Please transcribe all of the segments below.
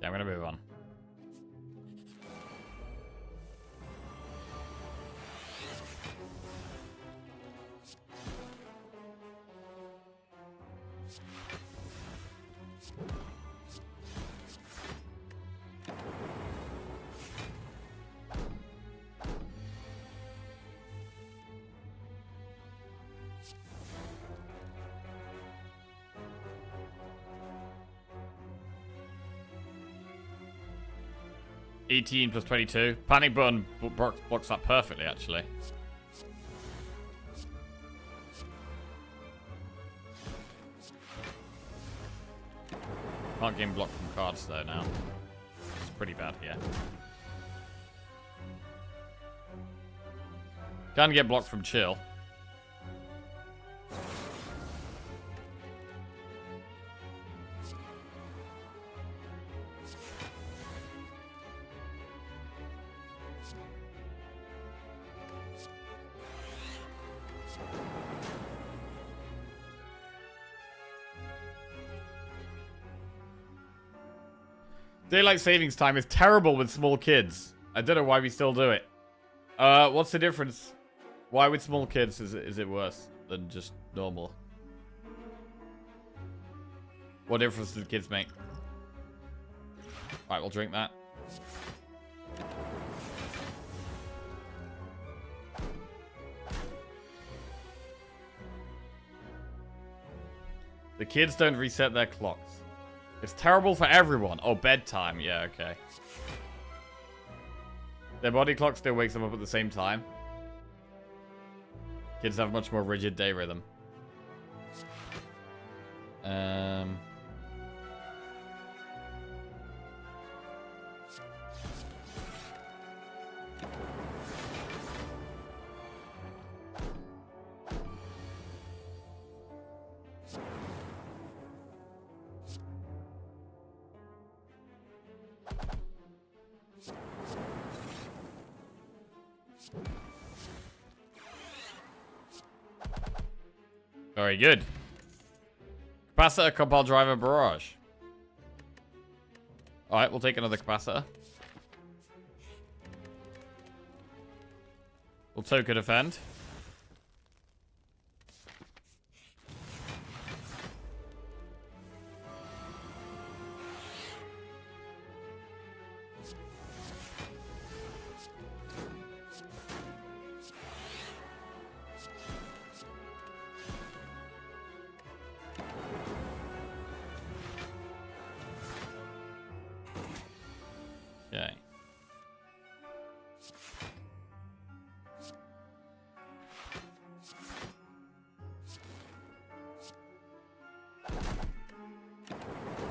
Yeah, I'm gonna move on. +18 +22. Panic button blocks that perfectly, actually. Can't game block from cards though now. It's pretty bad here. Can get blocked from chill. Daylight savings time is terrible with small kids. I don't know why we still do it. What's the difference? Why with small kids is it worse than just normal? What difference do the kids make? Right, we'll drink that. The kids don't reset their clocks. It's terrible for everyone. Oh, bedtime. Yeah, okay. Their body clock still wakes them up at the same time. Kids have a much more rigid day rhythm. Very good. Capacitor, compile driver, barrage. Alright, we'll take another capacitor. We'll token defend. Okay.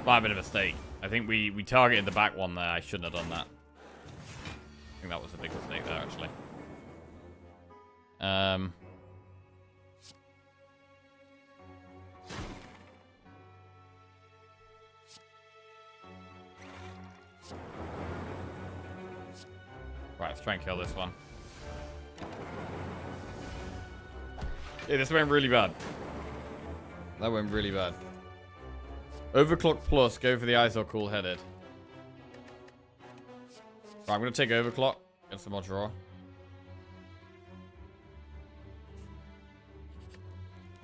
Might have been a mistake. I think we targeted the back one there. I shouldn't have done that. I think that was a big mistake there, actually. Right, let's try and kill this one. Yeah, this went really bad. That went really bad. Overclock plus, go for the ISO cool headed. Right, I'm going to take overclock. Get some more draw.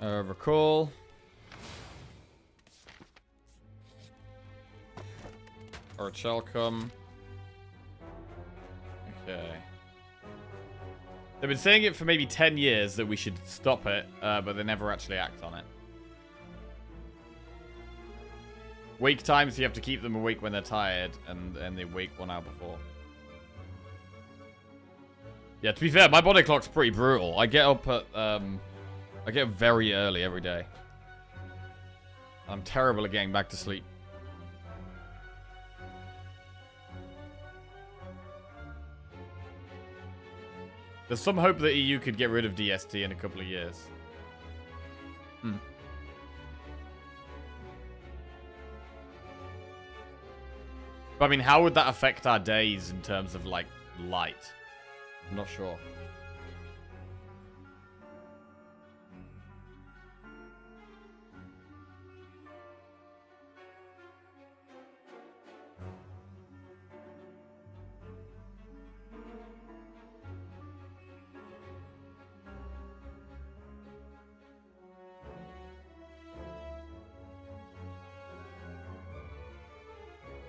Recall. Or a shell come. Okay. They've been saying it for maybe 10 years that we should stop it, but they never actually act on it. Wake times, you have to keep them awake when they're tired, and they wake 1 hour before. Yeah, to be fair, my body clock's pretty brutal. I get up at, I get up very early every day. I'm terrible at getting back to sleep. There's some hope that EU could get rid of DST in a couple of years. But I mean, how would that affect our days in terms of, like, light? I'm not sure.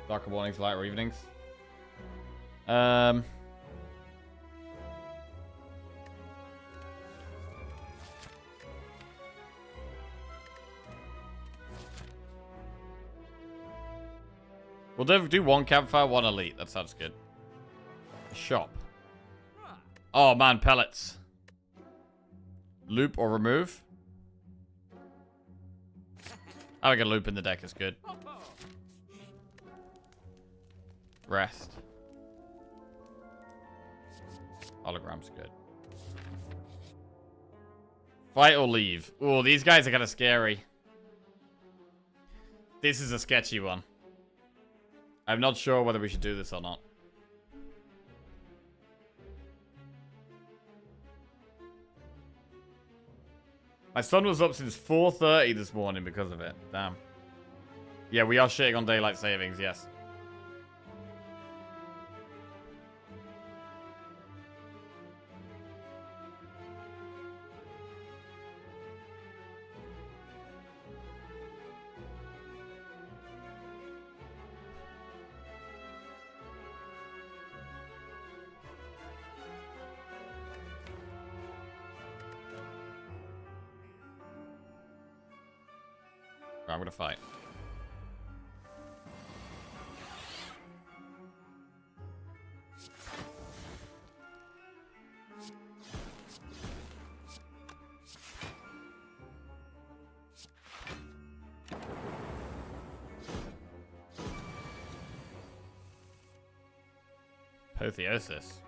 Darker mornings, lighter evenings. We'll do one campfire, one elite. That sounds good. Shop. Oh man, pellets. Loop or remove? Having a loop in the deck is good. Rest. Hologram's good. Fight or leave? Oh, these guys are kind of scary. This is a sketchy one. I'm not sure whether we should do this or not. My son was up since 4:30 this morning because of it. Damn. Yeah, we are shitting on daylight savings, yes. I'm gonna fight. Apotheosis.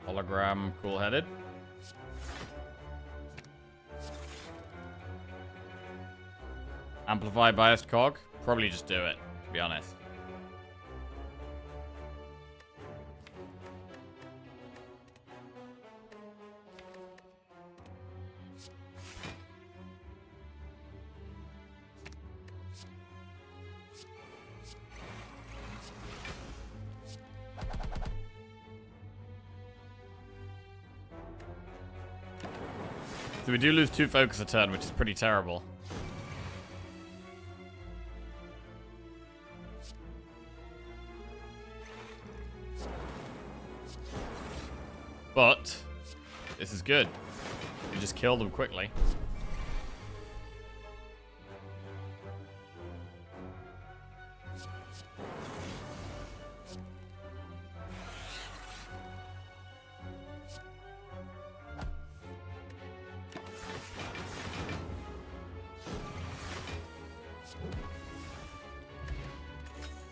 Hologram, cool-headed. Amplify biased cog? Probably just do it, to be honest. So we do lose 2 focus a turn, which is pretty terrible. But this is good. We just kill them quickly.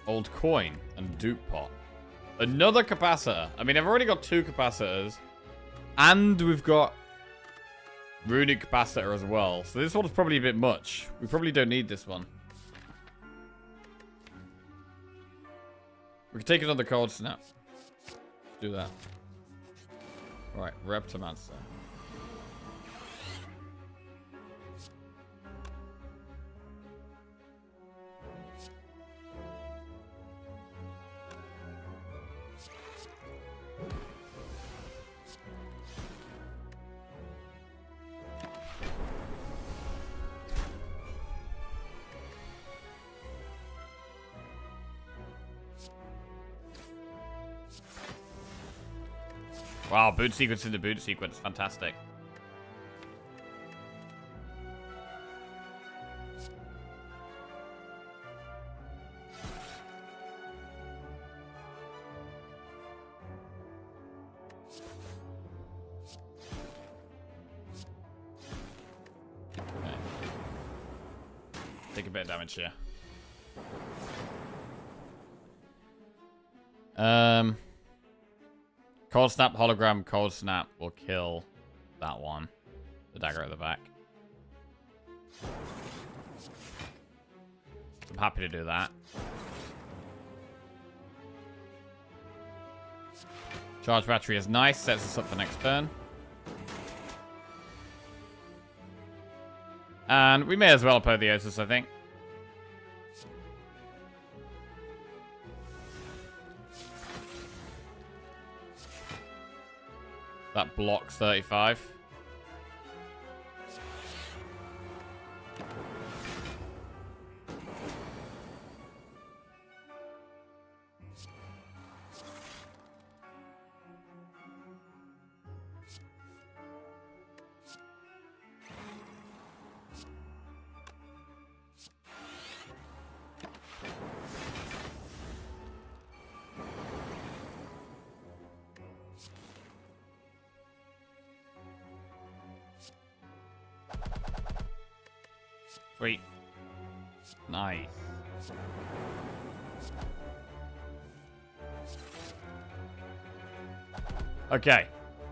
Old coin and dupe pot. Another capacitor. I mean, I've already got 2 capacitors. And we've got runic capacitor as well. So this one's probably a bit much. We probably don't need this one. We can take another cold snap. Let's do that. Right, Reptomancer. Wow, boot sequence into boot sequence. Fantastic. Okay. Take a bit of damage here. Cold Snap, Hologram, Cold Snap will kill that one. The dagger at the back. I'm happy to do that. Charge battery is nice. Sets us up for next turn. And we may as well Apotheosis, I think. That blocks 35. Sweet. Nice. Okay.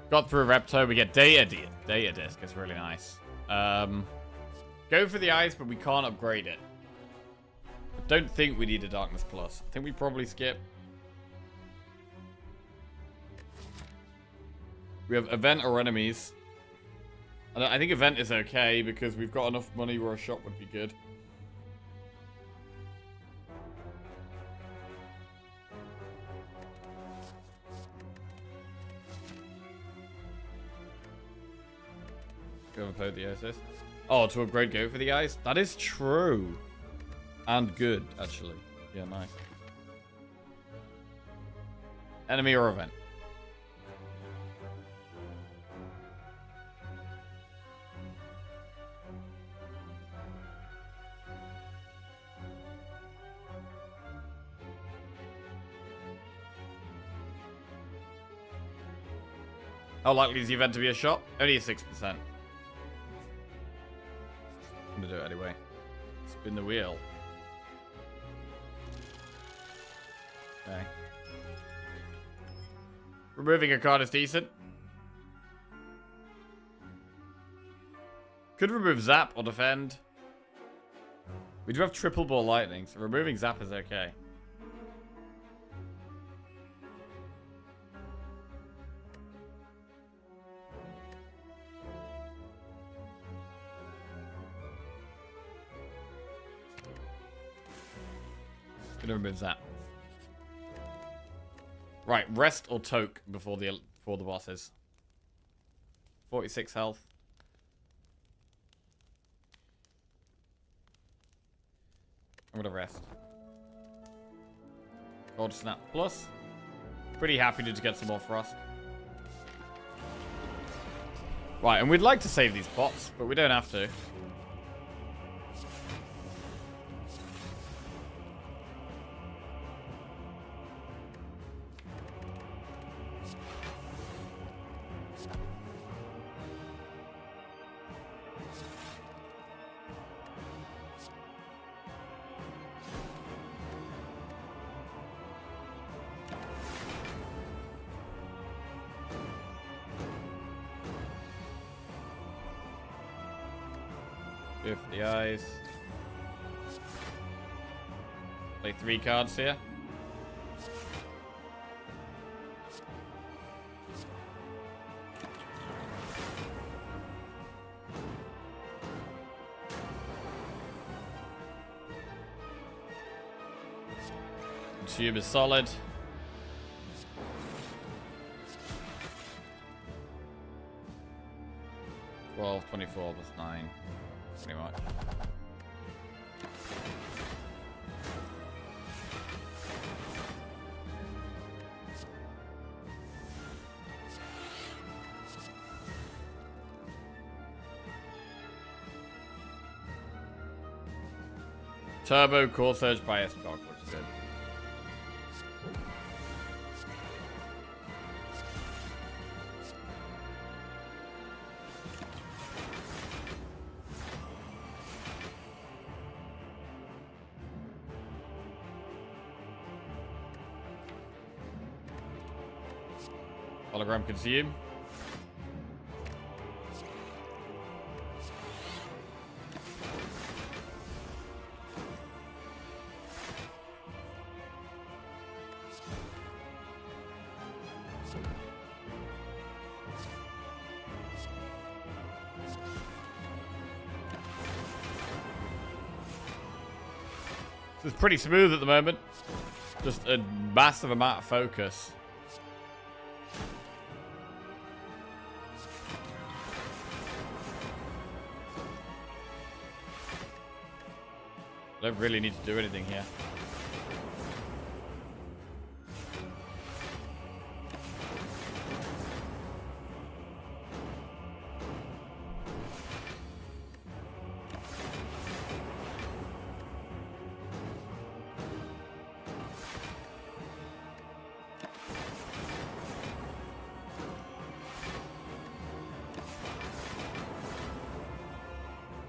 Got through Repto. We get data disc. It's really nice. Go for the eyes, but we can't upgrade it. I don't think we need a Darkness Plus. I think we probably skip. We have event or enemies. And I think event is okay because we've got enough money where a shop would be good. Go and play the OSS. Oh, to upgrade go for the eyes? That is true. And good, actually. Yeah, nice. Enemy or event? How likely is the event to be a shot? Only a 6%. I'm gonna do it anyway. Spin the wheel. Okay. Removing a card is decent. Could remove Zap or defend. We do have triple ball lightning, so removing Zap is okay. Gonna remove Zap. Right, rest or toke before the bosses. 46 health. I'm gonna rest. Gold Snap Plus. Pretty happy to get some more Frost. Right, and we'd like to save these pots, but we don't have to. Go for the eyes. Play 3 cards here. Tube is solid. Well, 24 plus 9. Pretty much. Turbo Core Surge by S-Dog, which is good. Hologram consume. This is pretty smooth at the moment. Just a massive amount of focus. Don't really need to do anything here.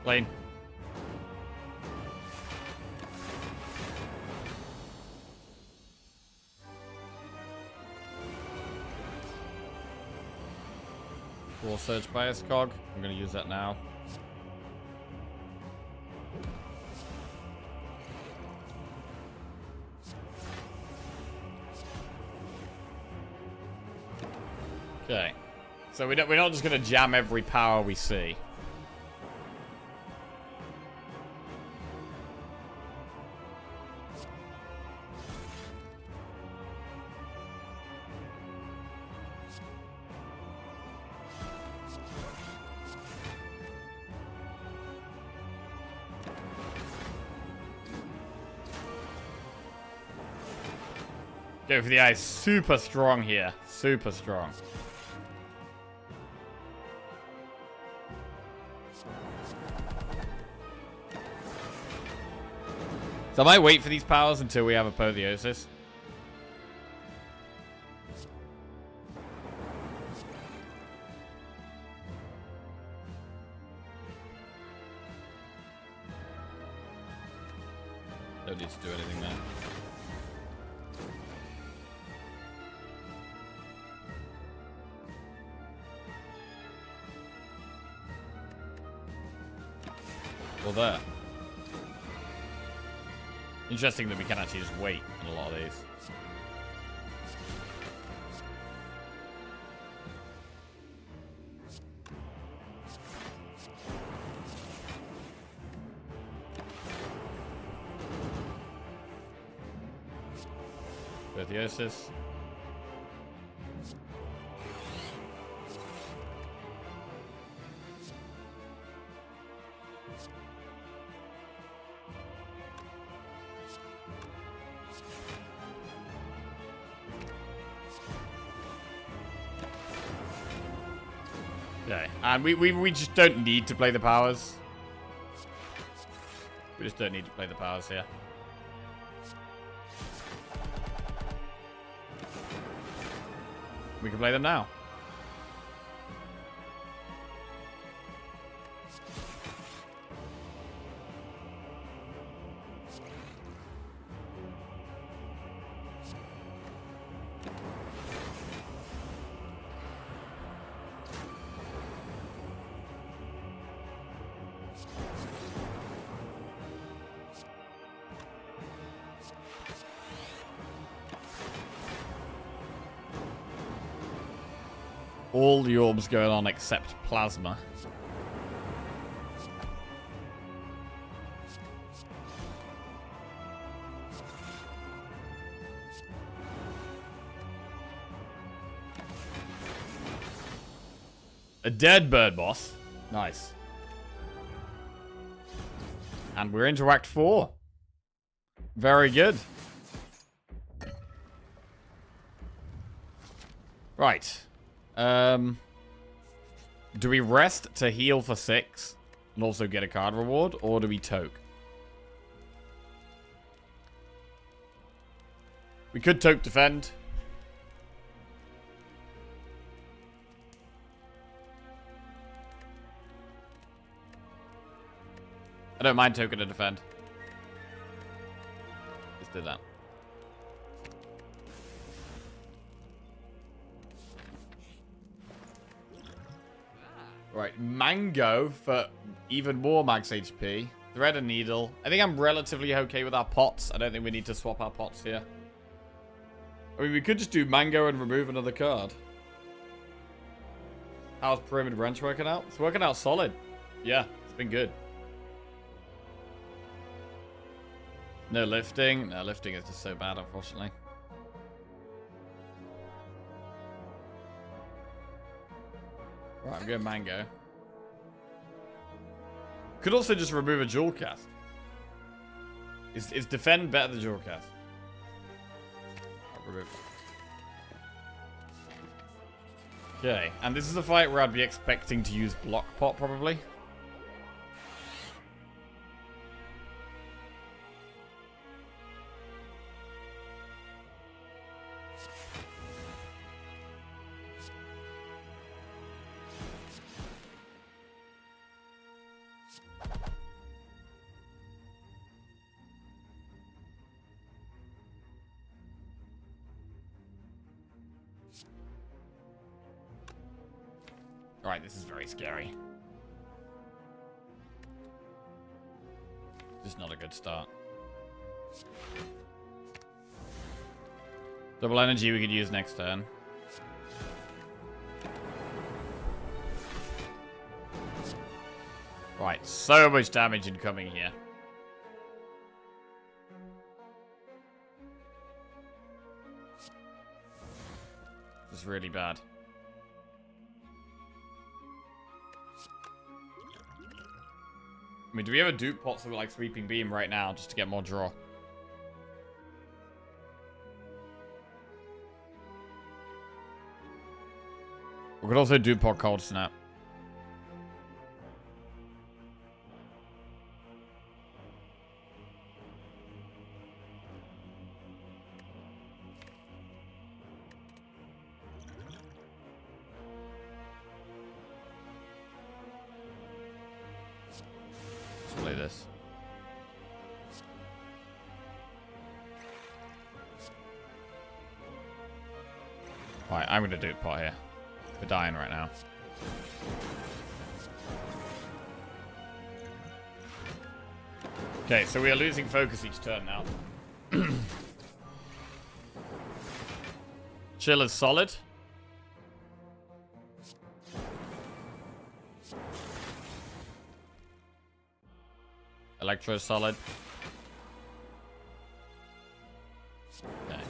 Lane. War Surge Bias Cog. I'm going to use that now. Okay. So we're not just going to jam every power we see. Go for the ice. Super strong here. Super strong. So I might wait for these powers until we have Apotheosis. Don't need to do anything there. Well, there. Interesting that we can actually just wait on a lot of these. Apotheosis. Okay, and we just don't need to play the powers. We just don't need to play the powers here. We can play them now. All the orbs going on except plasma. A dead bird boss. Nice. And we're into Act 4. Very good. Right. Do we rest to heal for 6 and also get a card reward, or do we toke? We could toke defend. I don't mind token to defend. Let's do that. Right, Mango for even more max HP. Thread and Needle. I think I'm relatively okay with our pots. I don't think we need to swap our pots here. I mean, we could just do Mango and remove another card. How's Pyramid Wrench working out? It's working out solid. Yeah, it's been good. No lifting. No, lifting is just so bad, unfortunately. Right, I'm going Mango. Could also just remove a Jewel Cast. Is defend better than Jewel Cast? I'll remove it. Okay, and this is a fight where I'd be expecting to use Block Pot, probably. Alright, this is very scary. This is not a good start. Double energy we could use next turn. Right, so much damage incoming here. This is really bad. I mean, do we have a dupe pot so we're like sweeping beam right now just to get more draw? We could also dupe pot cold snap. Let's play this. Right, I'm gonna dupe pot here. We're dying right now. Okay, so we are losing focus each turn now. Chill is solid. Electro is solid. Okay.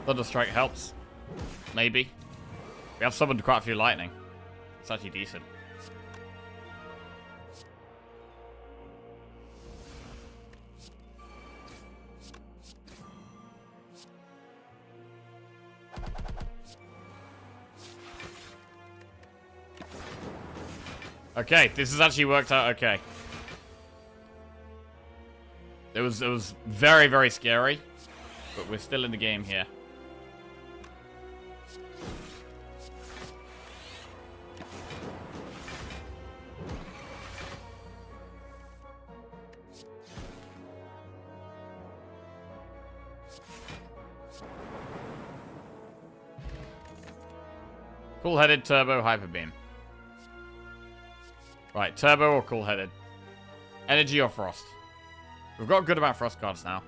Thunderstrike helps. Maybe. We have summoned quite a few lightning. It's actually decent. Okay, this has actually worked out okay. It was very, very scary, but we're still in the game here. Cool-headed, turbo, hyper beam. Right, turbo or cool-headed? Energy or frost? We've got a good amount of frost cards now.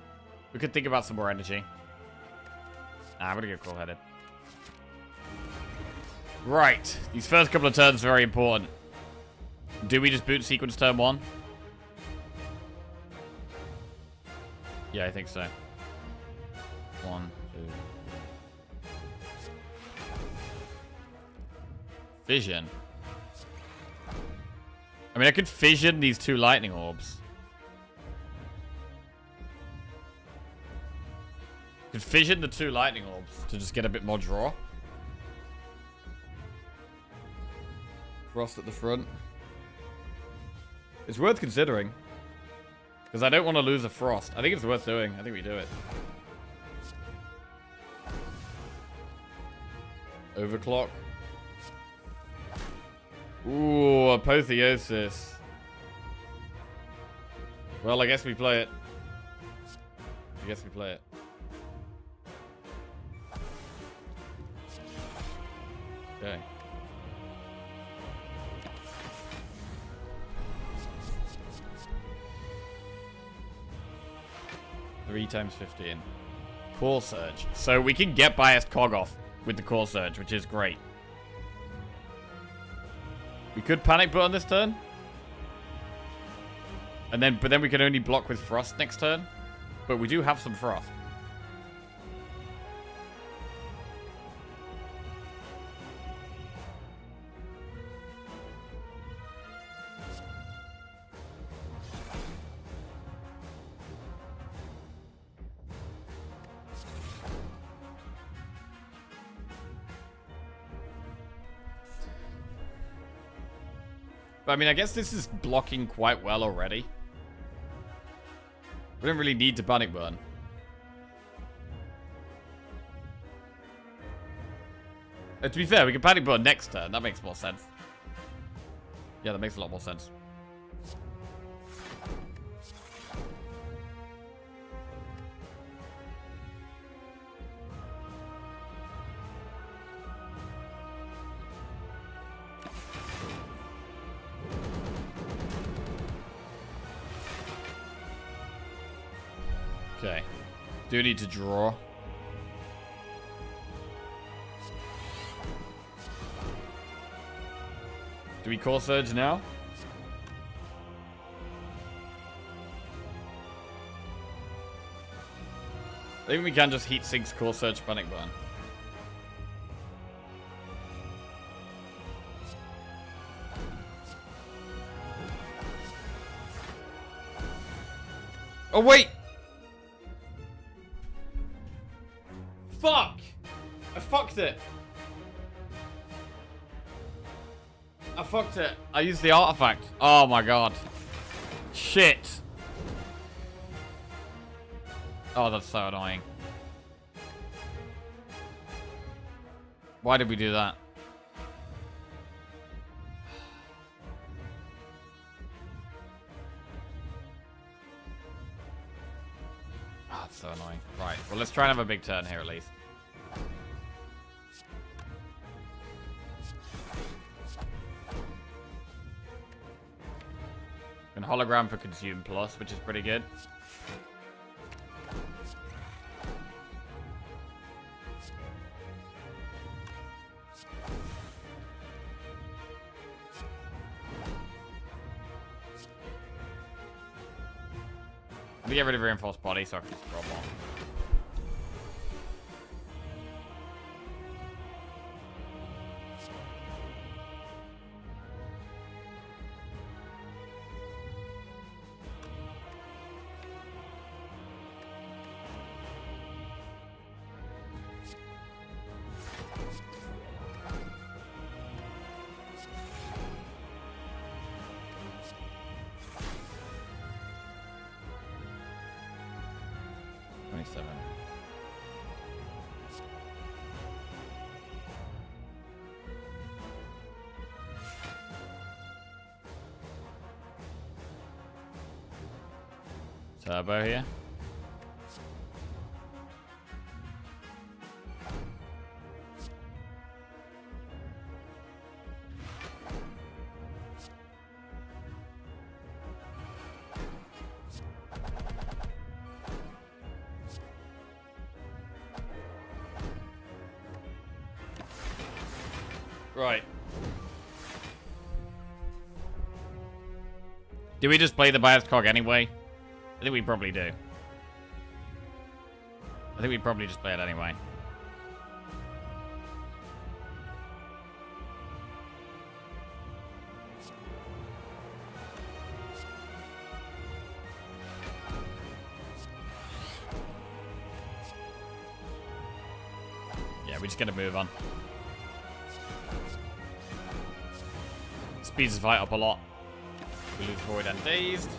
We could think about some more energy. Nah, I'm gonna go cool-headed. Right, these first couple of turns are very important. Do we just boot sequence turn 1? Yeah, I think so. 1, 2. Vision. I mean, I could fission these 2 lightning orbs. Could fission the 2 lightning orbs to just get a bit more draw. Frost at the front. It's worth considering. Because I don't want to lose a frost. I think it's worth doing. I think we do it. Overclock. Ooh, apotheosis. Well, I guess we play it. I guess we play it. Okay. Three times 15. Core Surge. So we can get biased Cog off with the Core Surge, which is great. We could Panic Button this turn. But then we can only block with Frost next turn. But we do have some Frost. But I mean, I guess this is blocking quite well already. We don't really need to Panic Burn. To be fair, we can Panic Burn next turn. That makes more sense. Yeah, that makes a lot more sense. Okay. Do need to draw. Do we Core Surge now? I think we can just Heat Sink's Core Surge Panic Button. Oh, wait! Fuck! I fucked it. I fucked it. I used the artifact. Oh my god. Shit. Oh, that's so annoying. Why did we do that? Oh, that's so annoying. Right, well, let's try and have a big turn here at least. And hologram for Consume Plus, which is pretty good. Let me get rid of Reinforced Body so I can just draw more. Turbo here. Right. Do we just play the biased cog anyway? I think we probably do. I think we probably just play it anyway. Yeah, we're just gonna move on. Speeds the fight up a lot. We lose Void and Dazed.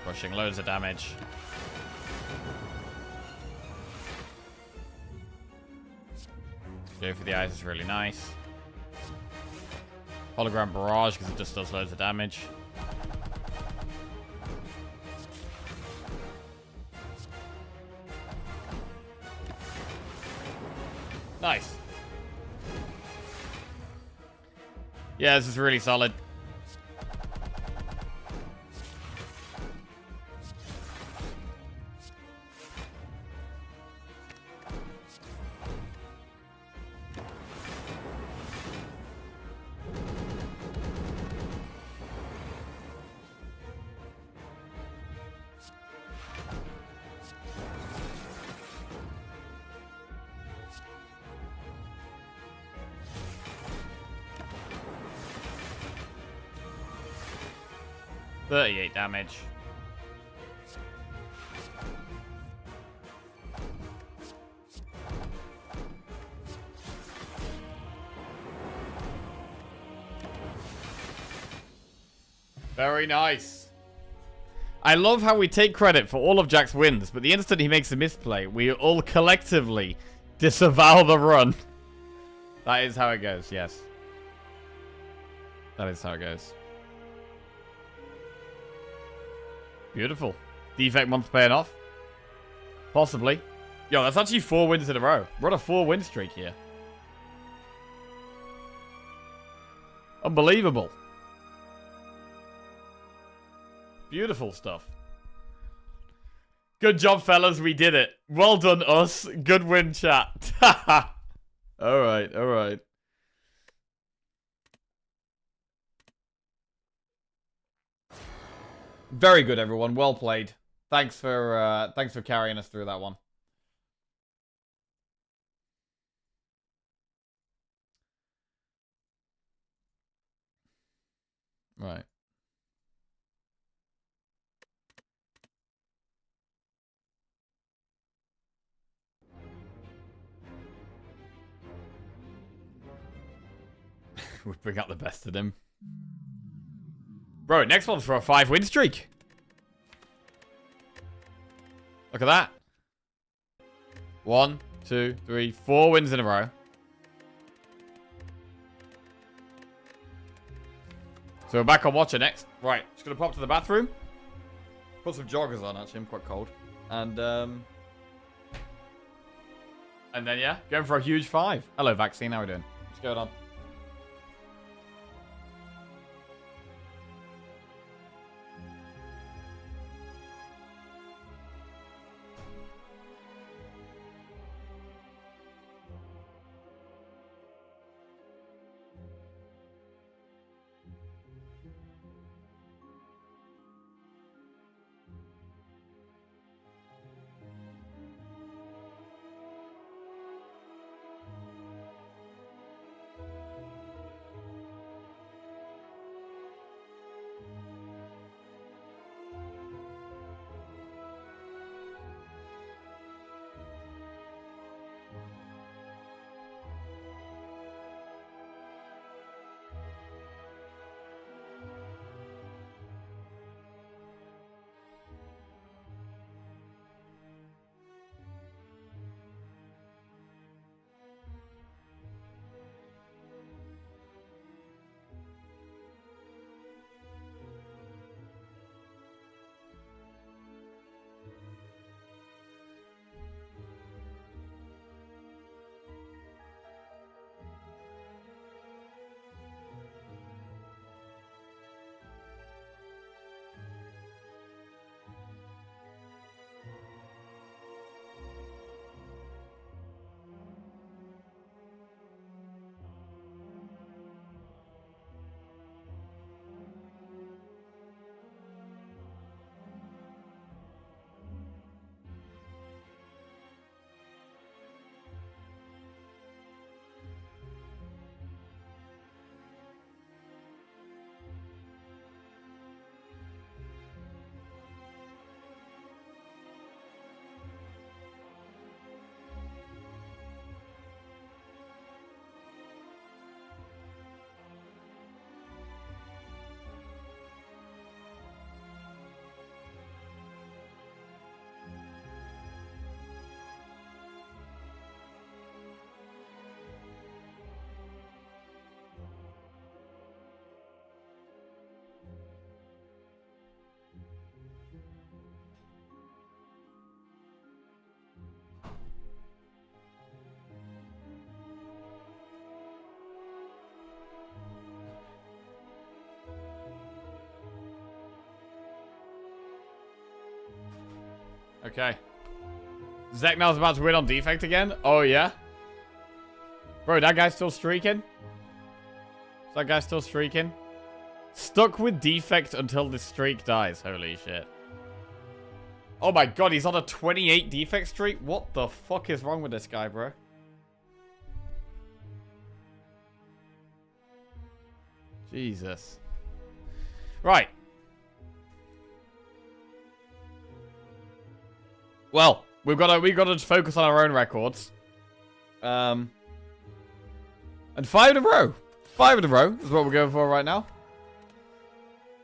Pushing loads of damage. Go for the eyes is really nice. Hologram Barrage because it just does loads of damage. Nice. Yeah, this is really solid. $38 damage. Very nice. I love how we take credit for all of Jack's wins, but the instant he makes a misplay, we all collectively disavow the run. That is how it goes, yes. That is how it goes. Beautiful. Defect month paying off? Possibly. Yo, that's actually 4 wins in a row. We're on a 4-win streak here. Unbelievable. Beautiful stuff. Good job, fellas. We did it. Well done, us. Good win, chat. Alright, alright. Very good, everyone. Well played. Thanks for carrying us through that one. Right. We bring out the best of them. Bro, next one's for a 5-win streak. Look at that. 1, 2, 3, 4 wins in a row. So we're back on Watcher next. Right, just gonna pop to the bathroom. Put some joggers on, actually, I'm quite cold. And then, yeah, going for a huge 5. Hello, Vaccine, how are we doing? What's going on? Okay. Zeknal's about to win on defect again? Oh, yeah? Bro, that guy's still streaking? Is that guy still streaking? Stuck with defect until this streak dies. Holy shit. Oh my god, he's on a 28 defect streak? What the fuck is wrong with this guy, bro? Jesus. Right. Well, we've got to focus on our own records. And 5 in a row. 5 in a row is what we're going for right now.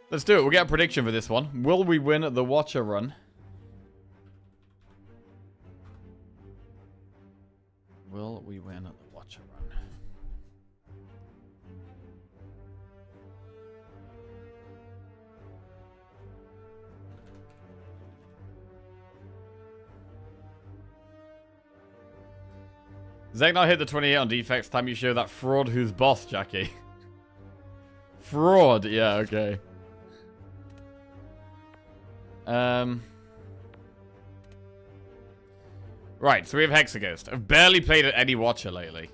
Let's do it. We'll get a prediction for this one. Will we win the Watcher run? Will we win the Watcher run? Zegnar hit the 28 on defects. Time you show that fraud who's boss, Jackie. Fraud. Yeah, okay. Right, so we have Hexaghost. I've barely played any Watcher lately.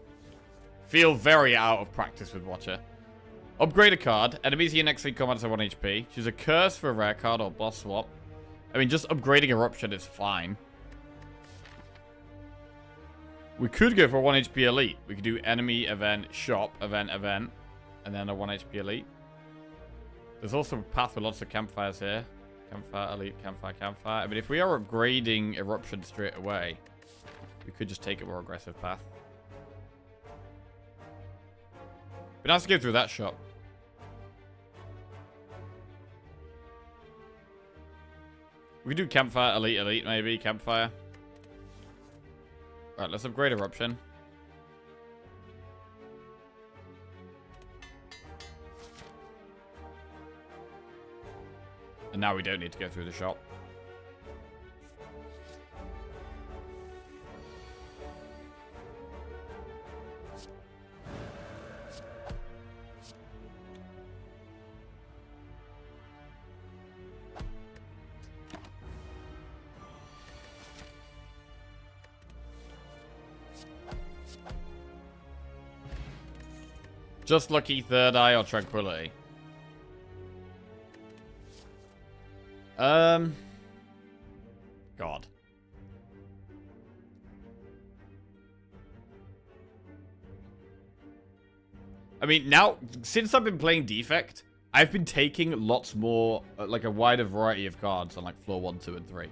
Feel very out of practice with Watcher. Upgrade a card. Enemies in your next 3 combats are 1 HP. Choose a curse for a rare card or boss swap. I mean, just upgrading Eruption is fine. We could go for a 1 HP elite. We could do enemy, event, shop, event, and then a 1 HP elite. There's also a path with lots of campfires here. Campfire, elite, campfire, campfire. I mean, if we are upgrading Eruption straight away, we could just take a more aggressive path. Be nice to go through that shop. We could do campfire, elite, elite, maybe. Campfire. Right, let's upgrade Eruption. And now we don't need to go through the shop. Just lucky, third eye, or tranquility. God. I mean, now, since I've been playing Defect, I've been taking lots more, like a wider variety of cards on like floor 1, 2, and 3.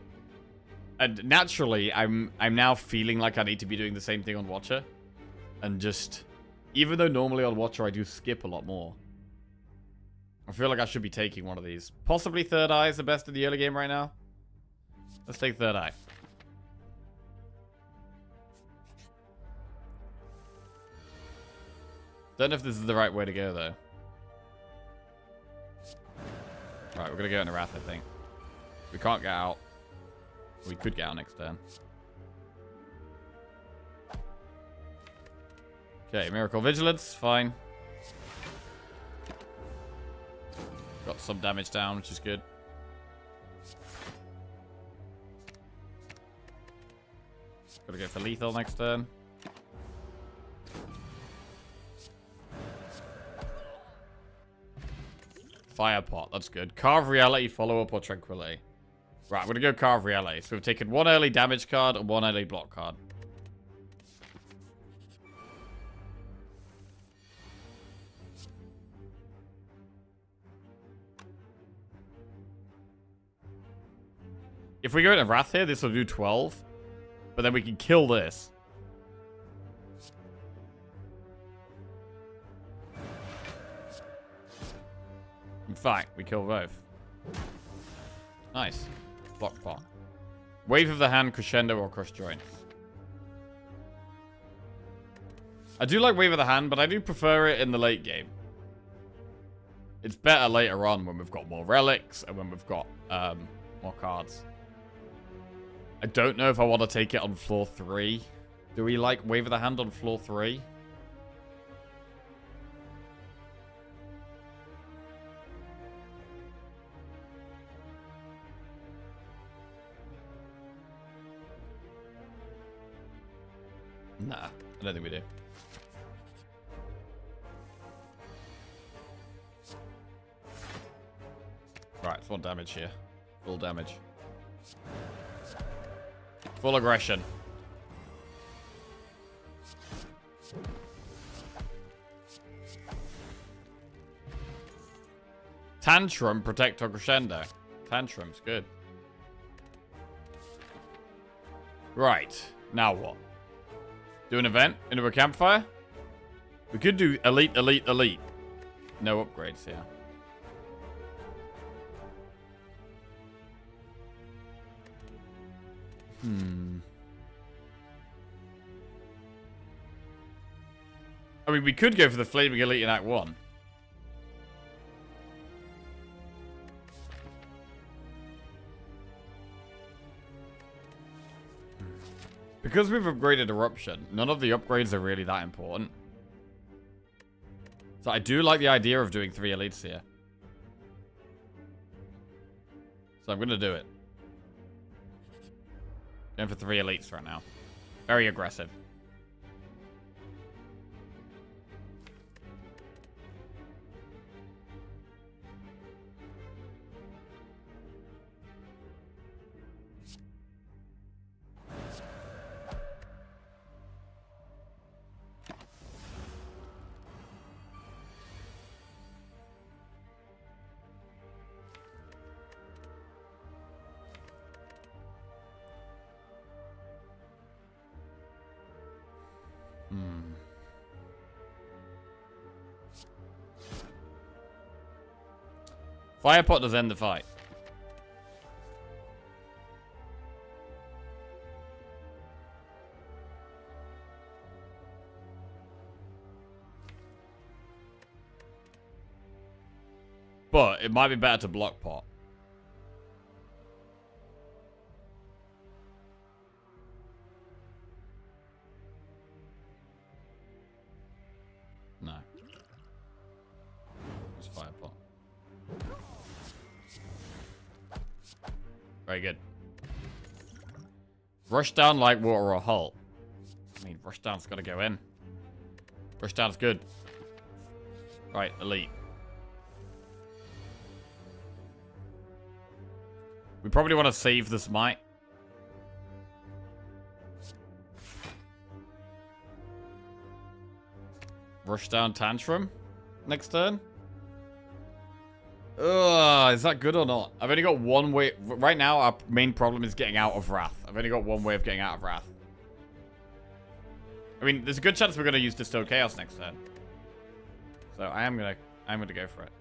And naturally, I'm now feeling like I need to be doing the same thing on Watcher. And just, even though normally on Watcher I do skip a lot more, I feel like I should be taking one of these. Possibly Third Eye is the best in the early game right now. Let's take Third Eye. Don't know if this is the right way to go, though. Right, we're going to go into Wrath, I think. We can't get out. We could get out next turn. Okay, Miracle Vigilance, fine. Got some damage down, which is good. Gotta go for lethal next turn. Fire Pot, that's good. Carve Reality, Follow Up, or Tranquility. Right, we're gonna go Carve Reality. So we've taken 1 early damage card and 1 early block card. If we go into Wrath here, this will do 12. But then we can kill this. In fact, we kill both. Nice. Block pot. Wave of the Hand, Crescendo, or Crush Joints. I do like Wave of the Hand, but I do prefer it in the late game. It's better later on when we've got more relics and when we've got more cards. I don't know if I want to take it on floor 3. Do we like Wave of the Hand on floor 3? Nah, I don't think we do. Right, it's 1 damage here. Full damage. Full aggression. Tantrum, Protect, or Crescendo. Tantrum's good. Right. Now what? Do an event into a campfire? We could do elite, elite, elite. No upgrades here. I mean, we could go for the Flaming Elite in Act 1. Because we've upgraded Eruption, none of the upgrades are really that important. So I do like the idea of doing 3 elites here. So I'm going to do it. Going for 3 elites right now. Very aggressive. Fire pot does end the fight. But it might be better to block pot. No. Just fire pot. Very good. Rush down like water or halt. I mean, rush down's got to go in. Rush down's good. Right, elite. We probably want to save the smite. Rush down tantrum next turn. Ugh, is that good or not? I've only got one way. Right now, our main problem is getting out of Wrath. I've only got one way of getting out of Wrath. I mean, there's a good chance we're going to use Distilled Chaos next turn. So I'm gonna go for it.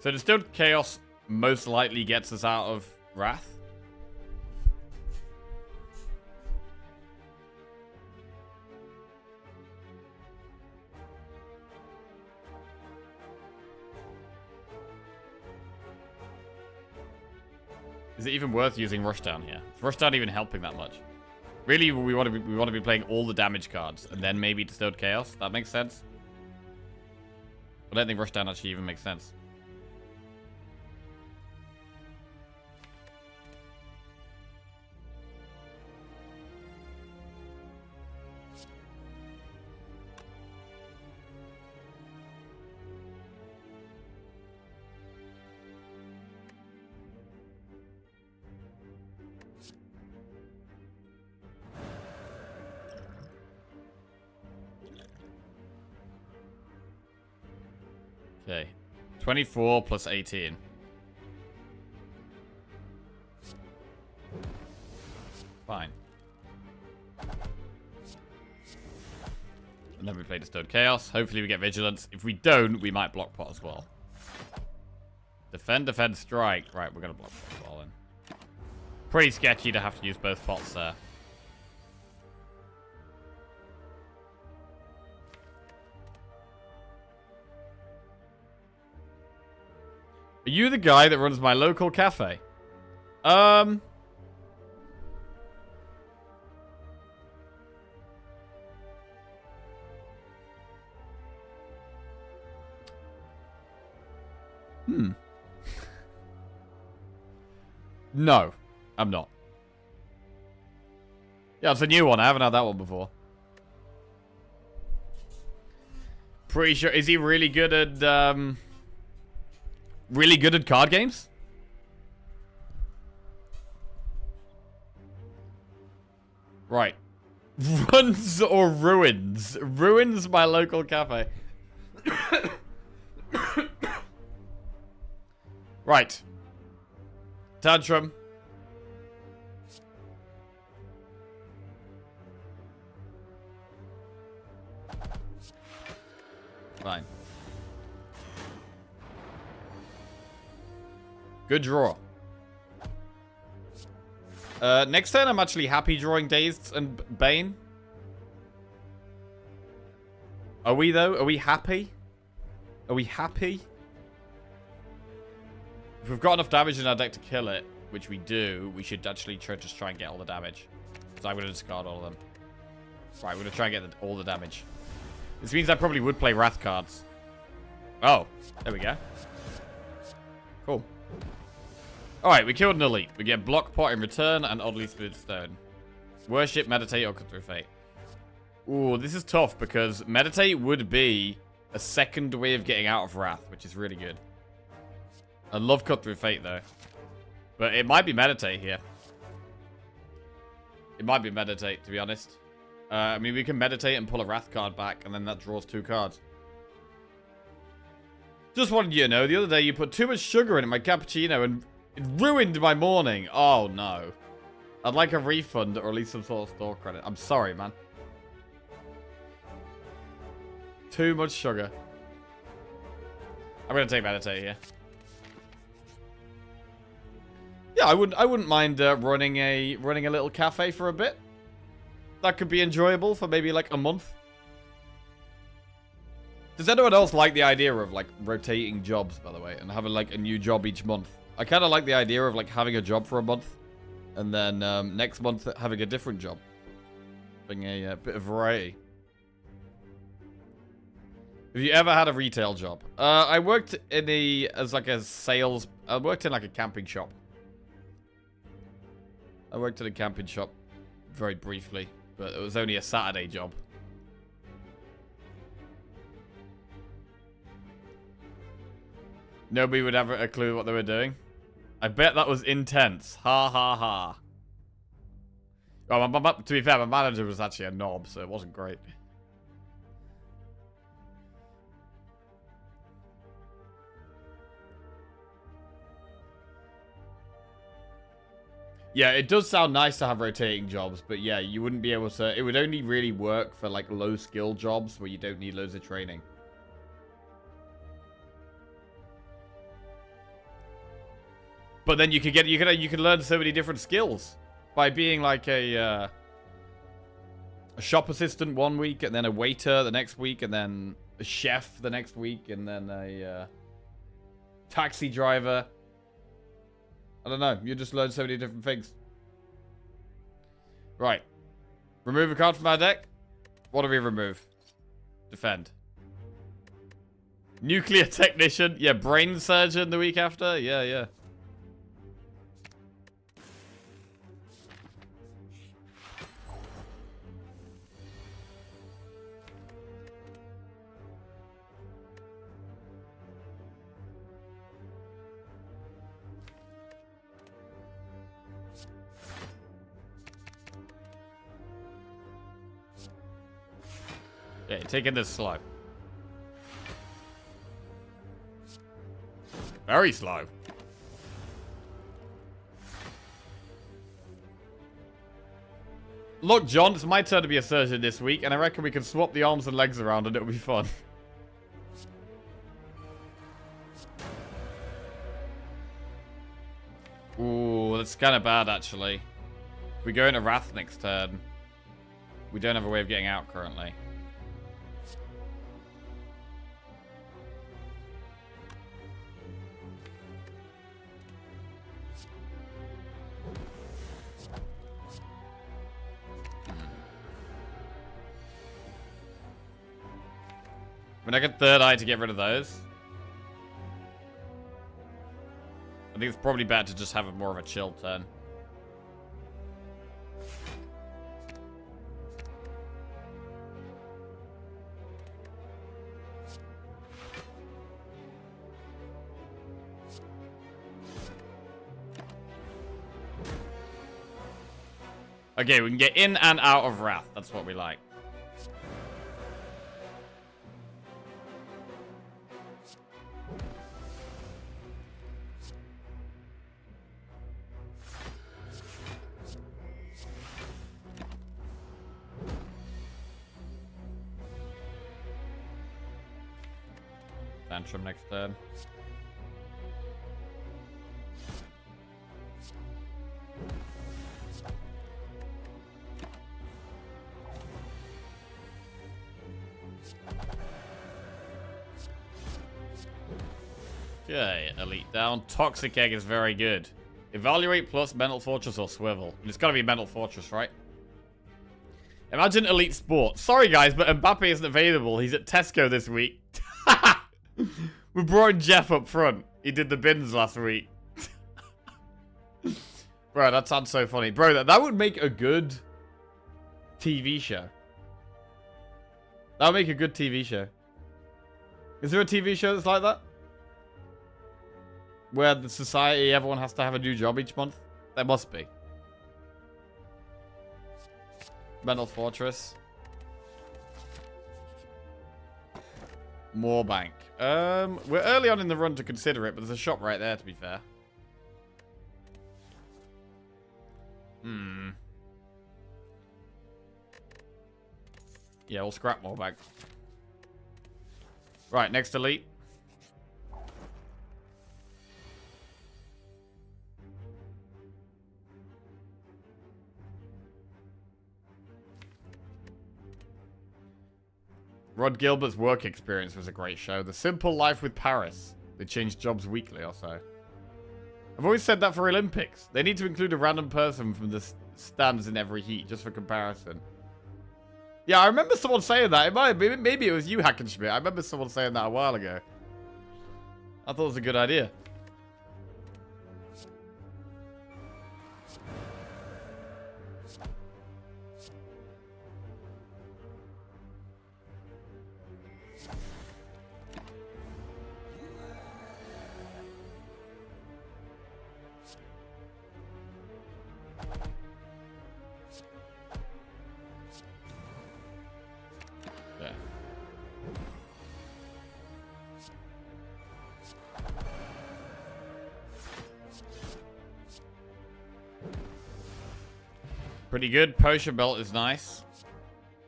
So Distilled Chaos most likely gets us out of Wrath. Is it even worth using Rushdown here? Is Rushdown even helping that much? Really, we want to be playing all the damage cards and then maybe Distilled Chaos. That makes sense. I don't think Rushdown actually even makes sense. Okay. 24 plus 18. Fine. And then we play Distilled Chaos. Hopefully we get Vigilance. If we don't, we might block pot as well. Defend, defend, strike. Right, we're going to block pot as well then. Pretty sketchy to have to use both pots there. Are you the guy that runs my local cafe? No, I'm not. Yeah, it's a new one. I haven't had that one before. Pretty sure. Is he really good at, really good at card games? Right. Runs or ruins? Ruins my local cafe. Right. Tantrum. Fine. Good draw. Next turn, I'm actually happy drawing Dazed and Bane. Are we, though? Are we happy? Are we happy? If we've got enough damage in our deck to kill it, which we do, we should actually just try and get all the damage. So I'm going to discard all of them. Right, we're going to try and get all the damage. This means I probably would play Wrath cards. Oh, there we go. Cool. Alright, we killed an elite. We get Block Pot in return and Oddly Smooth Stone. Worship, Meditate, or Cut Through Fate. Ooh, this is tough because Meditate would be a second way of getting out of Wrath, which is really good. I love Cut Through Fate, though. But it might be Meditate here. It might be Meditate, to be honest. I mean, we can Meditate and pull a Wrath card back, and then that draws 2 cards. Just wanted you to know, the other day you put too much sugar in my cappuccino, and it ruined my morning. Oh, no. I'd like a refund, or at least some sort of store credit. I'm sorry, man. Too much sugar. I'm going to take Meditate here. Yeah, I wouldn't mind running a little cafe for a bit. That could be enjoyable for maybe like a month. Does anyone else like the idea of like rotating jobs, by the way, and having like a new job each month? I kind of like the idea of like having a job for a month and then next month having a different job. Having a bit of variety. Have you ever had a retail job? I worked in I worked in like a camping shop. I worked at a camping shop very briefly, but it was only a Saturday job. Nobody would have a clue what they were doing. I bet that was intense. Ha ha ha. Well, to be fair, my manager was actually a knob, so it wasn't great. Yeah, it does sound nice to have rotating jobs, but yeah, you wouldn't be able to... It would only really work for, like, low-skill jobs where you don't need loads of training. But then you could learn so many different skills by being like a shop assistant one week, and then a waiter the next week, and then a chef the next week, and then a taxi driver. I don't know. You just learn so many different things. Right. Remove a card from our deck. What do we remove? Defend. Nuclear technician. Yeah, brain surgeon the week after. Yeah, yeah. Yeah, taking this slow. Very slow. Look, John, it's my turn to be a surgeon this week, and I reckon we can swap the arms and legs around and it'll be fun. Ooh, that's kind of bad, actually. If we go into Wrath next turn, we don't have a way of getting out currently. I mean, I get Third Eye to get rid of those. I think it's probably better to just have a more of a chill turn. Okay, we can get in and out of Wrath. That's what we like. tantrum next turn. Okay, elite down. Toxic Egg is very good. Evaluate plus Mental Fortress or Swivel. And it's gotta be Mental Fortress, right? Imagine Elite Sport. Sorry guys, but Mbappe isn't available. He's at Tesco this week. We brought Jeff up front. He did the bins last week. Bro, that sounds so funny. Bro, that would make a good TV show. That would make a good TV show. Is there a TV show that's like that? Where the society, everyone has to have a new job each month? There must be. Mental Fortress. More bank. We're early on in the run to consider it, but there's a shop right there, to be fair. Yeah, we'll scrap more bank. Right, next elite. Rod Gilbert's Work Experience was a great show. The Simple Life with Paris. They change jobs weekly or so. I've always said that for Olympics. They need to include a random person from the stands in every heat, just for comparison. Yeah, I remember someone saying that. Maybe it was you, Hackenschmidt. I remember someone saying that a while ago. I thought it was a good idea. Pretty good. Potion Belt is nice.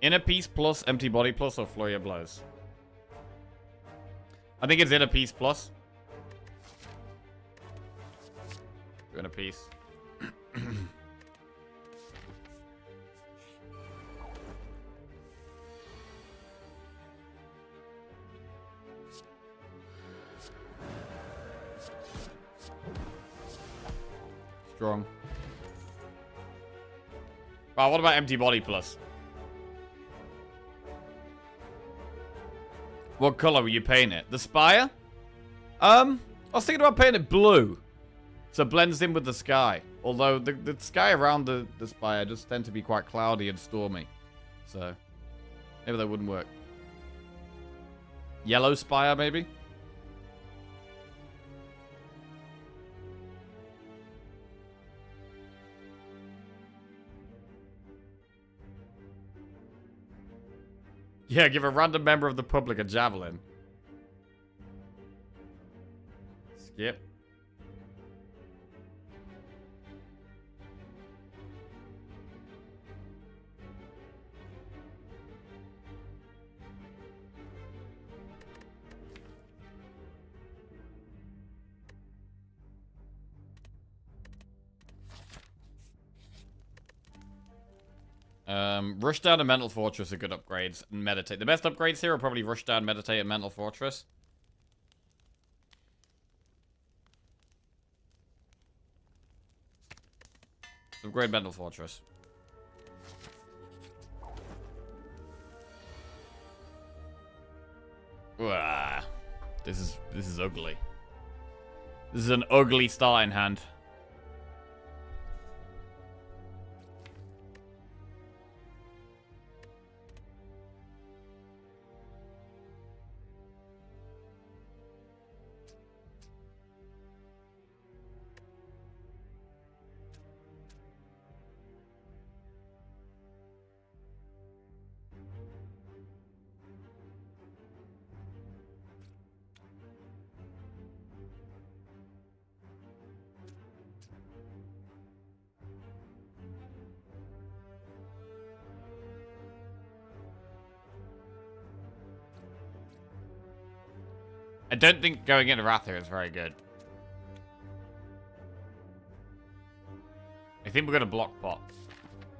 Inner Peace plus, Empty Body plus, or Flurry of Blows? I think it's Inner Peace plus. Inner Peace. Strong. Oh, what about Empty Body plus? What color were you painting it? The Spire? I was thinking about painting it blue. So it blends in with the sky. Although the sky around the Spire just tend to be quite cloudy and stormy. So maybe that wouldn't work. Yellow Spire, maybe? Yeah, give a random member of the public a javelin. Skip. Rushdown and Mental Fortress are good upgrades. And Meditate. The best upgrades here are probably Rushdown, Meditate, and Mental Fortress. Upgrade Mental Fortress. Uah. This is ugly. This is an ugly starting hand. I don't think going into Wrath here is very good. I think we're going to block pot.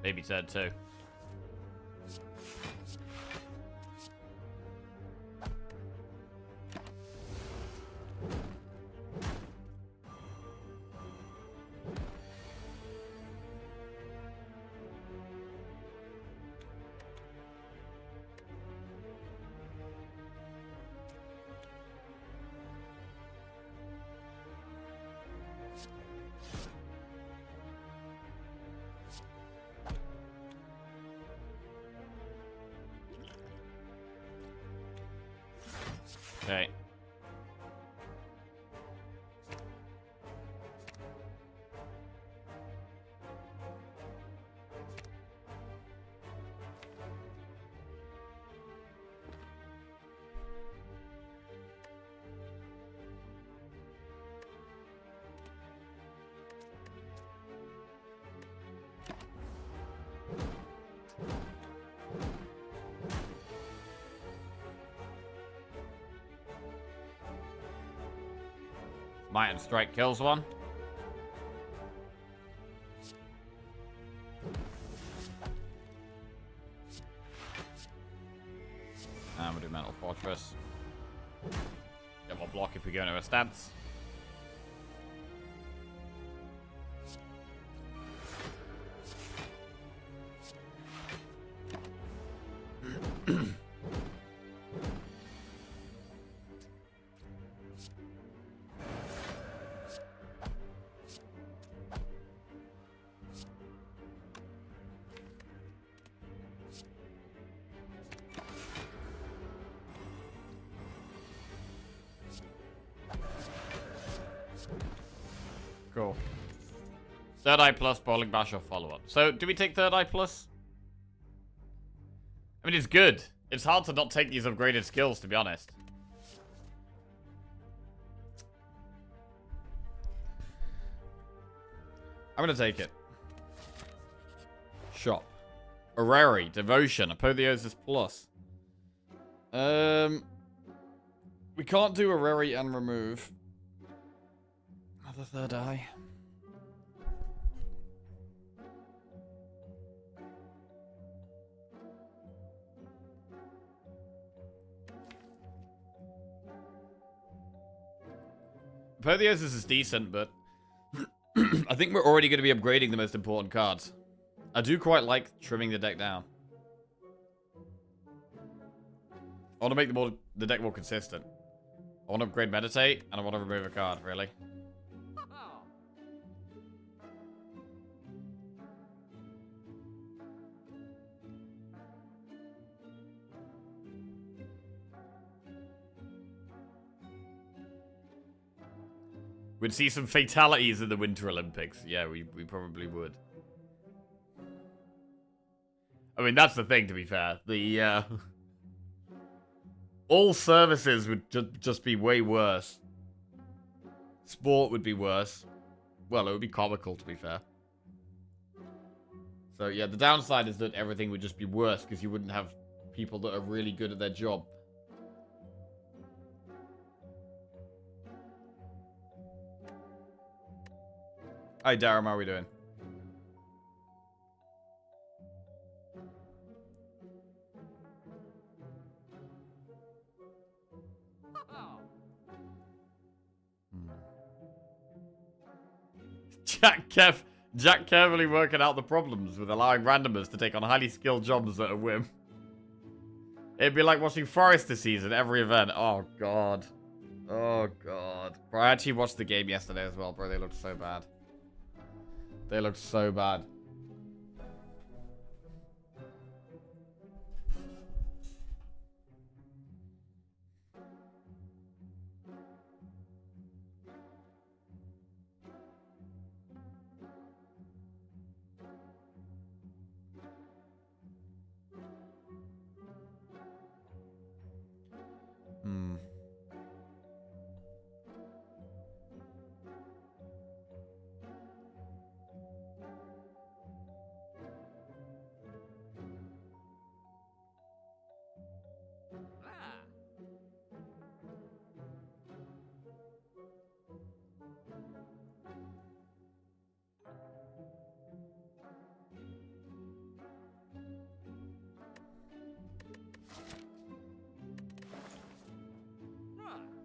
Maybe turn 2. Okay. Might and Strike kills one. And we'll do Mental Fortress. Get more block if we go into a stance. Cool. Third Eye plus, Bowling Bash, or follow-up. So, do we take Third Eye plus? I mean, it's good. It's hard to not take these upgraded skills, to be honest. I'm gonna take it. Shop. Orrery, Devotion, Apotheosis plus. We can't do Orrery and remove. Another Third Eye. Apotheosis is decent, but I think we're already going to be upgrading the most important cards. I do quite like trimming the deck down. I want to make the deck more consistent. I want to upgrade Meditate, and I want to remove a card, really. We'd see some fatalities in the Winter Olympics. Yeah, we probably would. I mean, that's the thing, to be fair. The, all services would just be way worse. Sport would be worse. Well, it would be comical, to be fair. So, yeah, the downside is that everything would just be worse, because you wouldn't have people that are really good at their job. Hi, Darum, how are we doing? Jack carefully working out the problems with allowing randomers to take on highly skilled jobs at a whim. It'd be like watching Forest this season, every event. Oh, God. Oh, God. Bro, I actually watched the game yesterday as well, bro. They looked so bad. They looked so bad.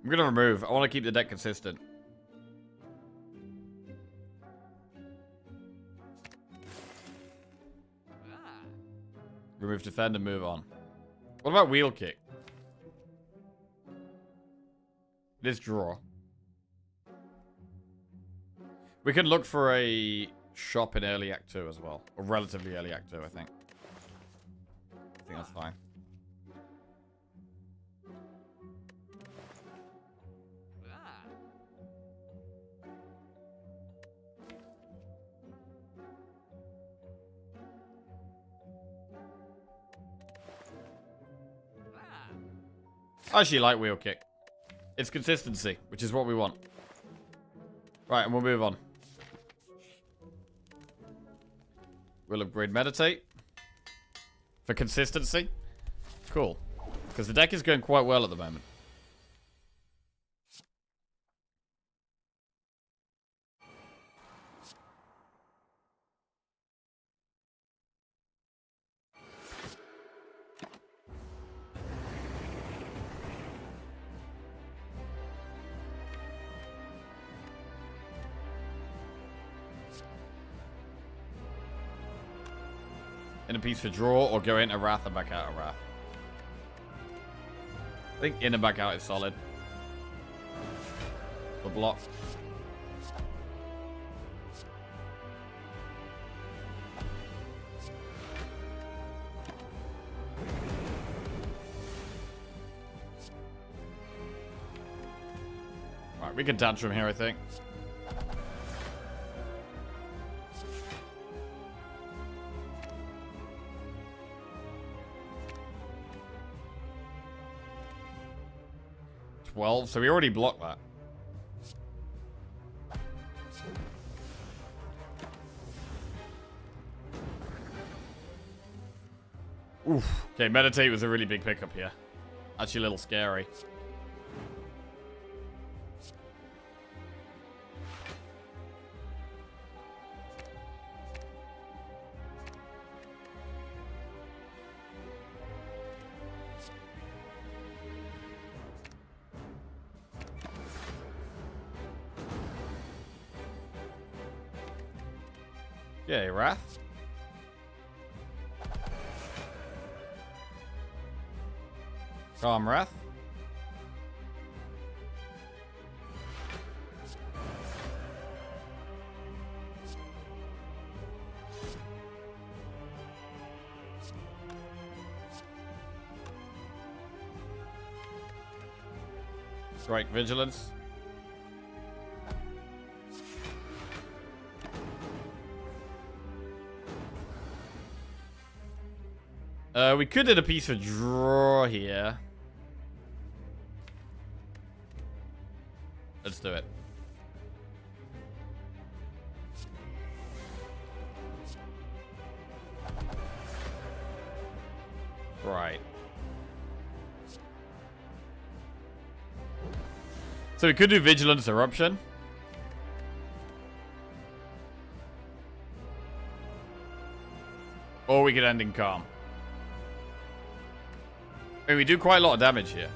I'm going to remove. I want to keep the deck consistent. Remove defend and move on. What about wheel kick? It is draw. We can look for a shop in early act 2 as well. Or relatively early act 2, I think. I think that's fine. I actually like wheel kick. It's consistency, which is what we want. Right, and we'll move on. We'll upgrade meditate. For consistency. Cool. Because the deck is going quite well at the moment. In a piece for draw, or go into Wrath and back out of Wrath. I think in and back out is solid. For block. Right, we can dance from here, I think. So we already blocked that. Oof. Okay, meditate was a really big pickup here. Actually a little scary. Yeah, Wrath. Calm Wrath. Strike Vigilance. We could hit a piece for draw here. Let's do it. Right. So we could do Vigilance Eruption. Or we could end in Calm. I mean, we do quite a lot of damage here.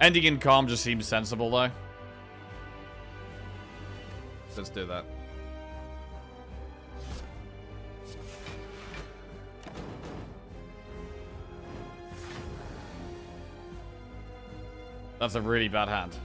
Ending in Calm just seems sensible, though. Let's do that. That's a really bad hand.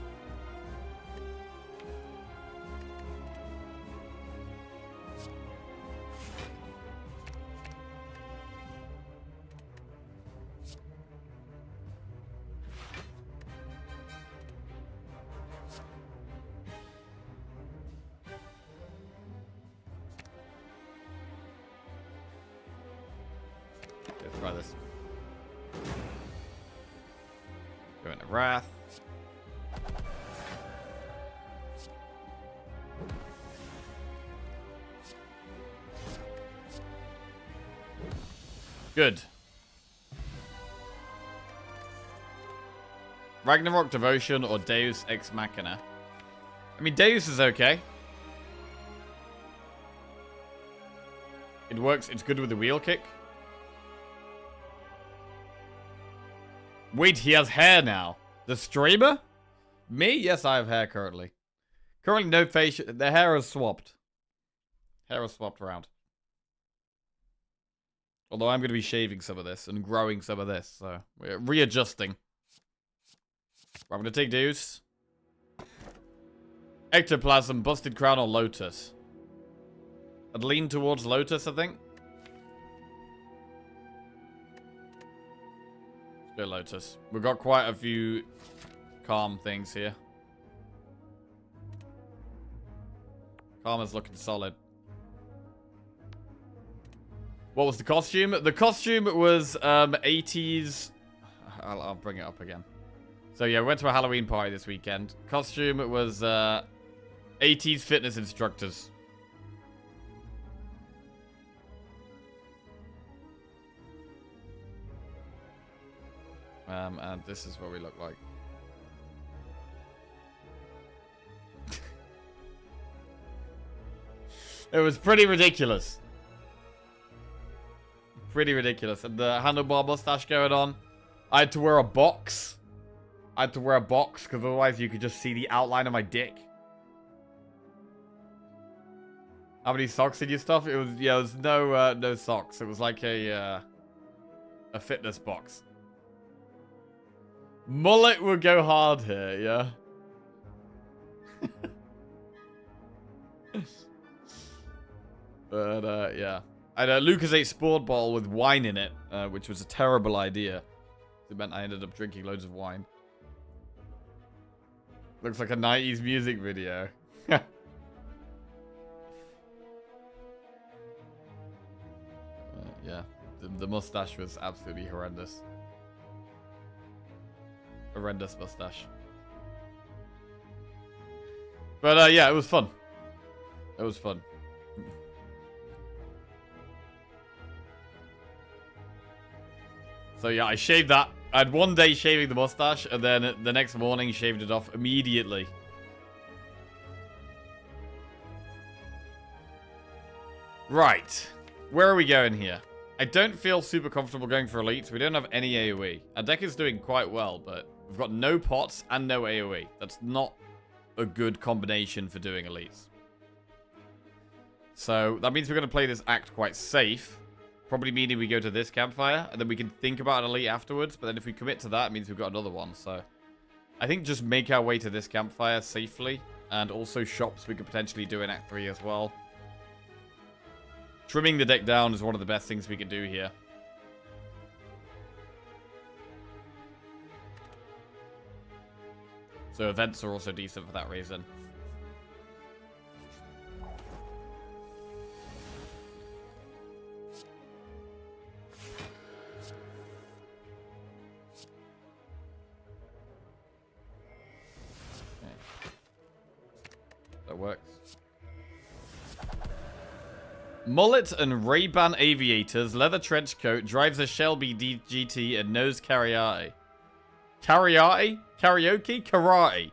Let's try this. Go into Wrath. Good. Ragnarok Devotion or Deus Ex Machina. I mean, Deus is okay. It works. It's good with the wheel kick. Wait, he has hair now. The streamer? Me? Yes, I have hair currently. Currently no face. The hair is swapped. Hair is swapped around. Although I'm going to be shaving some of this and growing some of this, so we're readjusting. I'm going to take Deuce. Ectoplasm, Busted Crown, or Lotus. I'd lean towards Lotus, I think. Let's go Lotus. We've got quite a few calm things here. Karma's looking solid. What was the costume? The costume was 80s. I'll bring it up again. So yeah, we went to a Halloween party this weekend. Costume was 80s fitness instructors. And this is what we look like. It was pretty ridiculous. Pretty ridiculous. And the handlebar mustache going on. I had to wear a box. Because otherwise you could just see the outline of my dick. How many socks did you stuff? It was, yeah, it was no socks. It was like a fitness box. Mullet would go hard here, yeah. But, yeah. I had a Lucozade sport bottle with wine in it, which was a terrible idea. It meant I ended up drinking loads of wine. Looks like a 90s music video. Yeah, the mustache was absolutely horrendous. Horrendous mustache. But, yeah, it was fun. It was fun. So yeah, I shaved that. I had one day shaving the mustache, and then the next morning shaved it off immediately. Right. Where are we going here? I don't feel super comfortable going for elites. We don't have any AoE. Our deck is doing quite well, but we've got no pots and no AoE. That's not a good combination for doing elites. So that means we're going to play this act quite safe. Probably meaning we go to this campfire, and then we can think about an elite afterwards. But then if we commit to that, it means we've got another one. So I think just make our way to this campfire safely. And also shops we could potentially do in Act 3 as well. Trimming the deck down is one of the best things we can do here. So events are also decent for that reason. That works. Mullet and Ray-Ban aviators, leather trench coat, drives a Shelby GT, and knows karaoke. Karaoke? Karaoke? Karate.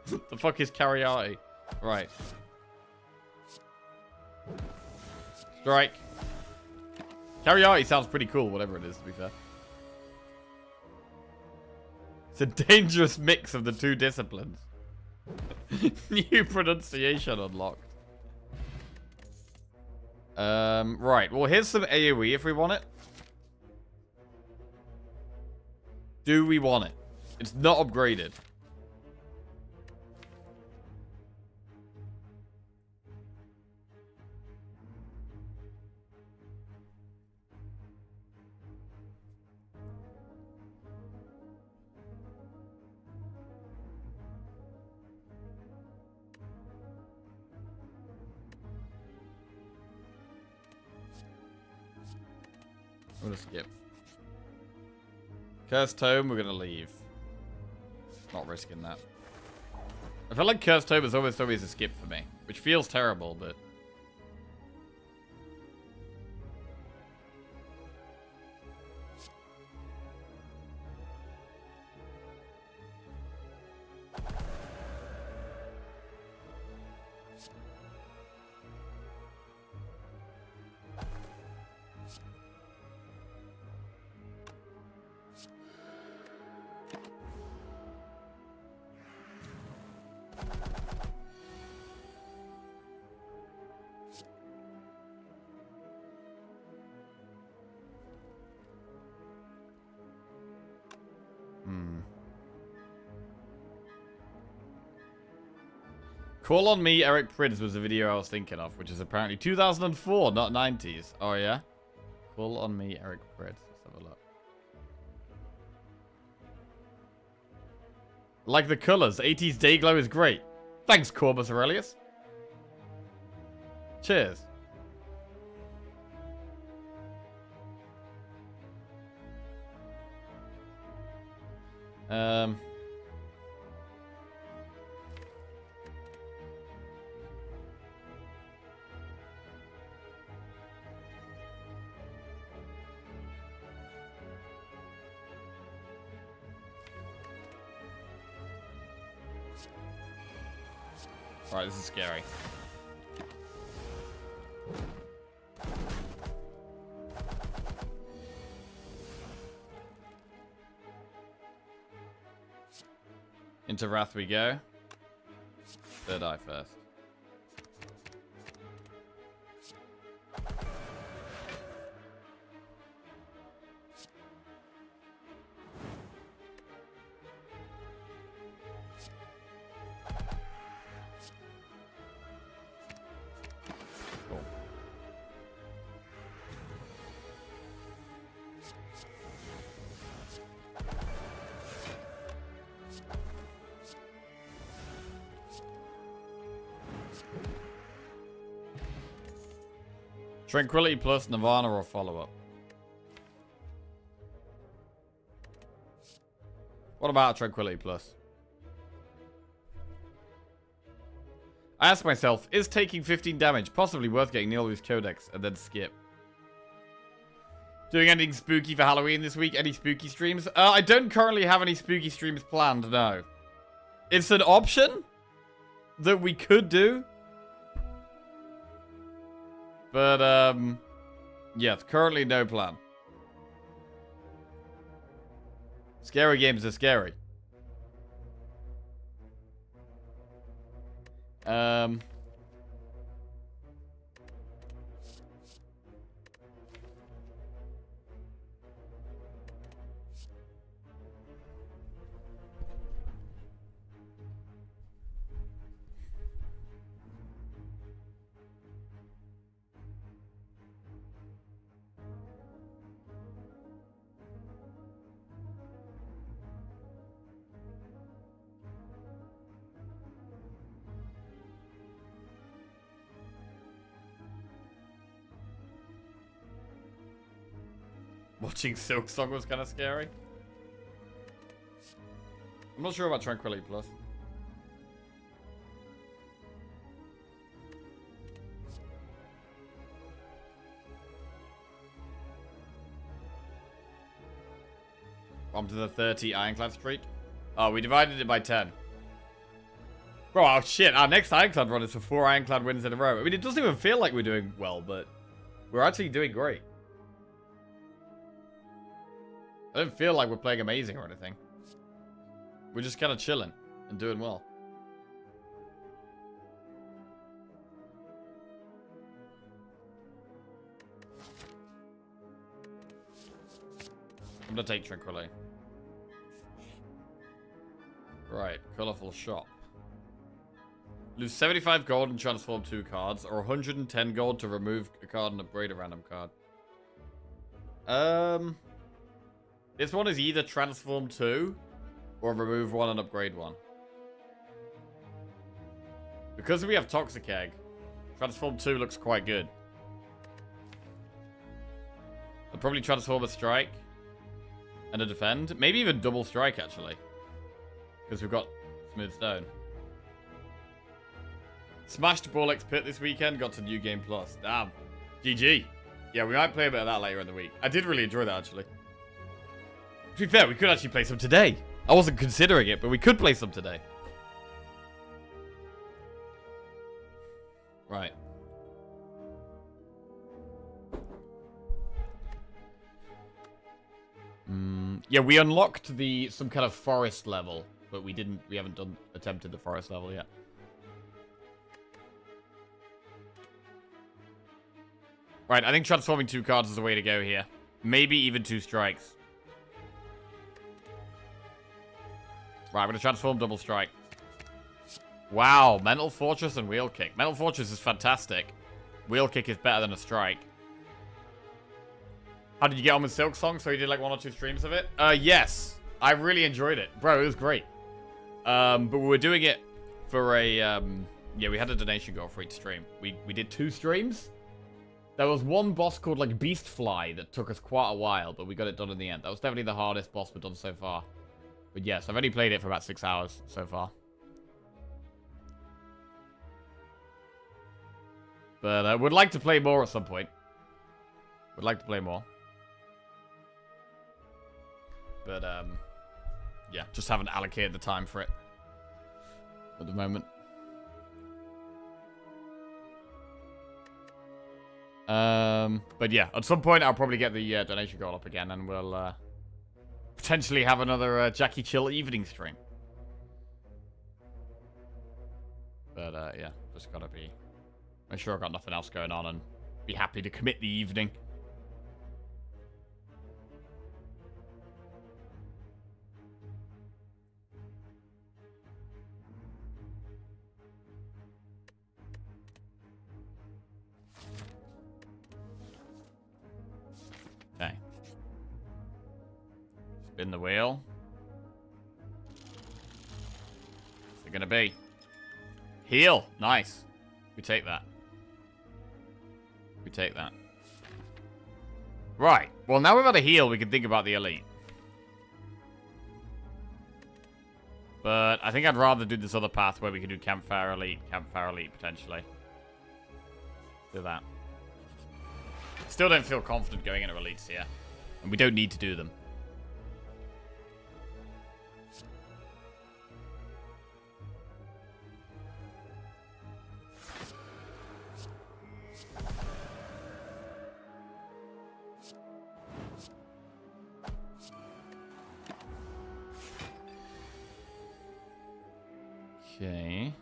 The fuck is karaoke? Right. Strike. Karaoke sounds pretty cool, whatever it is, to be fair. It's a dangerous mix of the two disciplines. New pronunciation unlocked. Right. Well, here's some AoE if we want it. Do we want it? It's not upgraded. I'm gonna skip. Cursed Tome, we're gonna leave. Not risking that. I feel like Cursed Tome is almost always a skip for me, which feels terrible, but... Call on Me, Eric Prydz was the video I was thinking of, which is apparently 2004, not 90s. Oh, yeah? Call on Me, Eric Prydz. Let's have a look. Like the colors. 80s Dayglow is great. Thanks, Corbus Aurelius. Cheers. Alright, this is scary. Into Wrath we go. Third eye first. Cool. Tranquility plus Nirvana or follow-up. What about Tranquility plus? I ask myself, is taking 15 damage possibly worth getting Neil's Codex and then skip? Doing anything spooky for Halloween this week? Any spooky streams? I don't currently have any spooky streams planned, no. It's an option that we could do. But, yes, currently no plan. Scary games are scary. Watching Silk Song was kind of scary. I'm not sure about Tranquility Plus. On to the 30 Ironclad streak. Oh, we divided it by 10. Bro, oh shit. Our next Ironclad run is for 4 Ironclad wins in a row. I mean, it doesn't even feel like we're doing well, but we're actually doing great. I don't feel like we're playing amazing or anything. We're just kind of chilling and doing well. I'm gonna take Tranquility. Right, colorful shop. Lose 75 gold and transform 2 cards, or 110 gold to remove a card and upgrade a random card. This one is either transform 2 or remove 1 and upgrade 1. Because we have Toxic Egg, transform 2 looks quite good. I'll probably transform a strike and a defend. Maybe even double strike, actually. Because we've got Smooth Stone. Smashed Borlex Pit this weekend. Got to New Game Plus. Damn. GG. Yeah, we might play a bit of that later in the week. I did really enjoy that, actually. To be fair, we could actually play some today. I wasn't considering it, but we could play some today. Right. Yeah, we unlocked some kind of forest level, but we haven't attempted the forest level yet. Right, I think transforming 2 cards is the way to go here. Maybe even 2 strikes. Right, I'm going to transform double strike. Wow, Mental Fortress and Wheel Kick. Mental Fortress is fantastic. Wheel Kick is better than a strike. How did you get on with Silk Song? So you did like 1 or 2 streams of it? Yes. I really enjoyed it. Bro, it was great. But we were doing it for a... yeah, we had a donation goal for each stream. We did 2 streams. There was one boss called like Beast Fly that took us quite a while, but we got it done in the end. That was definitely the hardest boss we've done so far. But yes, I've only played it for about 6 hours so far. But I would like to play more at some point. Would like to play more. But, yeah, just haven't allocated the time for it at the moment. But yeah, at some point I'll probably get the donation goal up again, and we'll potentially have another Jackie Chill evening stream. But yeah, just gotta make sure I've got nothing else going on and be happy to commit the evening. Okay. Spin the wheel. What's it gonna be? Heal. Nice. We take that. We take that. Right. Well, now we've had a heal, we can think about the elite. But I think I'd rather do this other path where we can do Campfire Elite potentially. Do that. Still don't feel confident going into elites here. And we don't need to do them. Okay.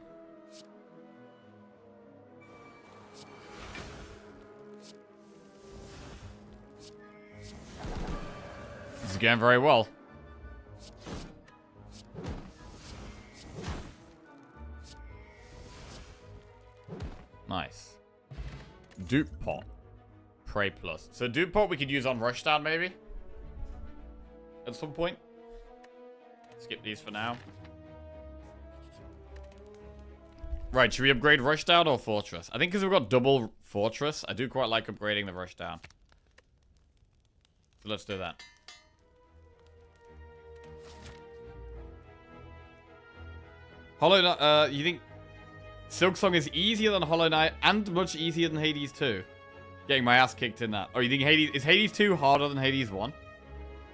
This is going very well. Nice. Dupe pot. Prey plus. So dupe pot we could use on Rushdown maybe? At some point. Skip these for now. Right, should we upgrade Rushdown or Fortress? I think because we've got double Fortress, I do quite like upgrading the Rushdown. So let's do that. Hollow Knight, you think Silk Song is easier than Hollow Knight and much easier than Hades 2? Getting my ass kicked in that. Oh, you think is Hades 2 harder than Hades 1?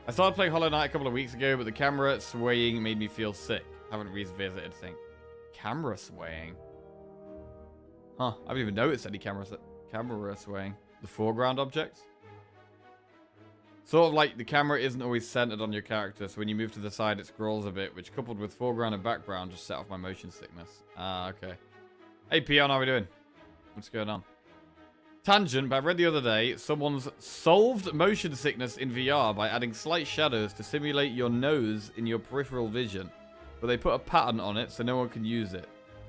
I started playing Hollow Knight a couple of weeks ago, but the camera swaying made me feel sick. Haven't revisited thing. Camera swaying? Huh, I haven't even noticed any camera swaying. The foreground objects? Sort of like the camera isn't always centered on your character, so when you move to the side it scrolls a bit, which coupled with foreground and background just set off my motion sickness. Ah, okay. Hey Pion, how are we doing? What's going on? Tangent, but I read the other day, someone's solved motion sickness in VR by adding slight shadows to simulate your nose in your peripheral vision. But they put a pattern on it so no one can use it.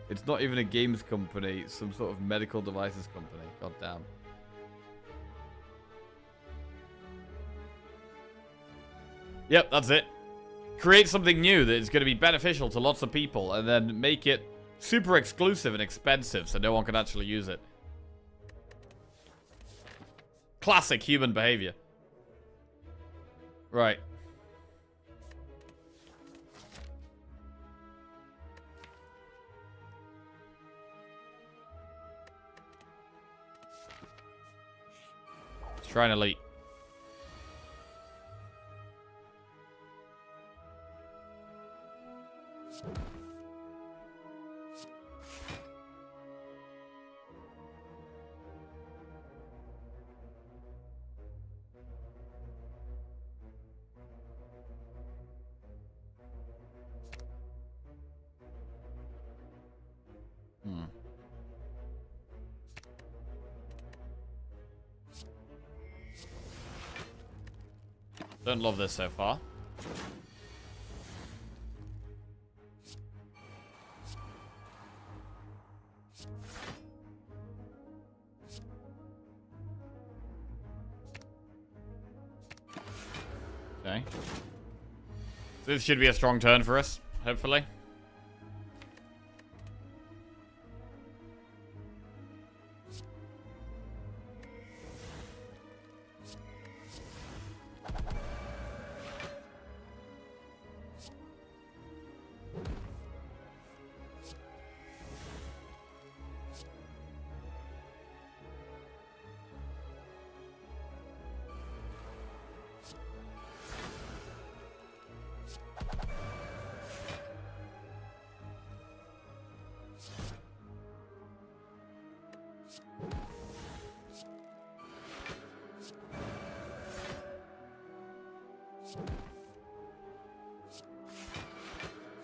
It's not even a games company, it's some sort of medical devices company. God damn. Yep, that's it. Create something new that is going to be beneficial to lots of people and then make it super exclusive and expensive so no one can actually use it. Classic human behavior. Right. Let's try an elite. Don't love this so far. Okay. So this should be a strong turn for us, hopefully.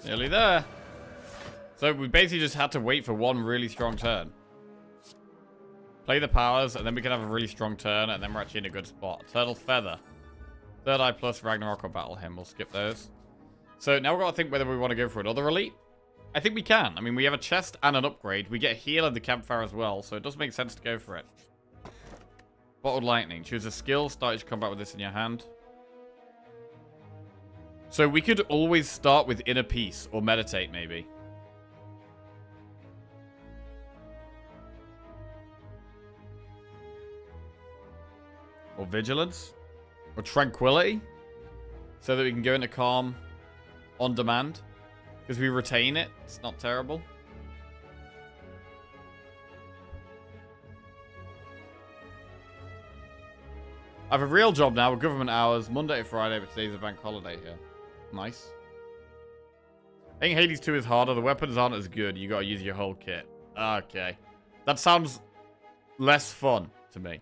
Nearly there. So we basically just had to wait for one really strong turn. Play the powers, and then we can have a really strong turn, and then we're actually in a good spot. Turtle Feather. Third Eye plus Ragnarok or Battle Hymn. We'll skip those. So now we've got to think whether we want to go for another elite. I think we can. I mean, we have a chest and an upgrade. We get a heal at the campfire as well, so it does make sense to go for it. Bottled Lightning. Choose a skill. Start each combat with this in your hand. So we could always start with Inner Peace or Meditate, maybe. Or Vigilance. Or Tranquility. So that we can go into Calm on demand. Because we retain it. It's not terrible. I have a real job now with government hours, Monday to Friday, but today's a bank holiday here. Nice. I think Hades 2 is harder. The weapons aren't as good. You gotta use your whole kit. Okay. That sounds less fun to me.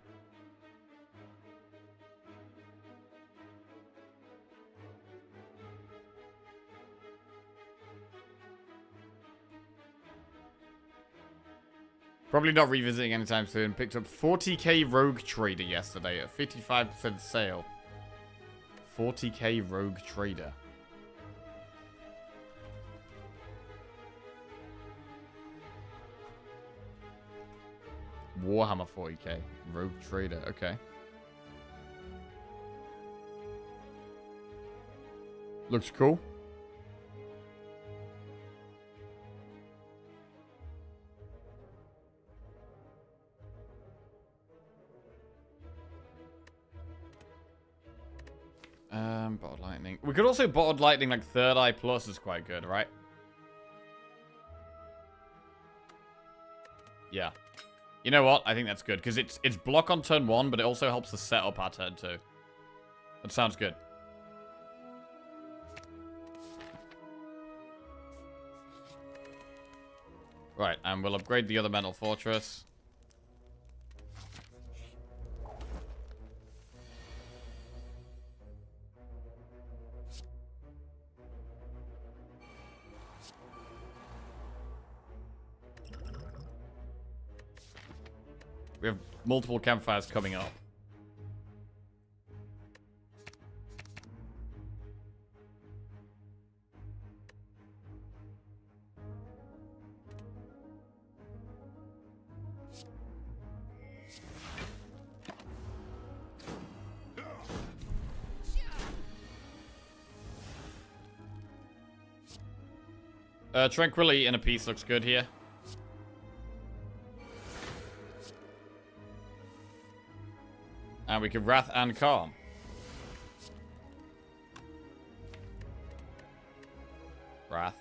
Probably not revisiting anytime soon. Picked up 40k Rogue Trader yesterday at 55% sale. 40k Rogue Trader. Warhammer 40k. Rogue Trader. Okay. Looks cool. Bottled Lightning. We could also Bottled Lightning like Third Eye Plus is quite good, right? Yeah. You know what? I think that's good because it's block on turn 1, but it also helps us set up our turn 2. That sounds good. Right, and we'll upgrade the other Mental Fortress. We have multiple campfires coming up. Tranquility in a piece looks good here. And we could Wrath and Calm. Wrath.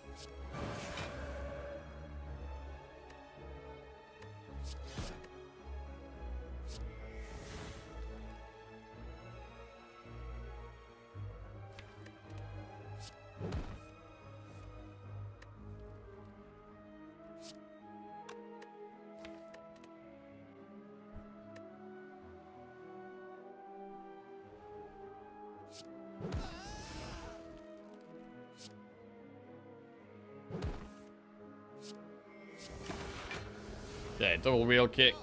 Okay, double wheel kick.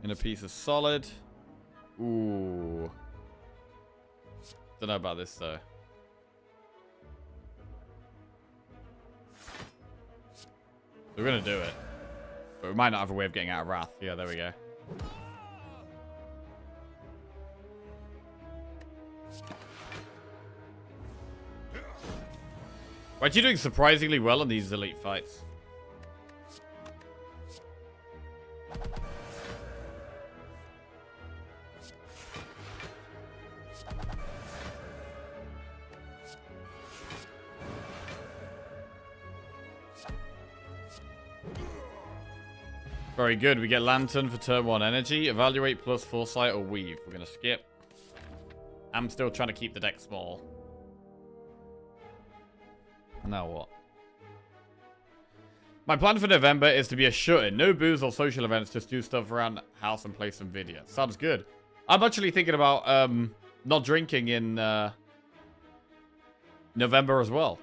And a piece of solid. Ooh. Don't know about this though. We're gonna do it. But we might not have a way of getting out of Wrath. Yeah, there we go. We're actually doing surprisingly well in these elite fights. Very good. We get Lantern for turn 1 energy. Evaluate plus Foresight or Weave. We're going to skip. I'm still trying to keep the deck small. Now what? My plan for November is to be a shut-in. No booze or social events. Just do stuff around the house and play some video. Sounds good. I'm actually thinking about not drinking in November as well.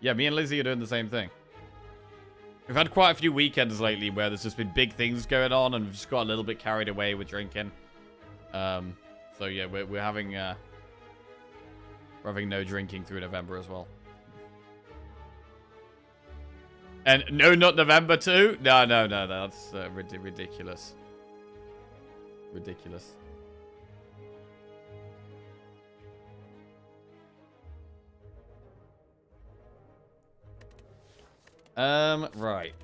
Yeah, me and Lizzie are doing the same thing. We've had quite a few weekends lately where there's just been big things going on and we've just got a little bit carried away with drinking. So yeah, we're having no drinking through November as well. And no, not November too? No, that's ridiculous. Ridiculous. Right.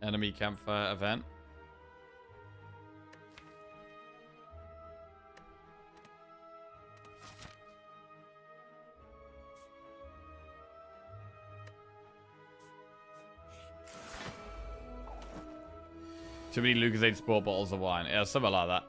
Enemy campfire event. Too many Lucasade sport bottles of wine. Yeah, something like that.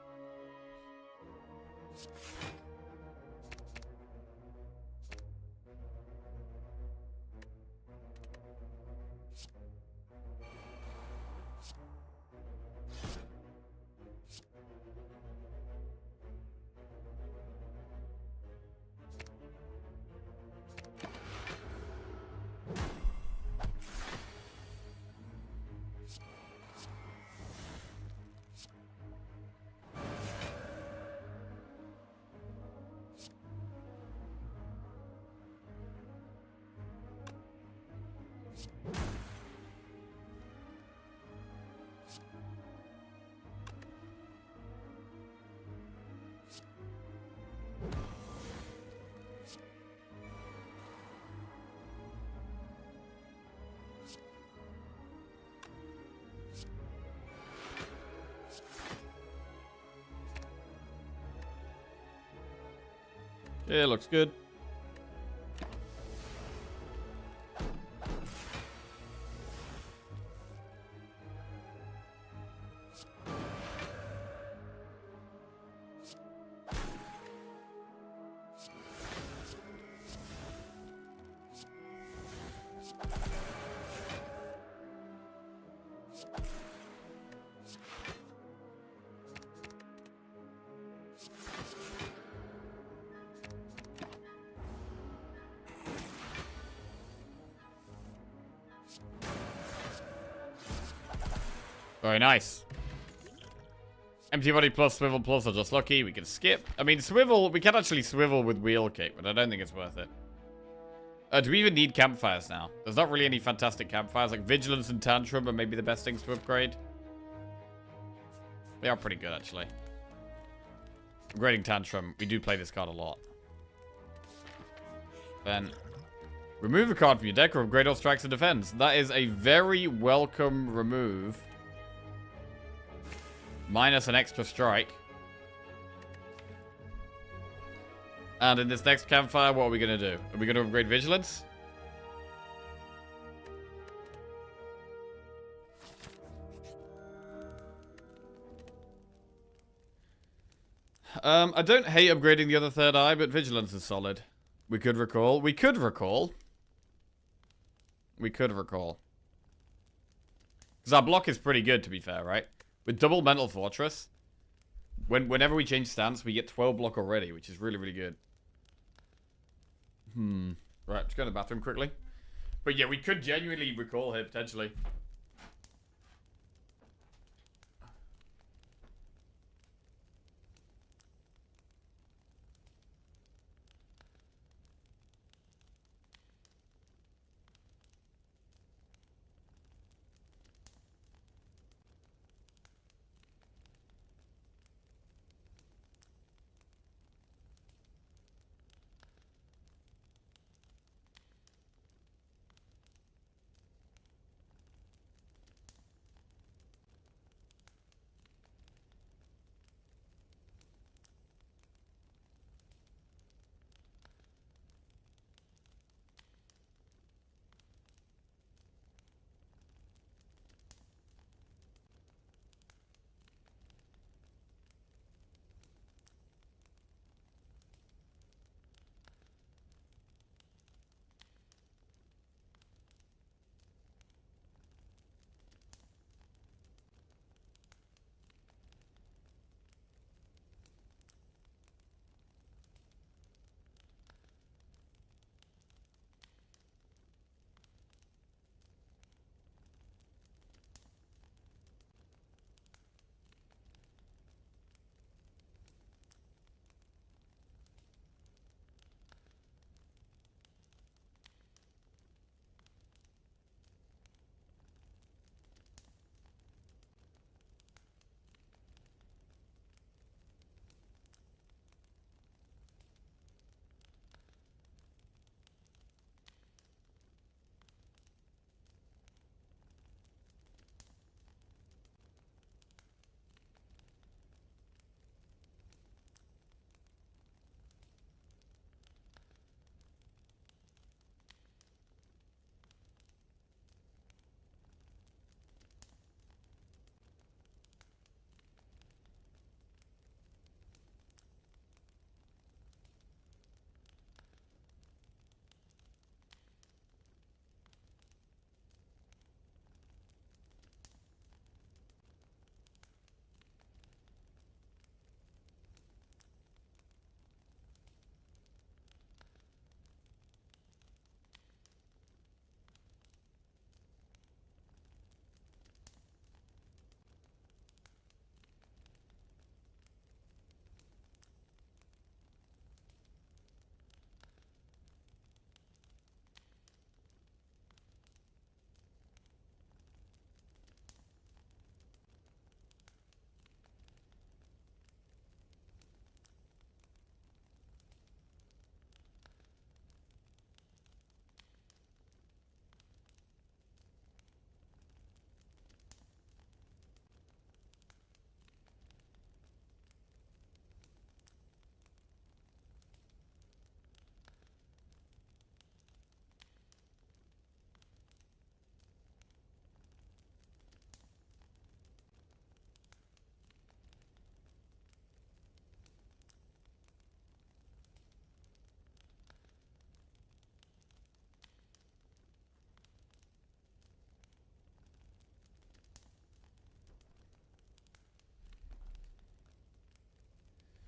Yeah, looks good. Very nice. Empty body plus swivel plus are just lucky. We can skip. I mean, swivel, we can actually swivel with wheel kick, but I don't think it's worth it. Do we even need campfires now? There's not really any fantastic campfires. Like Vigilance and Tantrum are maybe the best things to upgrade. They are pretty good, actually. Upgrading Tantrum. We do play this card a lot. Then, remove a card from your deck or upgrade all strikes and defense. That is a very welcome remove. Minus an extra strike. And in this next campfire, what are we going to do? Are we going to upgrade Vigilance? I don't hate upgrading the other third eye, but Vigilance is solid. We could recall. We could recall. Because our block is pretty good, to be fair, right? With double Mental Fortress, whenever we change stance, we get 12 block already, which is really, really good. Right, let's go to the bathroom quickly. But yeah, we could genuinely recall here, potentially.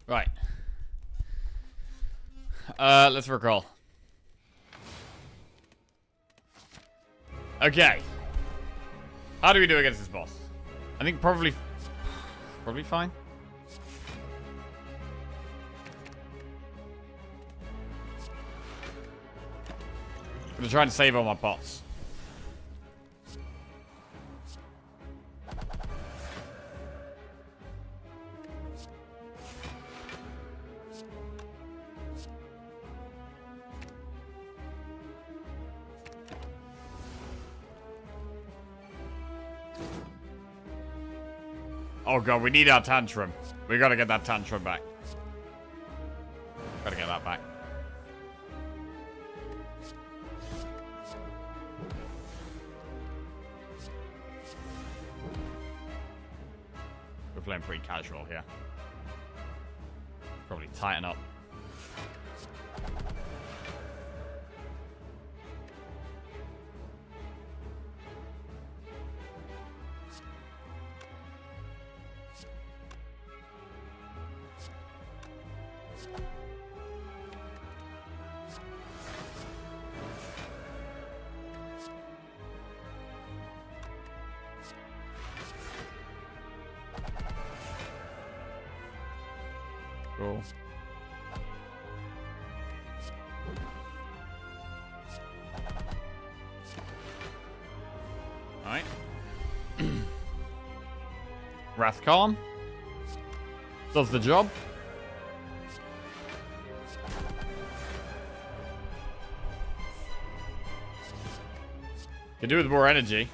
Right. Let's recall. Okay. How do we do against this boss? I think probably fine. I'm gonna try and save all my pots. Oh god, we need our tantrum. We gotta get that tantrum back. Gotta get that back. We're playing pretty casual here. Probably tighten up. Cool. Alright. Wrath Calm. Does the job. Can do with more energy.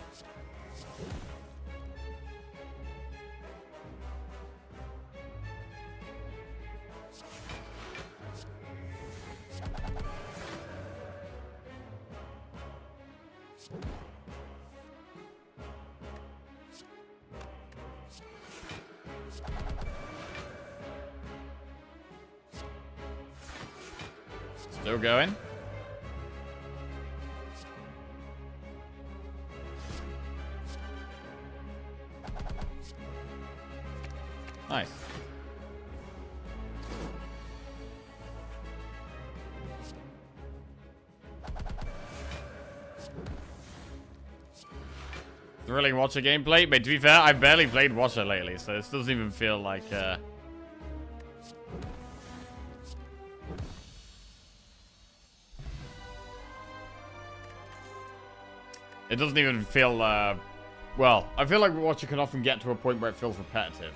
Still going. Nice. Thrilling Watcher gameplay, but to be fair, I've barely played Watcher lately, so this doesn't even feel like it doesn't even feel, well, I feel like Watcher can often get to a point where it feels repetitive.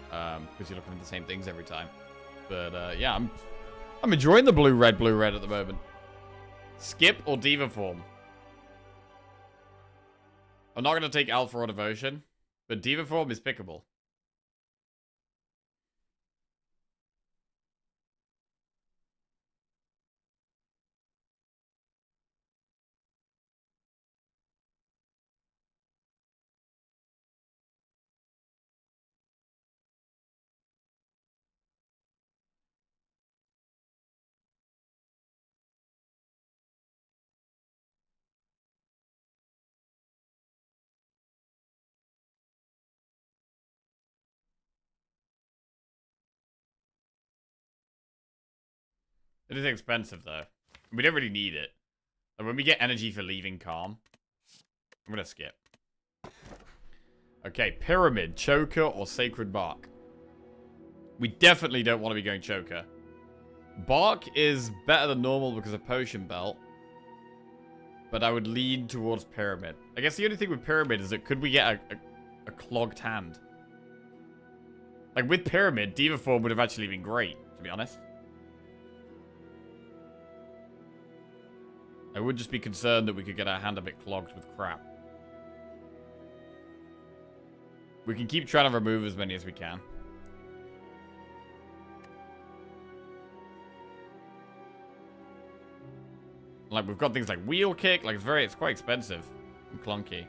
Because you're looking at the same things every time. But, yeah, I'm enjoying the blue-red at the moment. Skip or Diva form? I'm not going to take Alpha or Devotion, but Diva form is pickable. It is expensive, though. We don't really need it. And when we get energy for leaving Calm, I'm going to skip. Okay, Pyramid, Choker, or Sacred Bark. We definitely don't want to be going Choker. Bark is better than normal because of Potion Belt. But I would lean towards Pyramid. I guess the only thing with Pyramid is that could we get a clogged hand? Like, with Pyramid, Diva form would have actually been great, to be honest. I would just be concerned that we could get our hand a bit clogged with crap. We can keep trying to remove as many as we can. Like, we've got things like Wheel Kick. Like, it's quite expensive and clunky.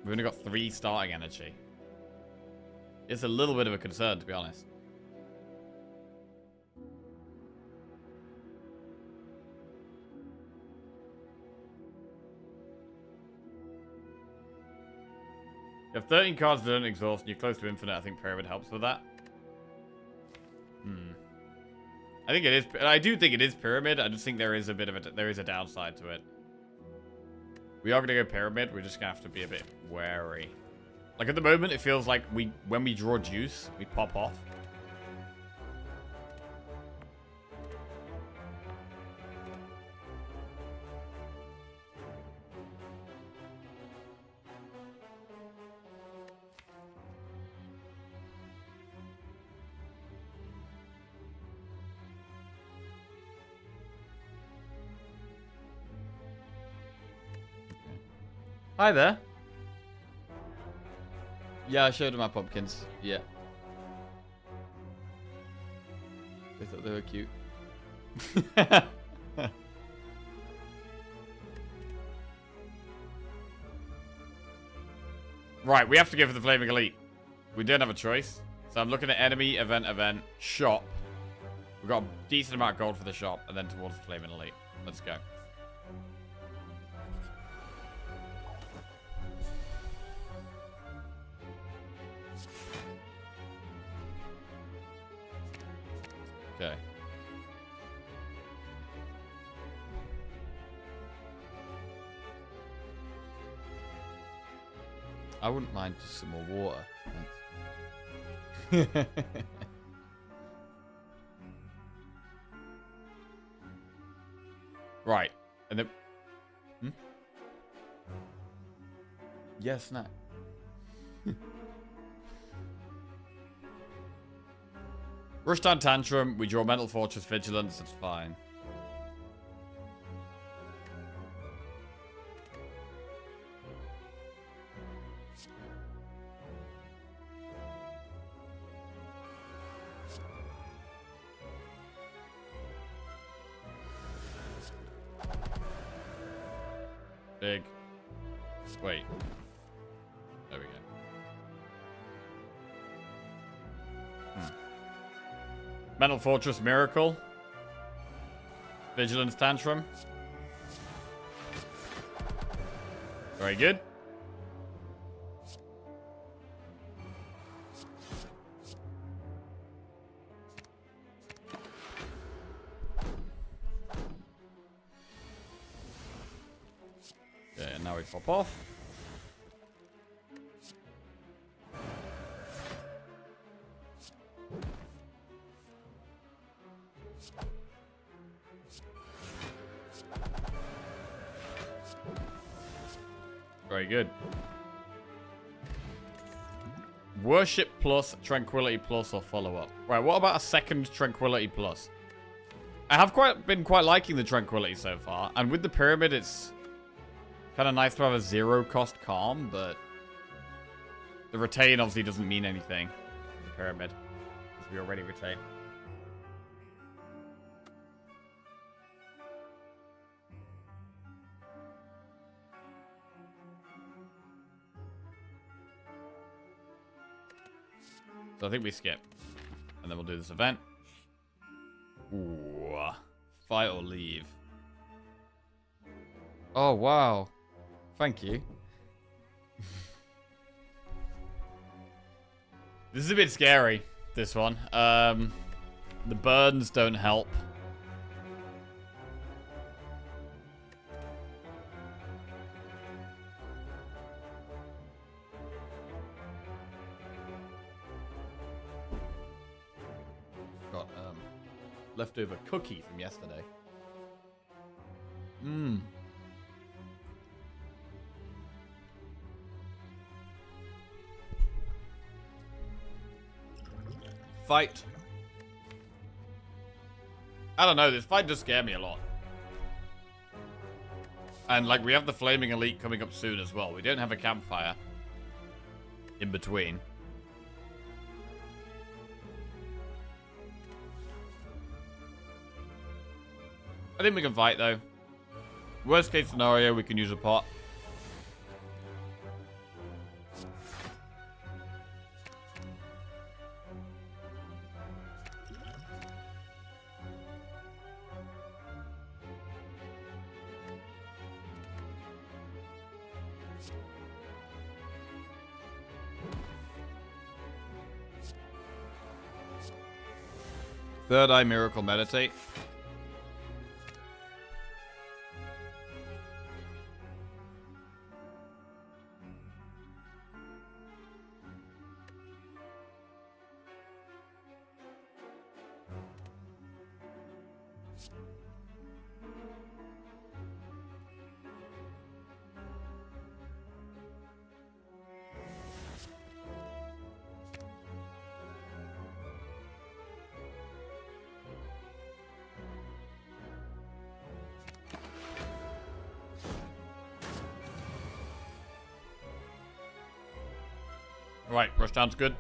We've only got 3 starting energy. It's a little bit of a concern, to be honest. You have 13 cards that don't exhaust and you're close to infinite. I think Pyramid helps with that. I think it is. I do think it is pyramid. I just think there is a bit of there is a downside to it. We are gonna go pyramid. We're just gonna have to be a bit wary. Like at the moment, it feels like when we draw juice, we pop off. Hi there. Yeah, I showed them my pumpkins. Yeah. They thought they were cute. Right, we have to go for the Flaming Elite. We don't have a choice. So I'm looking at enemy, event, shop. We've got a decent amount of gold for the shop, and then towards the Flaming Elite. Let's go. Okay. I wouldn't mind just some more water. Thanks. Right. And then... Hmm? Yes, no. Rushdown Tantrum, we draw Mental Fortress Vigilance, that's fine. Big. Wait. There we go. Mental Fortress Miracle. Vigilance Tantrum. Very good. Okay, and now we pop off. Very good. Worship plus, Tranquility plus, or follow-up. Right, what about a second Tranquility plus? I have been quite liking the Tranquility so far. And with the Pyramid, it's kind of nice to have a zero-cost Calm, but the Retain obviously doesn't mean anything. The Pyramid, because we already retain. So I think we skip. And then we'll do this event. Ooh. Fight or leave. Oh, wow. Thank you. This is a bit scary, this one. The burns don't help. Leftover cookie from yesterday. Mmm. Fight. I don't know, this fight does scare me a lot. And like we have the Flaming Elite coming up soon as well. We don't have a campfire in between. I think we can fight, though. Worst case scenario, we can use a pot. Third Eye Miracle Meditate. Right, rushdown's good.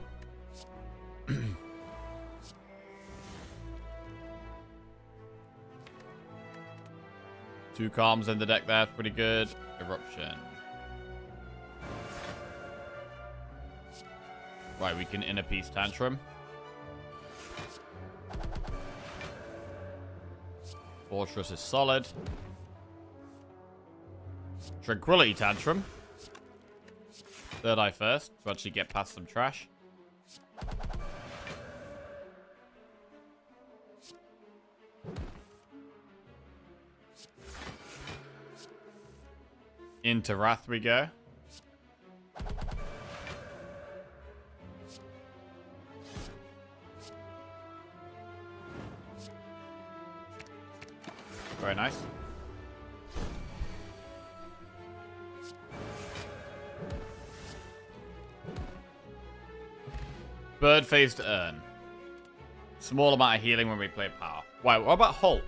Two calms in the deck there, pretty good. Eruption. Right, we can Inner Peace Tantrum. Fortress is solid. Tranquility Tantrum. Third Eye first, to actually get past some trash. Into Wrath we go. Very nice. Bird phase to earn. Small amount of healing when we play power. Why, what about Halt?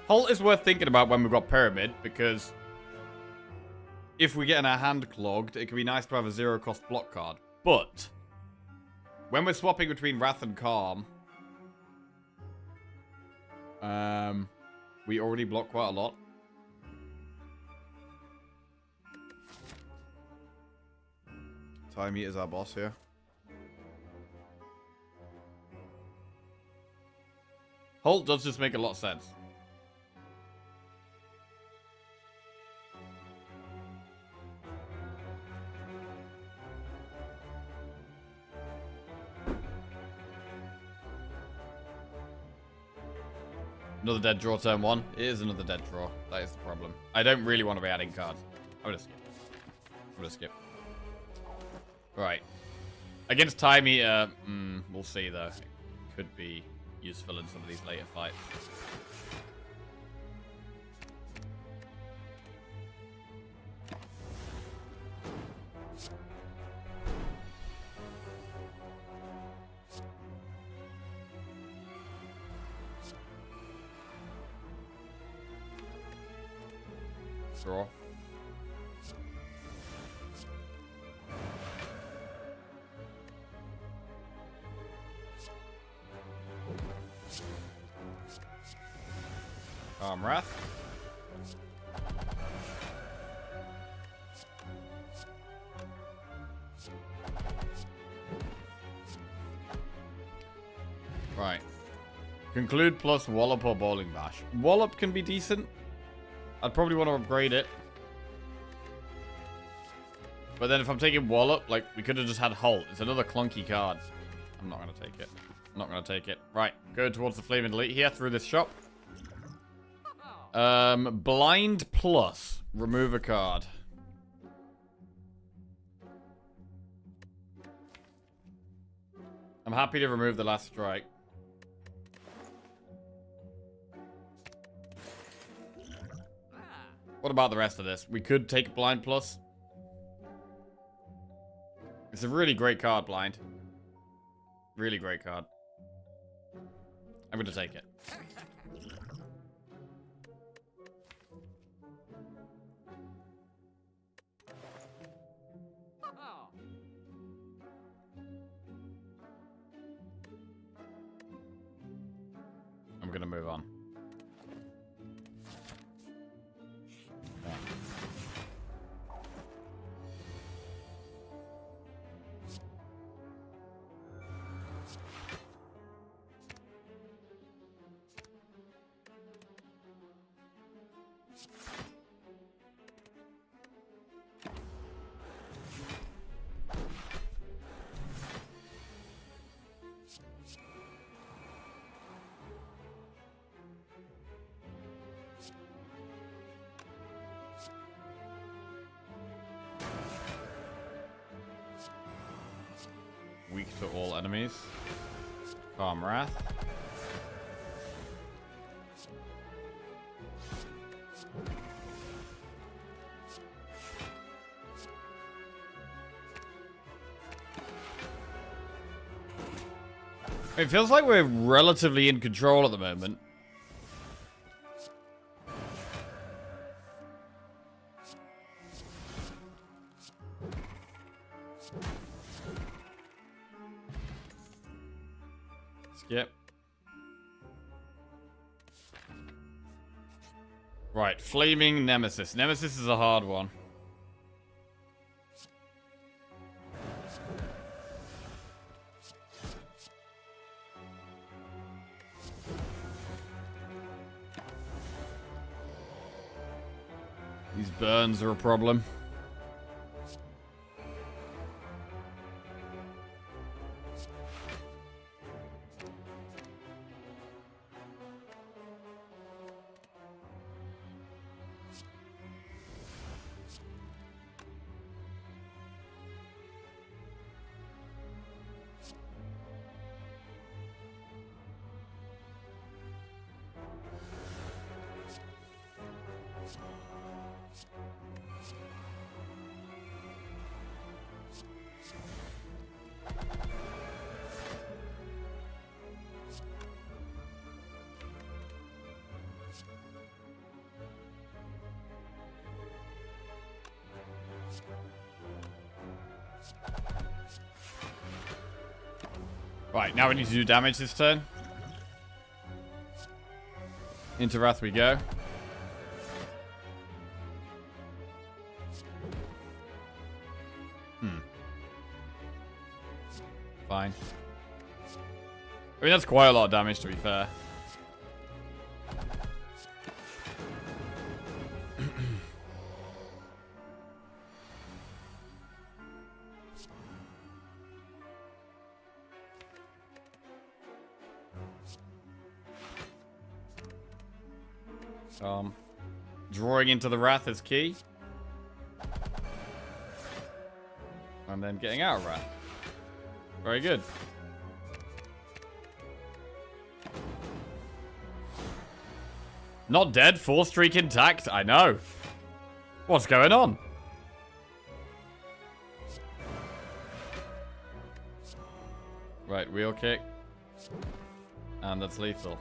Halt is worth thinking about when we've got Pyramid, because if we get in our hand clogged, it can be nice to have a zero-cost block card. But when we're swapping between Wrath and Calm, we already block quite a lot. Time Eater's our boss here. Halt does just make a lot of sense. Another dead draw turn one. It is another dead draw. That is the problem. I don't really want to be adding cards. I'm gonna skip. I'm gonna skip. Right. Against Time Eater, we'll see though. It could be useful in some of these later fights. Draw. Wrath. Right. Conclude plus Wallop or Bowling Bash. Wallop can be decent. I'd probably want to upgrade it. But then if I'm taking Wallop, like, we could have just had Halt. It's another clunky card. I'm not going to take it. I'm not going to take it. Right. Go towards the Flaming Delete here through this shop. Blind plus. Remove a card. I'm happy to remove the last strike. What about the rest of this? We could take Blind plus. It's a really great card, Blind. Really great card. I'm going to take it. I'm going to move on. Yeah. Weak to all enemies. Calm Wrath. It feels like we're relatively in control at the moment. Skip. Right, Flaming Nemesis. Nemesis is a hard one. These burns are a problem. Right, now we need to do damage this turn. Into Wrath we go. Fine. I mean, that's quite a lot of damage, to be fair. Drawing into the Wrath is key. And then getting out of Wrath. Very good. Not dead, 4 streak intact. I know. What's going on? Right, wheel kick. And that's lethal.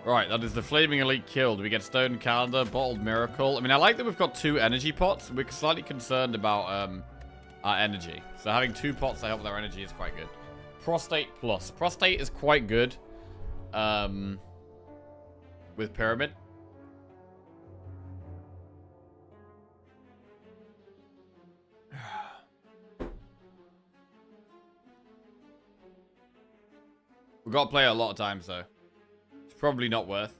Right, that is the Flaming Elite killed. We get Stone Calendar, Bottled Miracle. I mean, I like that we've got 2 energy pots. We're slightly concerned about our energy. So having 2 pots to help with our energy is quite good. Prostate Plus. Prostate is quite good with Pyramid. We've got to play it a lot of times, though. It's probably not worth.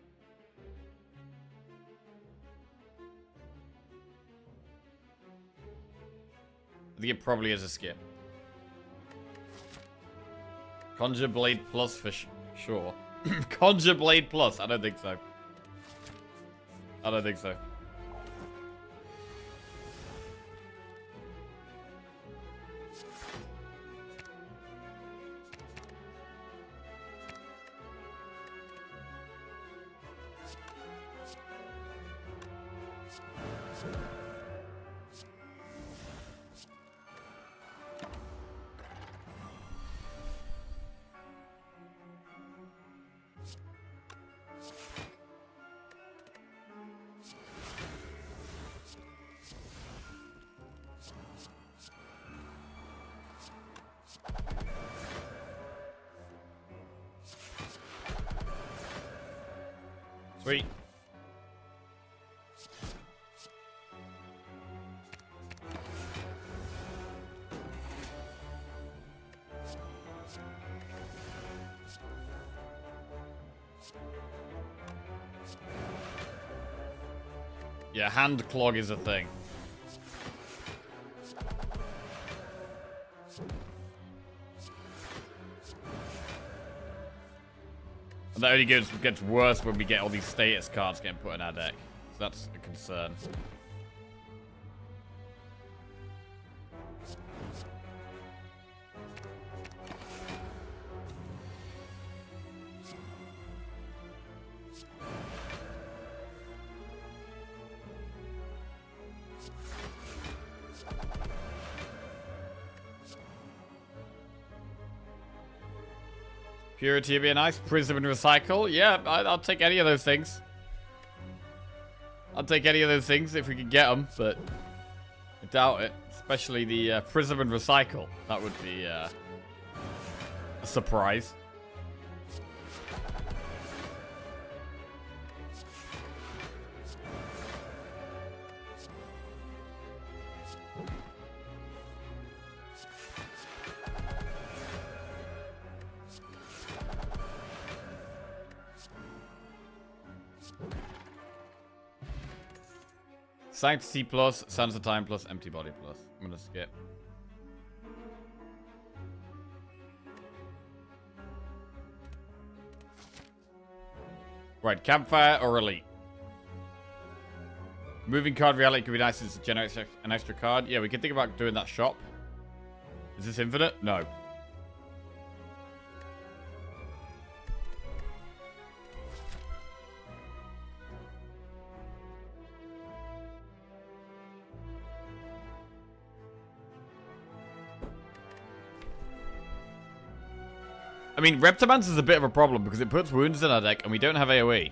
I think it probably is a skip. Conjure Blade Plus for sure. Conjure Blade Plus? I don't think so. I don't think so. Sweet. Yeah, hand clog is a thing. And that only gets worse when we get all these status cards getting put in our deck. So that's a concern. Purity would be nice. Prism and recycle. Yeah, I'll take any of those things. I'll take any of those things if we can get them, but I doubt it. Especially the prism and recycle. That would be a surprise. Sanctity plus, Sands of Time plus, Empty Body plus. I'm gonna skip. Right, Campfire or Elite? Moving card reality could be nice since it generates an extra card. Yeah, we can think about doing that shop. Is this infinite? No. I mean, Reptimancer is a bit of a problem because it puts wounds in our deck and we don't have AoE.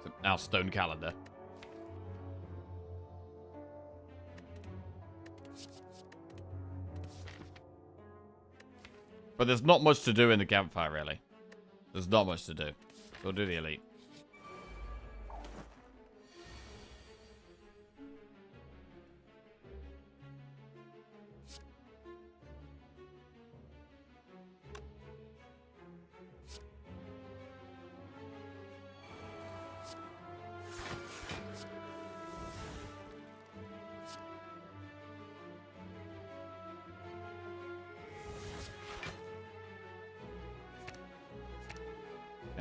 So now Stone Calendar. But there's not much to do in the campfire, really. There's not much to do. So we'll do the Elite.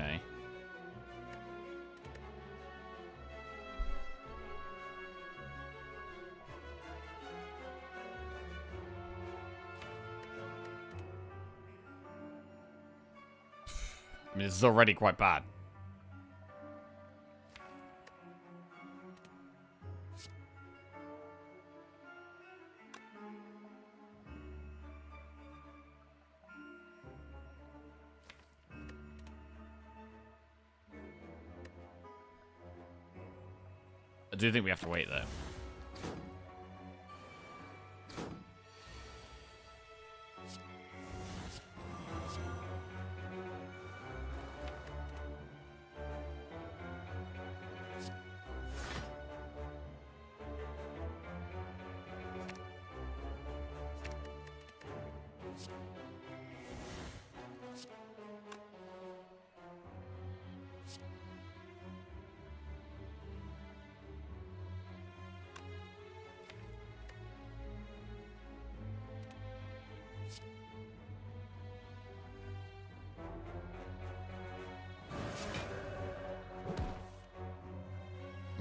Okay. I mean, this is already quite bad. I do think we have to wait, though.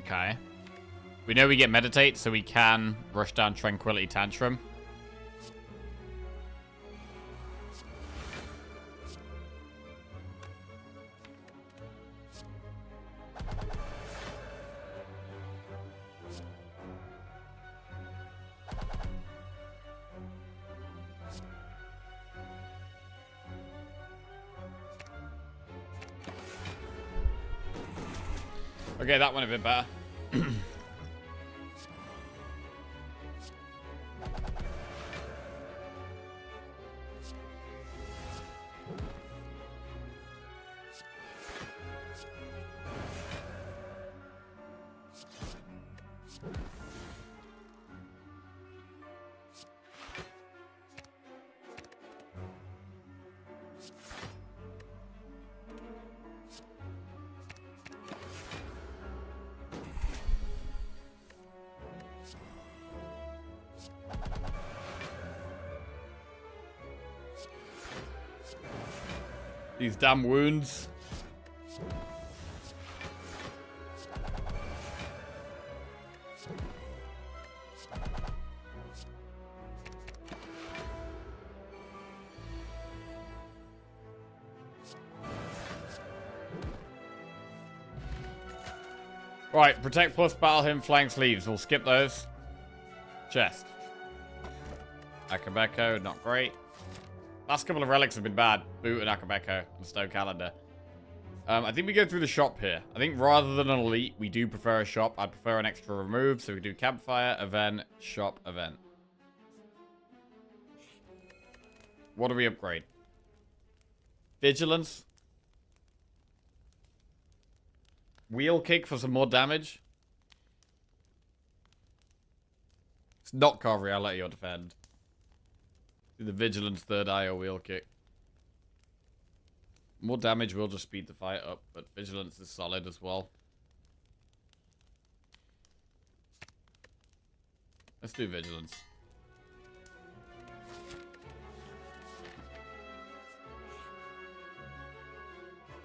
Okay. We know we get Meditate, so we can rush down Tranquility Tantrum. Okay, that one a bit better. These damn wounds. Right, Protect plus, Battle Hymn, Flying Sleeves. We'll skip those. Chest. Akabeko, not great. Last couple of relics have been bad. Boot and Akabeko and Stone Calendar. I think we go through the shop here. I think rather than an elite, we do prefer a shop. I'd prefer an extra remove. So we do campfire, event, shop, event. What do we upgrade? Vigilance. Wheel kick for some more damage. It's not carve reality or defend. Do the vigilance, third eye, or wheel kick. More damage will just speed the fight up, but vigilance is solid as well. Let's do vigilance.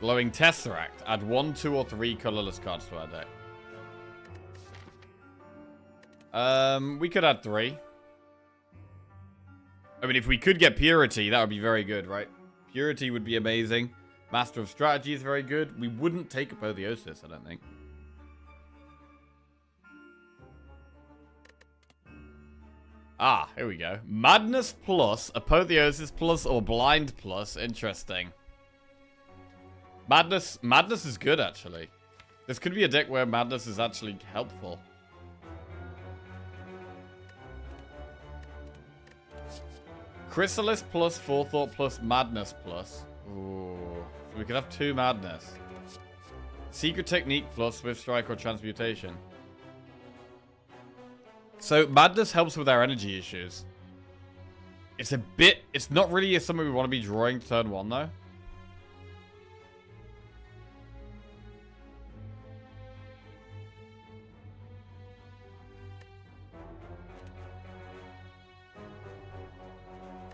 Glowing Tesseract. Add 1, 2, or 3 colorless cards to our deck. We could add 3. I mean, if we could get Purity, that would be very good, right? Purity would be amazing. Master of Strategy is very good. We wouldn't take Apotheosis, I don't think. Ah, here we go. Madness plus, Apotheosis plus, or Blind plus. Interesting. Madness is good, actually. This could be a deck where Madness is actually helpful. Chrysalis plus, Forethought plus, Madness plus. Ooh. So we could have 2 Madness. Secret Technique plus, Swift Strike or Transmutation. So Madness helps with our energy issues. It's a bit... It's not really something we want to be drawing turn 1, though.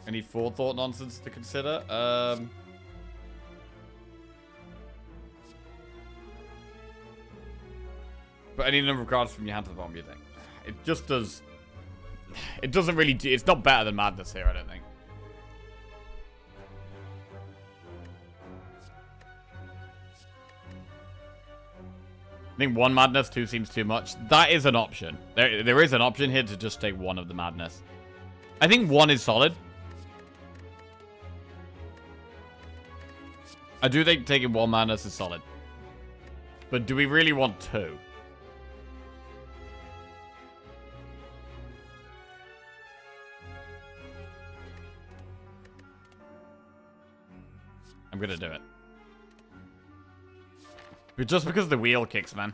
Any Forethought nonsense to consider? But any number of cards from your hand to the bottom of your deck. It just does... It doesn't really do... It's not better than Madness here, I don't think. I think 1 Madness, 2 seems too much. That is an option. There is an option here to just take 1 of the Madness. I think 1 is solid. I do think taking 1 Madness is solid. But do we really want 2? I'm gonna do it. But just because of the wheel kicks, man.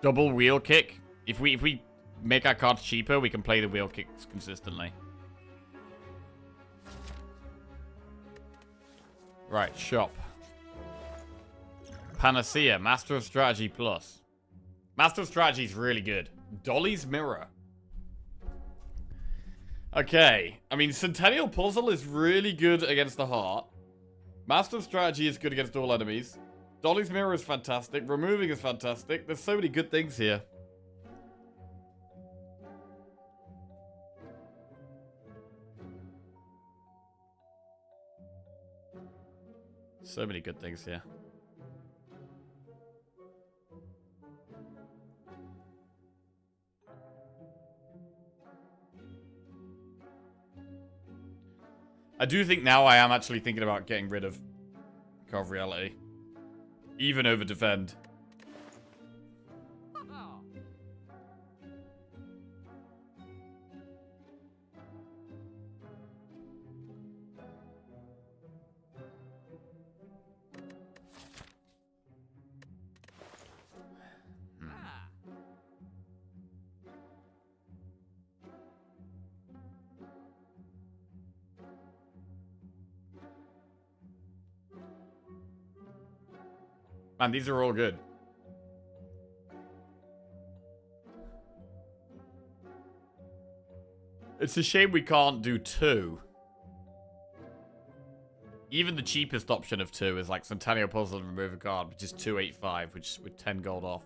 Double wheel kick. If we make our cards cheaper, we can play the wheel kicks consistently. Right, shop. Panacea, Master of Strategy plus. Master of Strategy is really good. Dolly's Mirror. Okay. I mean, Centennial Puzzle is really good against the heart. Master of Strategy is good against all enemies. Dolly's Mirror is fantastic. Removing is fantastic. There's so many good things here. So many good things here. I do think now I am actually thinking about getting rid of Carve Reality. Even over Defend. Man, these are all good. It's a shame we can't do 2. Even the cheapest option of 2 is like Centennial Puzzle and remove a card, which is 285, which is with 10 gold off.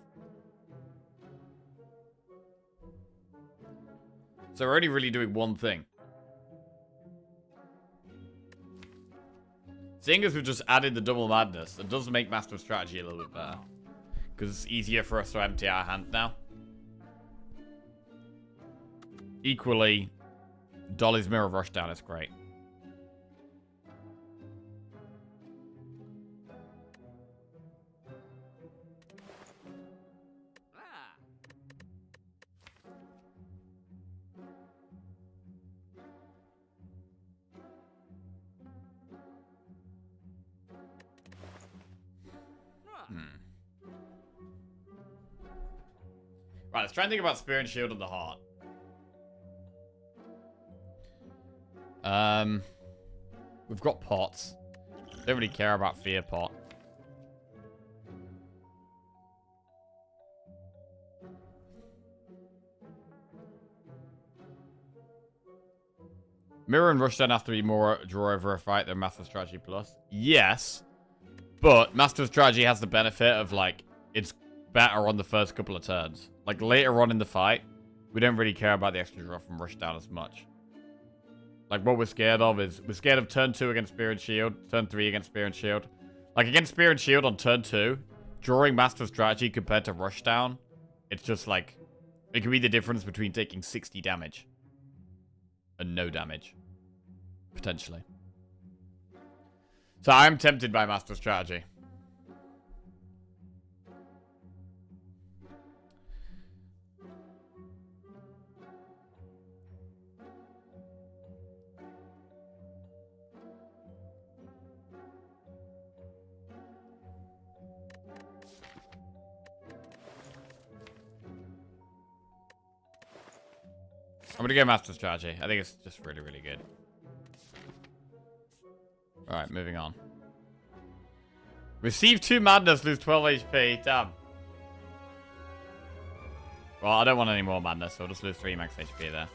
So we're only really doing one thing. Seeing as we've just added the double madness, it does make Master of Strategy a little bit better. Because it's easier for us to empty our hand now. Equally, Dolly's Mirror Rushdown is great. Right, let's try and think about Spear and Shield of the Heart. We've got pots. Don't really care about Fear Pot. Mirror and Rushdown have to be more draw over a fight than Master Strategy Plus. Yes, but Master Strategy has the benefit of, like, it's better on the first couple of turns. Like, later on in the fight, we don't really care about the extra draw from Rushdown as much. Like, what we're scared of is, we're scared of turn 2 against Spear and Shield, turn 3 against Spear and Shield. Like, against Spear and Shield on turn 2, drawing Master Strategy compared to Rushdown, it's just like, it can be the difference between taking 60 damage and no damage. Potentially. So I'm tempted by Master Strategy. I'm gonna go Master Strategy. I think it's just really, really good. Alright, moving on. Receive 2 madness, lose 12 HP. Damn. Well, I don't want any more madness, so I'll just lose 3 max HP there.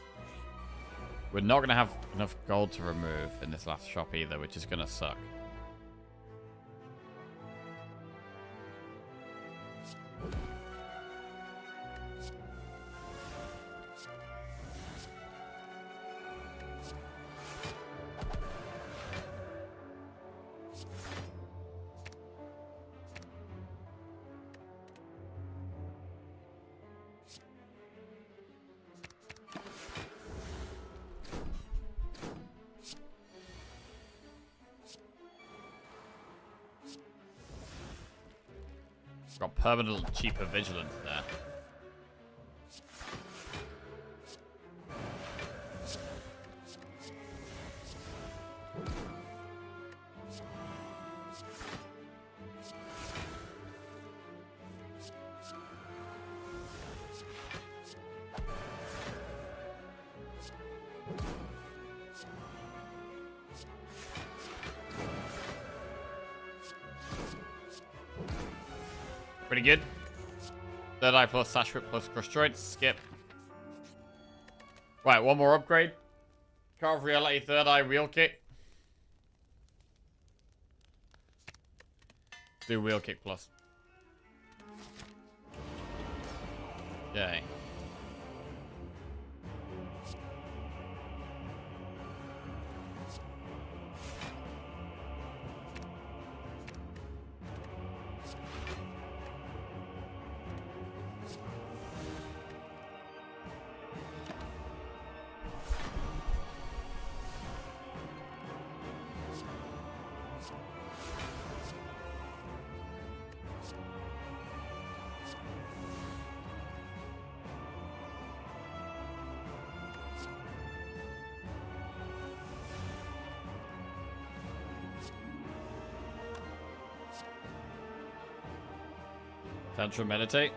We're not gonna have enough gold to remove in this last shop either, which is gonna suck. Got permanent cheaper vigilance there. Pretty good. Third Eye plus Sash Whip plus Crush Joints. Skip. Right, one more upgrade. Card of Reality, Third Eye, Wheel Kick. Do Wheel Kick plus. Okay. Tantra Meditate.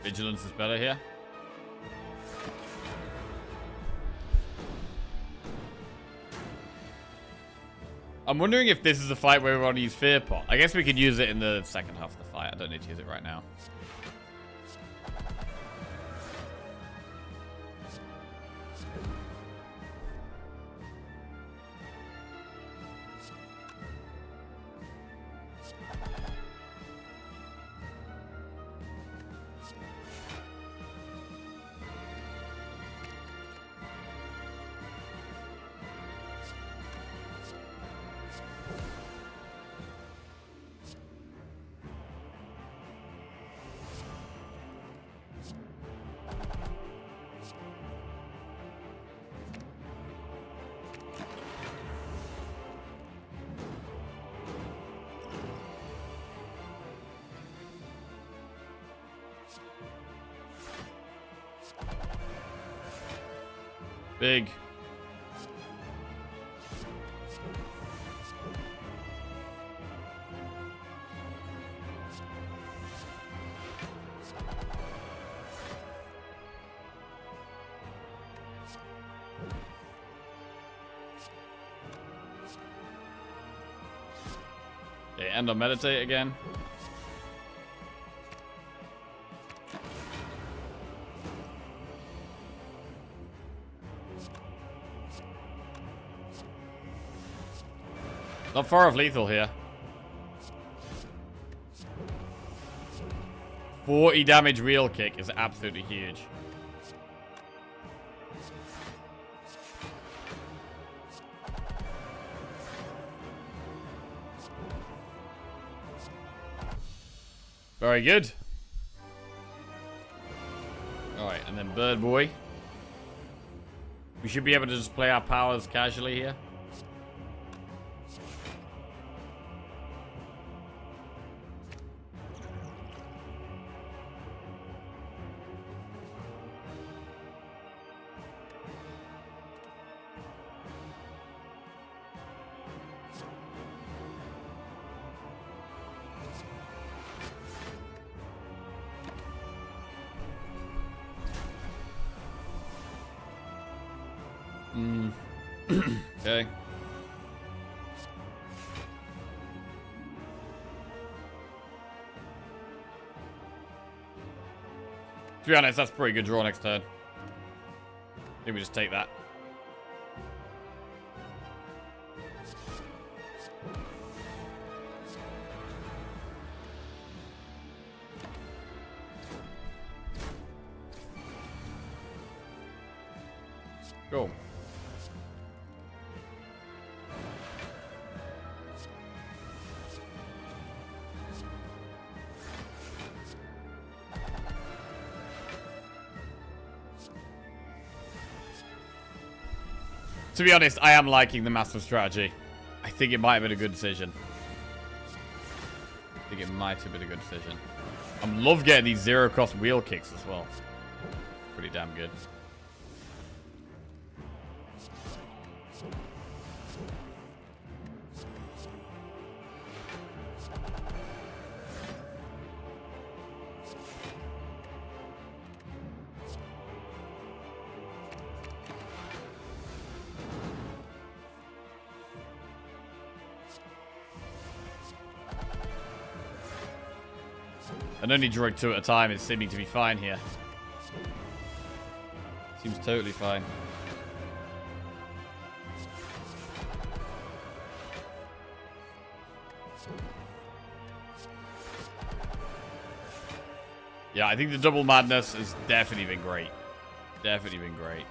Vigilance is better here. I'm wondering if this is a fight where we want to use Fear Pot. I guess we could use it in the second half of the fight. I don't need to use it right now. Big. Okay, end on meditate again. Not far off lethal here. 40 damage wheel kick is absolutely huge. Very good. Alright, and then Bird Boy. We should be able to just play our powers casually here. Okay. To be honest, that's a pretty good draw next turn. I think we just take that. Cool. To be honest, I am liking the massive strategy. I think it might have been a good decision. I think it might have been a good decision. I love getting these zero-cost wheel kicks as well. Pretty damn good. And only drawing 2 at a time is seeming to be fine here. Seems totally fine. Yeah, I think the double madness has definitely been great. Definitely been great.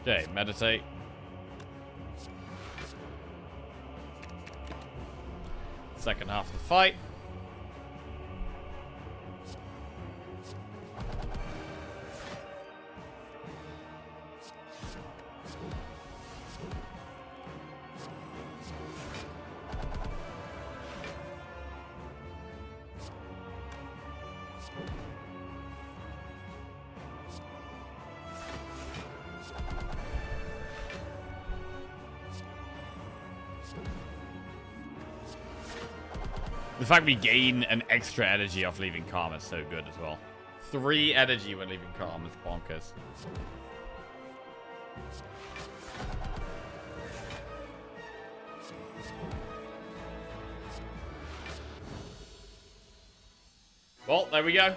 Okay, meditate. Second half of the fight. The fact we gain an extra energy off leaving calm is so good as well. 3 energy when leaving calm is bonkers. Well, there we go.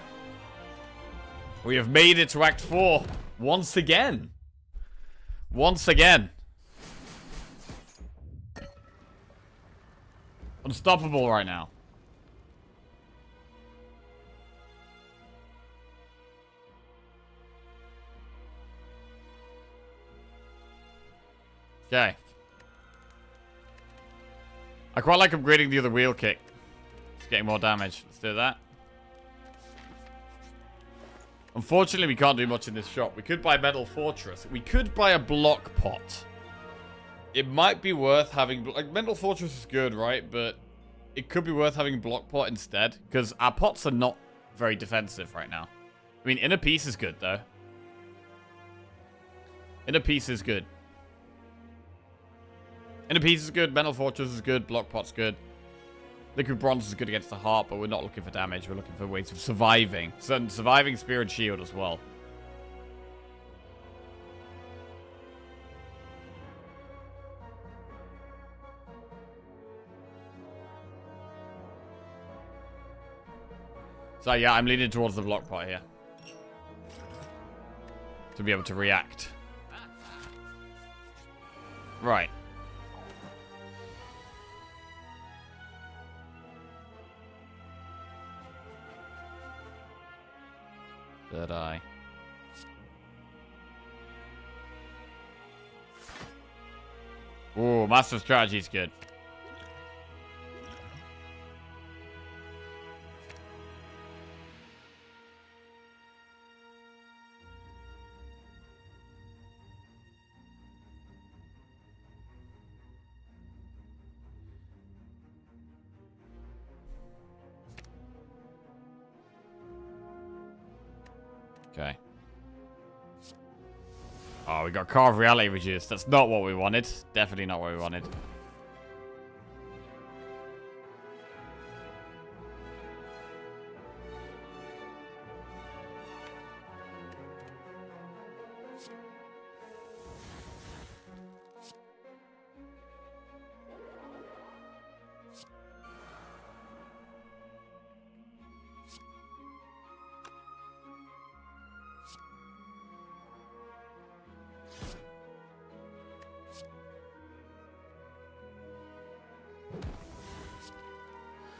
We have made it to Act 4 once again. Once again. Unstoppable right now. Okay. I quite like upgrading the other wheel kick. It's getting more damage. Let's do that. Unfortunately, we can't do much in this shop. We could buy Metal Fortress. We could buy a block pot. It might be worth having... Like, Metal Fortress is good, right? But it could be worth having block pot instead. Because our pots are not very defensive right now. I mean, Inner Peace is good, though. Inner Peace is good. Inner Peace is good, Metal Fortress is good, Block Pot's good. Liquid Bronze is good against the heart, but we're not looking for damage. We're looking for ways of surviving. So surviving Spear and Shield as well. So yeah, I'm leaning towards the block pot here. To be able to react. Right. Did I? Ooh, master strategy's good. Okay. Oh, we got Car of Reality reduced. That's not what we wanted. Definitely not what we wanted.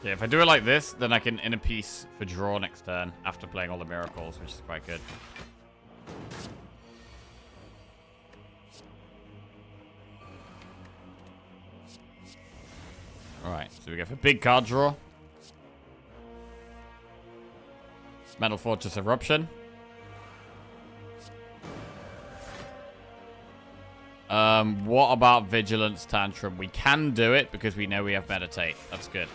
Yeah, if I do it like this, then I can inner piece for draw next turn after playing all the miracles, which is quite good. Alright, so we go for big card draw. Metal Fortress Eruption. What about Vigilance Tantrum? We can do it because we know we have Meditate. That's good.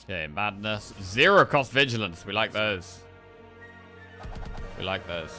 Okay, Madness. Zero cost Vigilance. We like those. We like those.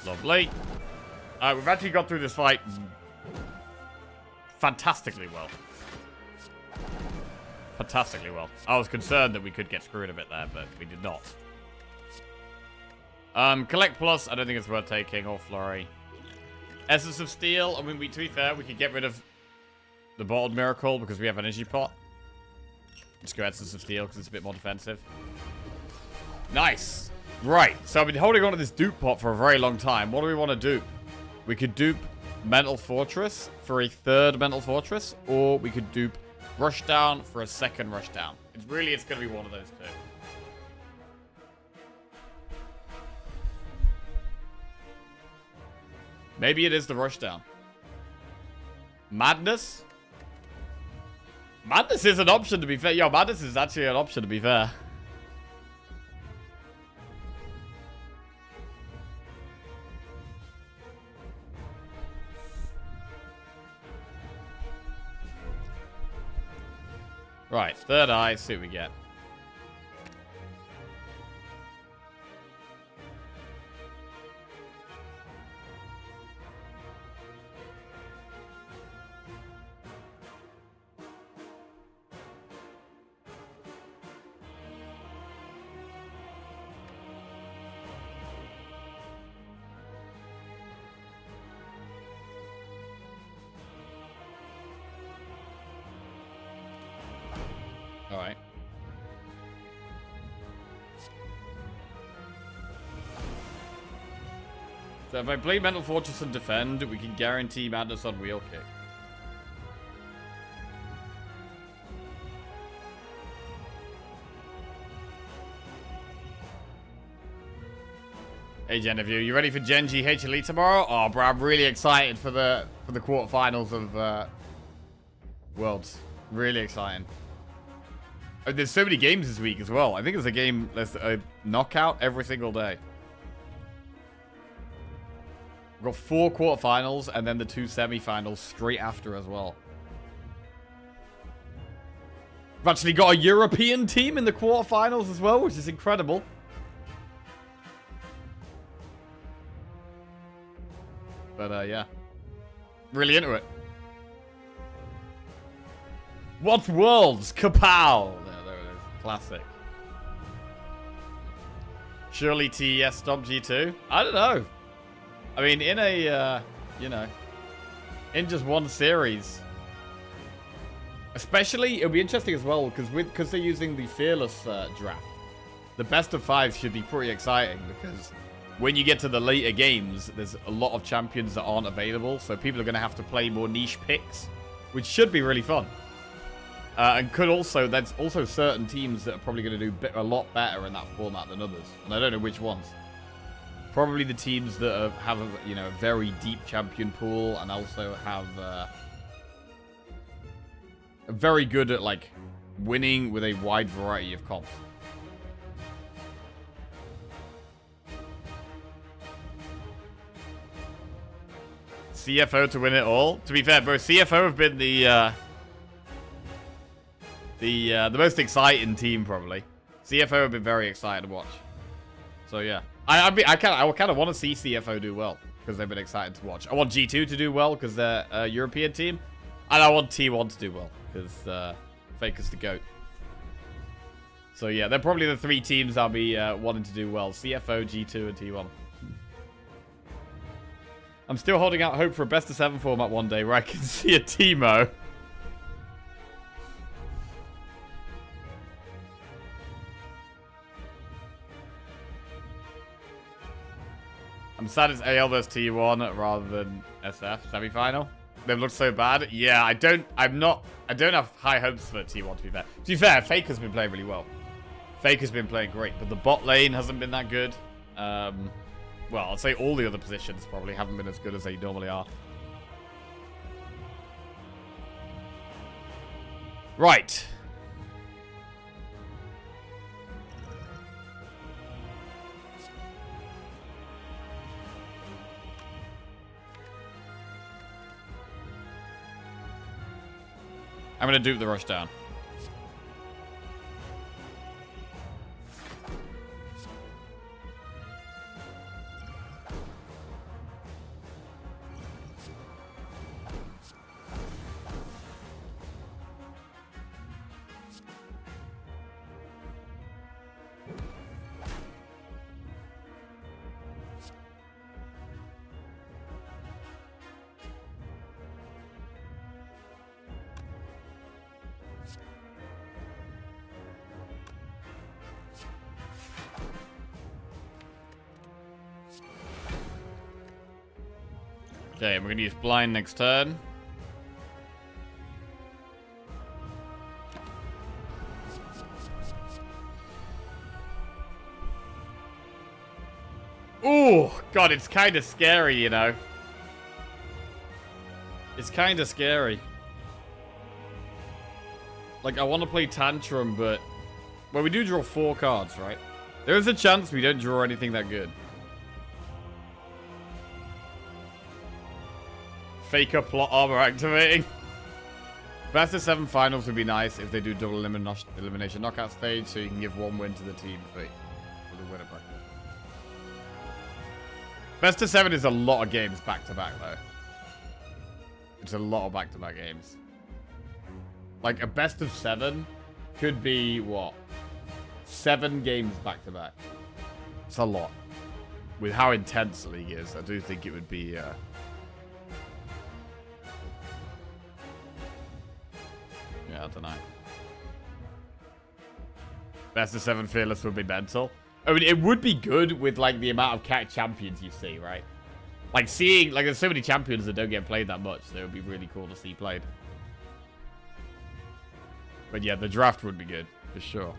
Lovely. We've actually got through this fight fantastically well. Fantastically well. I was concerned that we could get screwed a bit there, but we did not. Collect Plus, I don't think it's worth taking, or Flurry. Essence of Steel, I mean, to be fair, we could get rid of the Bottled Miracle because we have Energy Pot. Just go Essence of Steel because it's a bit more defensive. Nice. Right, so I've been holding on to this dupe pot for a very long time. What do we want to dupe? We could dupe Mental Fortress for a third Mental Fortress, or we could dupe Rushdown for a second Rushdown. It's going to be one of those two. Maybe it is the Rushdown. Madness? Madness is an option, to be fair. Yo, Madness is actually an option, to be fair. Right, third eye, see what we get. So if I play Mental Fortress and defend, we can guarantee madness on wheel kick. Hey Genevieve, you ready for Gen GH Elite tomorrow? Oh, bro, I'm really excited for the quarterfinals of Worlds. Really exciting. Oh, there's so many games this week as well. I think there's a knockout every single day. We've got 4 quarterfinals and then the 2 semifinals straight after as well. We've actually got a European team in the quarterfinals as well, which is incredible. But, yeah. Really into it. What Worlds? Kapow! There it is. Classic. Surely TES stop G2? I don't know. I mean, in a, you know, in just one series. Especially, it'll be interesting as well, because they're using the Fearless draft. The best of 5 should be pretty exciting, because when you get to the later games, there's a lot of champions that aren't available, so people are going to have to play more niche picks, which should be really fun. And there's also certain teams that are probably going to do a lot better in that format than others, and I don't know which ones. Probably the teams that have a, you know, a very deep champion pool and also have very good at, like, winning with a wide variety of comps. CFO to win it all. To be fair, bro, CFO have been the most exciting team probably. CFO have been very excited to watch. So yeah, I kind of want to see CFO do well because they've been excited to watch. I want G2 to do well because they're a European team, and I want T1 to do well because Faker's the GOAT. So yeah, they're probably the 3 teams I'll be wanting to do well: CFO, G2, and T1. I'm still holding out hope for a best of 7 format one day where I can see a Teemo. I'm sad it's AL versus T1 rather than SF semi-final. They've looked so bad. Yeah, I don't have high hopes for T1 to be fair. To be fair, Faker's been playing really well. Faker's been playing great, but the bot lane hasn't been that good. Well, I'd say all the other positions probably haven't been as good as they normally are. Right. I'm going to dupe the rush down. Okay, we're going to use blind next turn. Ooh, God, it's kind of scary, you know. It's kind of scary. Like, I want to play Tantrum, but... Well, we do draw 4 cards, right? There is a chance we don't draw anything that good. Faker plot armor activating. Best of 7 finals would be nice if they do double elimination knockout stage, so you can give 1 win to the team for the winner bracket. Best of 7 is a lot of games back to back though. It's a lot of back to back games. Like a best of 7 could be what? 7 games back to back. It's a lot. With how intense the league is, I do think it would be yeah, I don't know. Best of 7 Fearless would be mental. I mean, it would be good with, like, the amount of cat champions you see, right? Like seeing, like there's so many champions that don't get played that much, so it would be really cool to see played. But yeah, the draft would be good, for sure.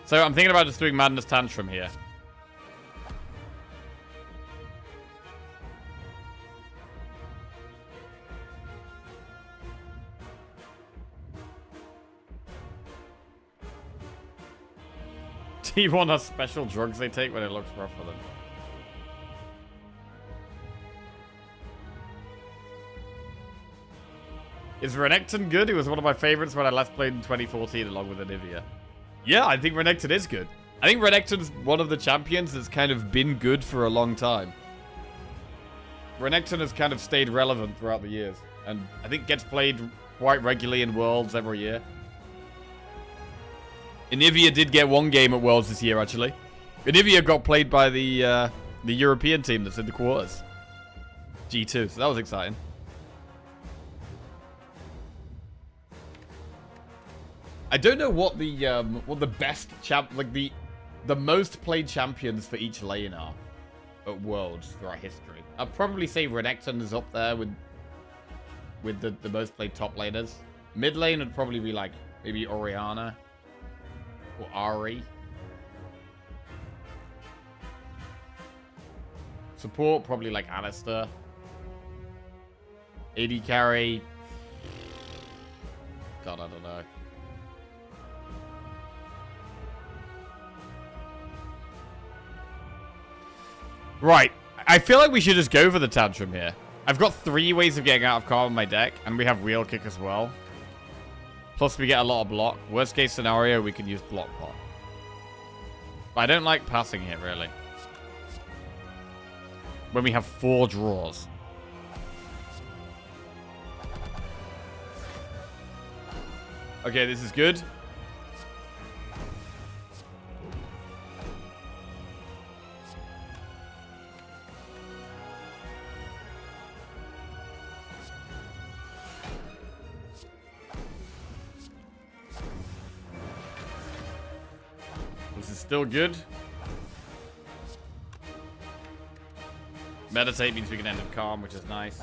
So I'm thinking about just doing Madness Tantrum here. T1 has special drugs they take when it looks rough for them. Is Renekton good? It was one of my favorites when I last played in 2014 along with Anivia. Yeah, I think Renekton is good. I think Renekton's one of the champions that's kind of been good for a long time. Renekton has kind of stayed relevant throughout the years. And I think gets played quite regularly in Worlds every year. Anivia did get one game at Worlds this year, actually. Anivia got played by the European team that's in the quarters. G2, so that was exciting. I don't know what the best the most played champions for each lane are at Worlds throughout history. I'd probably say Renekton is up there with the most played top laners. Mid lane would probably be like maybe Orianna or Ahri. Support probably like Alistar. AD carry. God, I don't know. Right. I feel like we should just go for the Tantrum here. I've got 3 ways of getting out of Karma in my deck, and we have Wheel Kick as well. Plus, we get a lot of block. Worst case scenario, we can use Block Pot. But I don't like passing here, really. When we have 4 draws. Okay, this is good. This is still good. Meditate means we can end up calm, which is nice.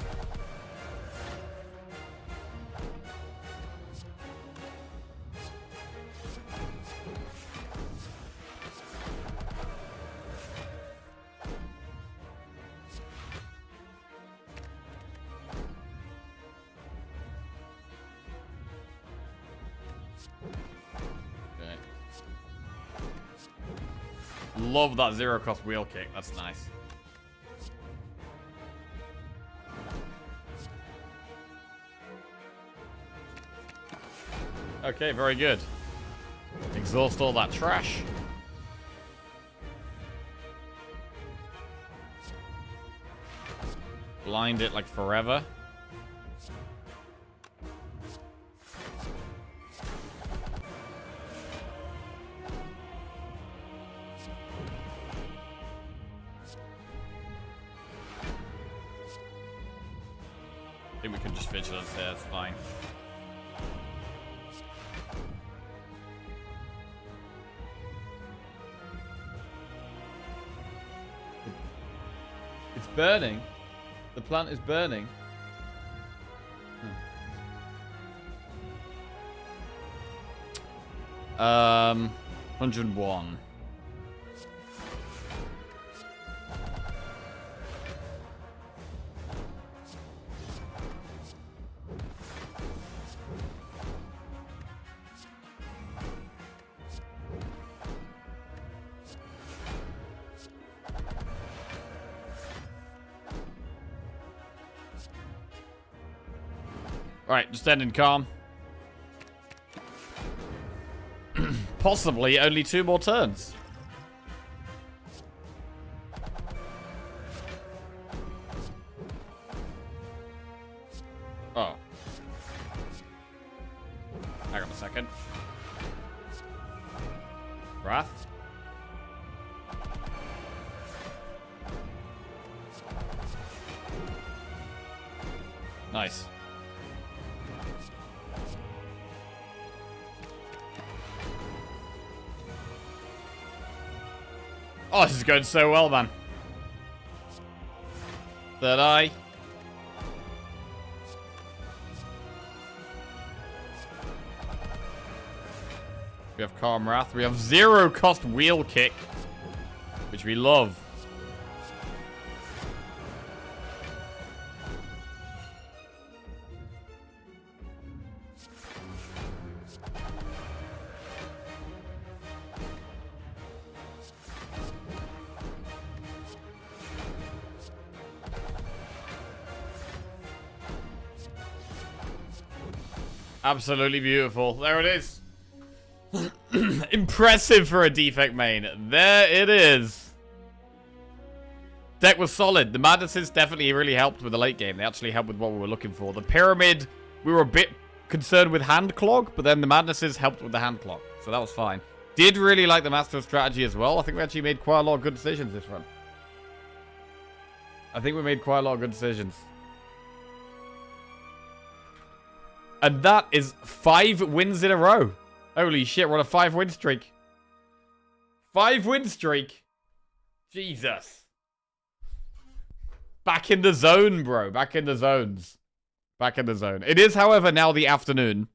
Love that 0-cost wheel kick. That's nice. Okay, very good. Exhaust all that trash. Blind it like forever. I think we can just vigilance there, it's fine. It's burning. The plant is burning. 101. Right, just ending calm. Possibly only 2 more turns. Oh. Hang on a second. Wrath. Nice. Oh, this is going so well, man. Third eye. We have Calm Wrath. We have 0 cost wheel kick, which we love. Absolutely beautiful. There it is. Impressive for a defect main. There it is. Deck was solid. The Madnesses definitely really helped with the late game. They actually helped with what we were looking for. The Pyramid, we were a bit concerned with hand clog, but then the Madnesses helped with the hand clog. So that was fine. Did really like the Master of Strategy as well. I think we actually made quite a lot of good decisions this run. And that is 5 wins in a row. Holy shit, we're on a 5-win streak. 5-win streak. Jesus. Back in the zone, bro. Back in the zones. Back in the zone. It is, however, now the afternoon.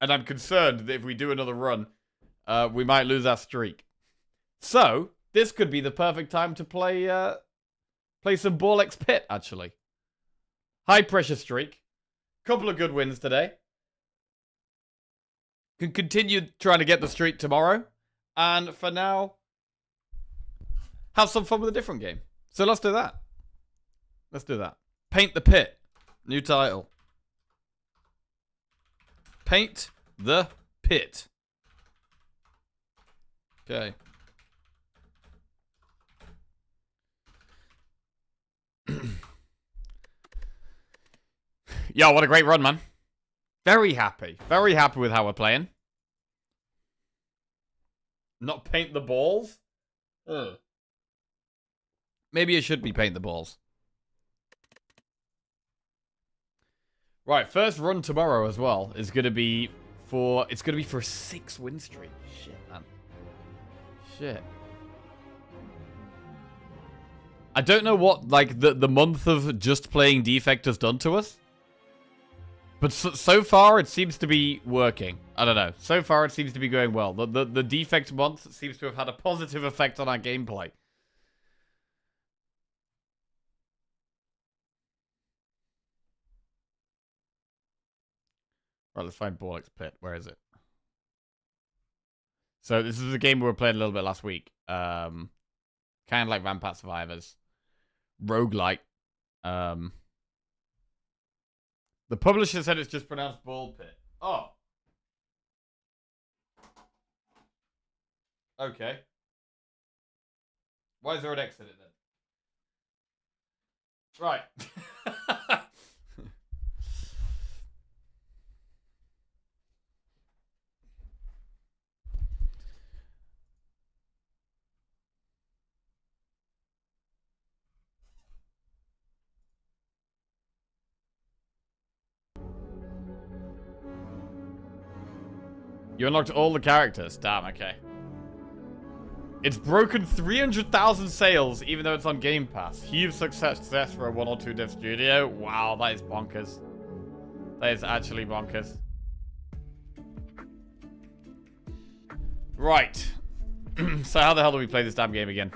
And I'm concerned that if we do another run, we might lose our streak. So, this could be the perfect time to play some Ball X Pit, actually. High pressure streak. Couple of good wins today. Can continue trying to get the streak tomorrow. And for now, have some fun with a different game. So let's do that. Let's do that. Paint the Pit. New title. Paint the Pit. Okay. Yo, what a great run, man. Very happy. Very happy with how we're playing. Not paint the balls? Ugh. Maybe it should be paint the balls. Right, first run tomorrow as well is going to be for... It's going to be for a 6-win streak. Shit, man. Shit. I don't know what, like, the month of just playing Defect has done to us. But so far, it seems to be working. I don't know. So far, it seems to be going well. The Defect month seems to have had a positive effect on our gameplay. Right, let's find Ball X Pit. Where is it? So, this is a game we were playing a little bit last week. Kind of like Vampire Survivors. Roguelite. The publisher said it's just pronounced Ball Pit. Oh. Okay. Why is there an X in it then? Right. You unlocked all the characters. Damn, okay. It's broken 300,000 sales, even though it's on Game Pass. Huge success for a 1 or 2 dev studio. Wow, that is bonkers. That is actually bonkers. Right. So how the hell do we play this damn game again?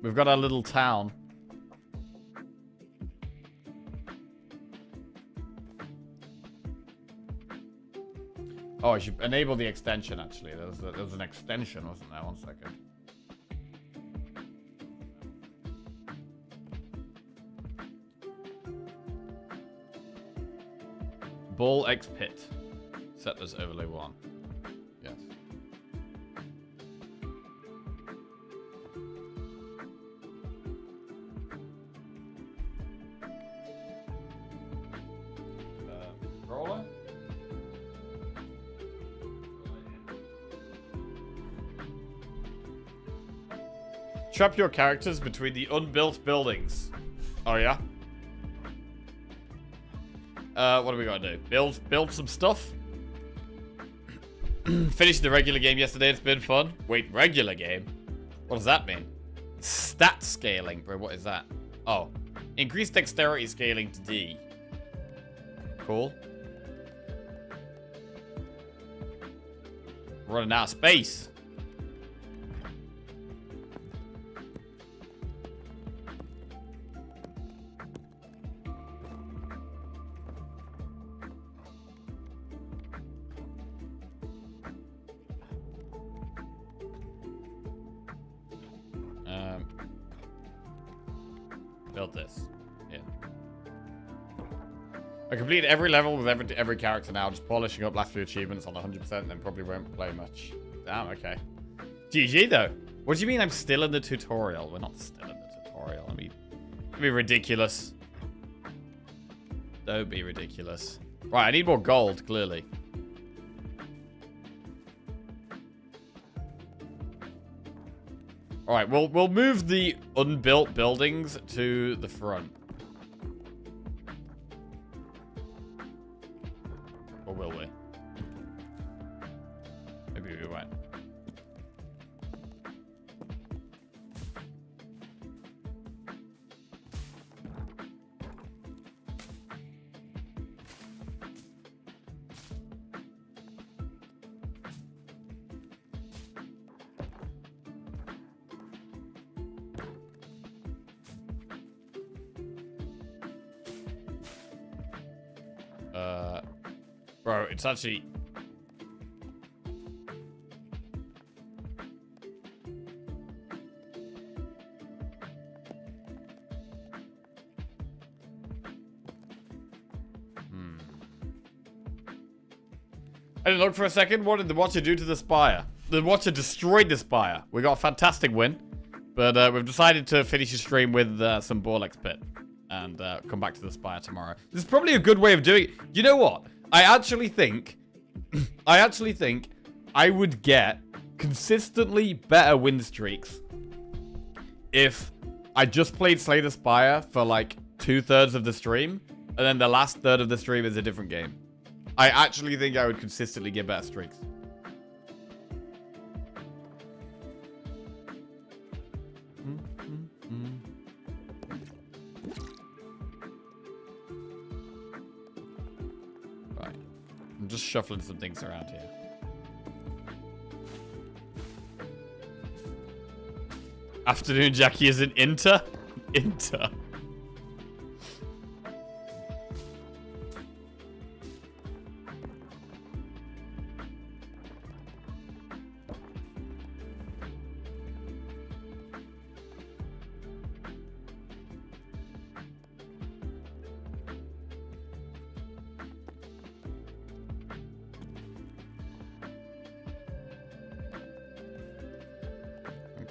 We've got our little town. Oh, I should enable the extension, actually. There was an extension, wasn't there? 1 second. Ball X Pit. Set as overlay 1. Yes. Roller? Trap your characters between the unbuilt buildings. Oh, yeah? What do we gotta do? Build some stuff? Finished the regular game yesterday. It's been fun. Wait, regular game? What does that mean? Stat scaling, bro. What is that? Oh. Increase dexterity scaling to D. Cool. Running out of space. Build this. Yeah. I completed every level with every character now, just polishing up last few achievements on 100% and then probably won't play much. Damn, okay. GG though. What do you mean I'm still in the tutorial? We're not still in the tutorial. I mean, don't be ridiculous. Don't be ridiculous. Right, I need more gold, clearly. All right, we'll move the unbuilt buildings to the front. Or will we? Maybe we won't. Bro, it's actually... I didn't look for a second. What did the Watcher do to the Spire? The Watcher destroyed the Spire. We got a fantastic win. But we've decided to finish the stream with some Borlex Pit. And come back to the Spire tomorrow. This is probably a good way of doing it. You know what? I actually think I would get consistently better win streaks if I just played Slay the Spire for like 2/3 of the stream, and then the last third of the stream is a different game. I actually think I would consistently get better streaks. I'm just shuffling some things around here. Afternoon Jackie is an Inter? Inter.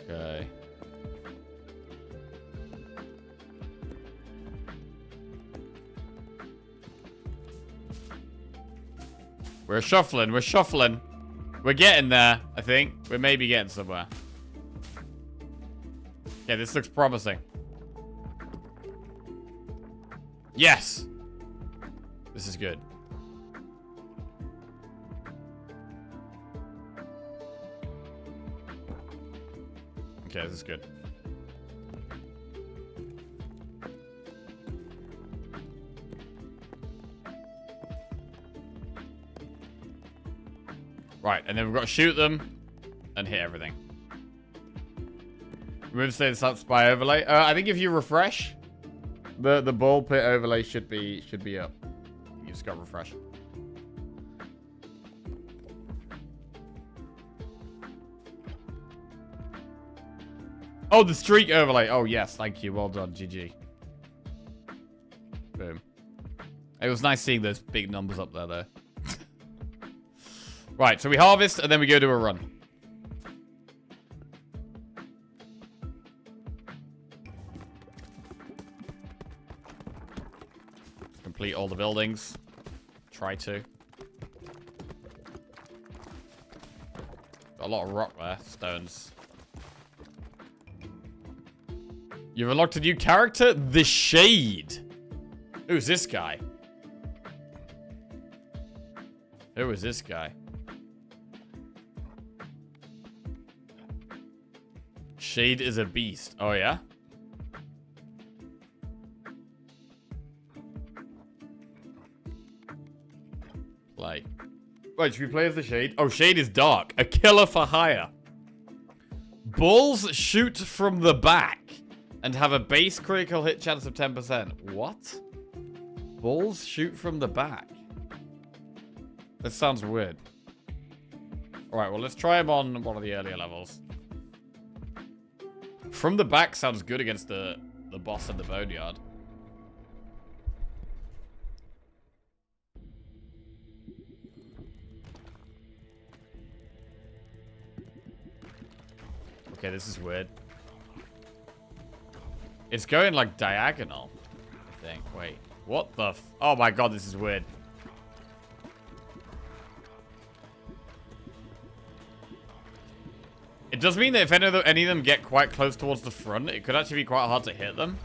Okay. We're shuffling, we're shuffling. We're getting there, I think. We're maybe getting somewhere. Yeah, this looks promising. Yes! This is good. Okay, this is good. Right, and then we've got to shoot them and hit everything. Remove Slay the Spire overlay. I think if you refresh, the ball pit overlay should be up. You just got to refresh. Oh, the streak overlay. Oh, yes. Thank you. Well done. GG. Boom. It was nice seeing those big numbers up there, though. Right, so we harvest, and then we go to a run. Complete all the buildings. Try to. Got a lot of rock there. Stones. You've unlocked a new character? The Shade. Who's this guy? Who is this guy? Shade is a beast. Oh, yeah? Like, wait, should we play as the Shade? Oh, Shade is dark. A killer for hire. Balls shoot from the back and have a base critical hit chance of 10%. What? Balls shoot from the back. This sounds weird. Alright, well, let's try him on one of the earlier levels. From the back sounds good against the boss in the boneyard. Okay, this is weird. It's going like diagonal, I think. Wait, what the f— oh my god, this is weird. It does mean that if any of them get quite close towards the front, it could actually be quite hard to hit them.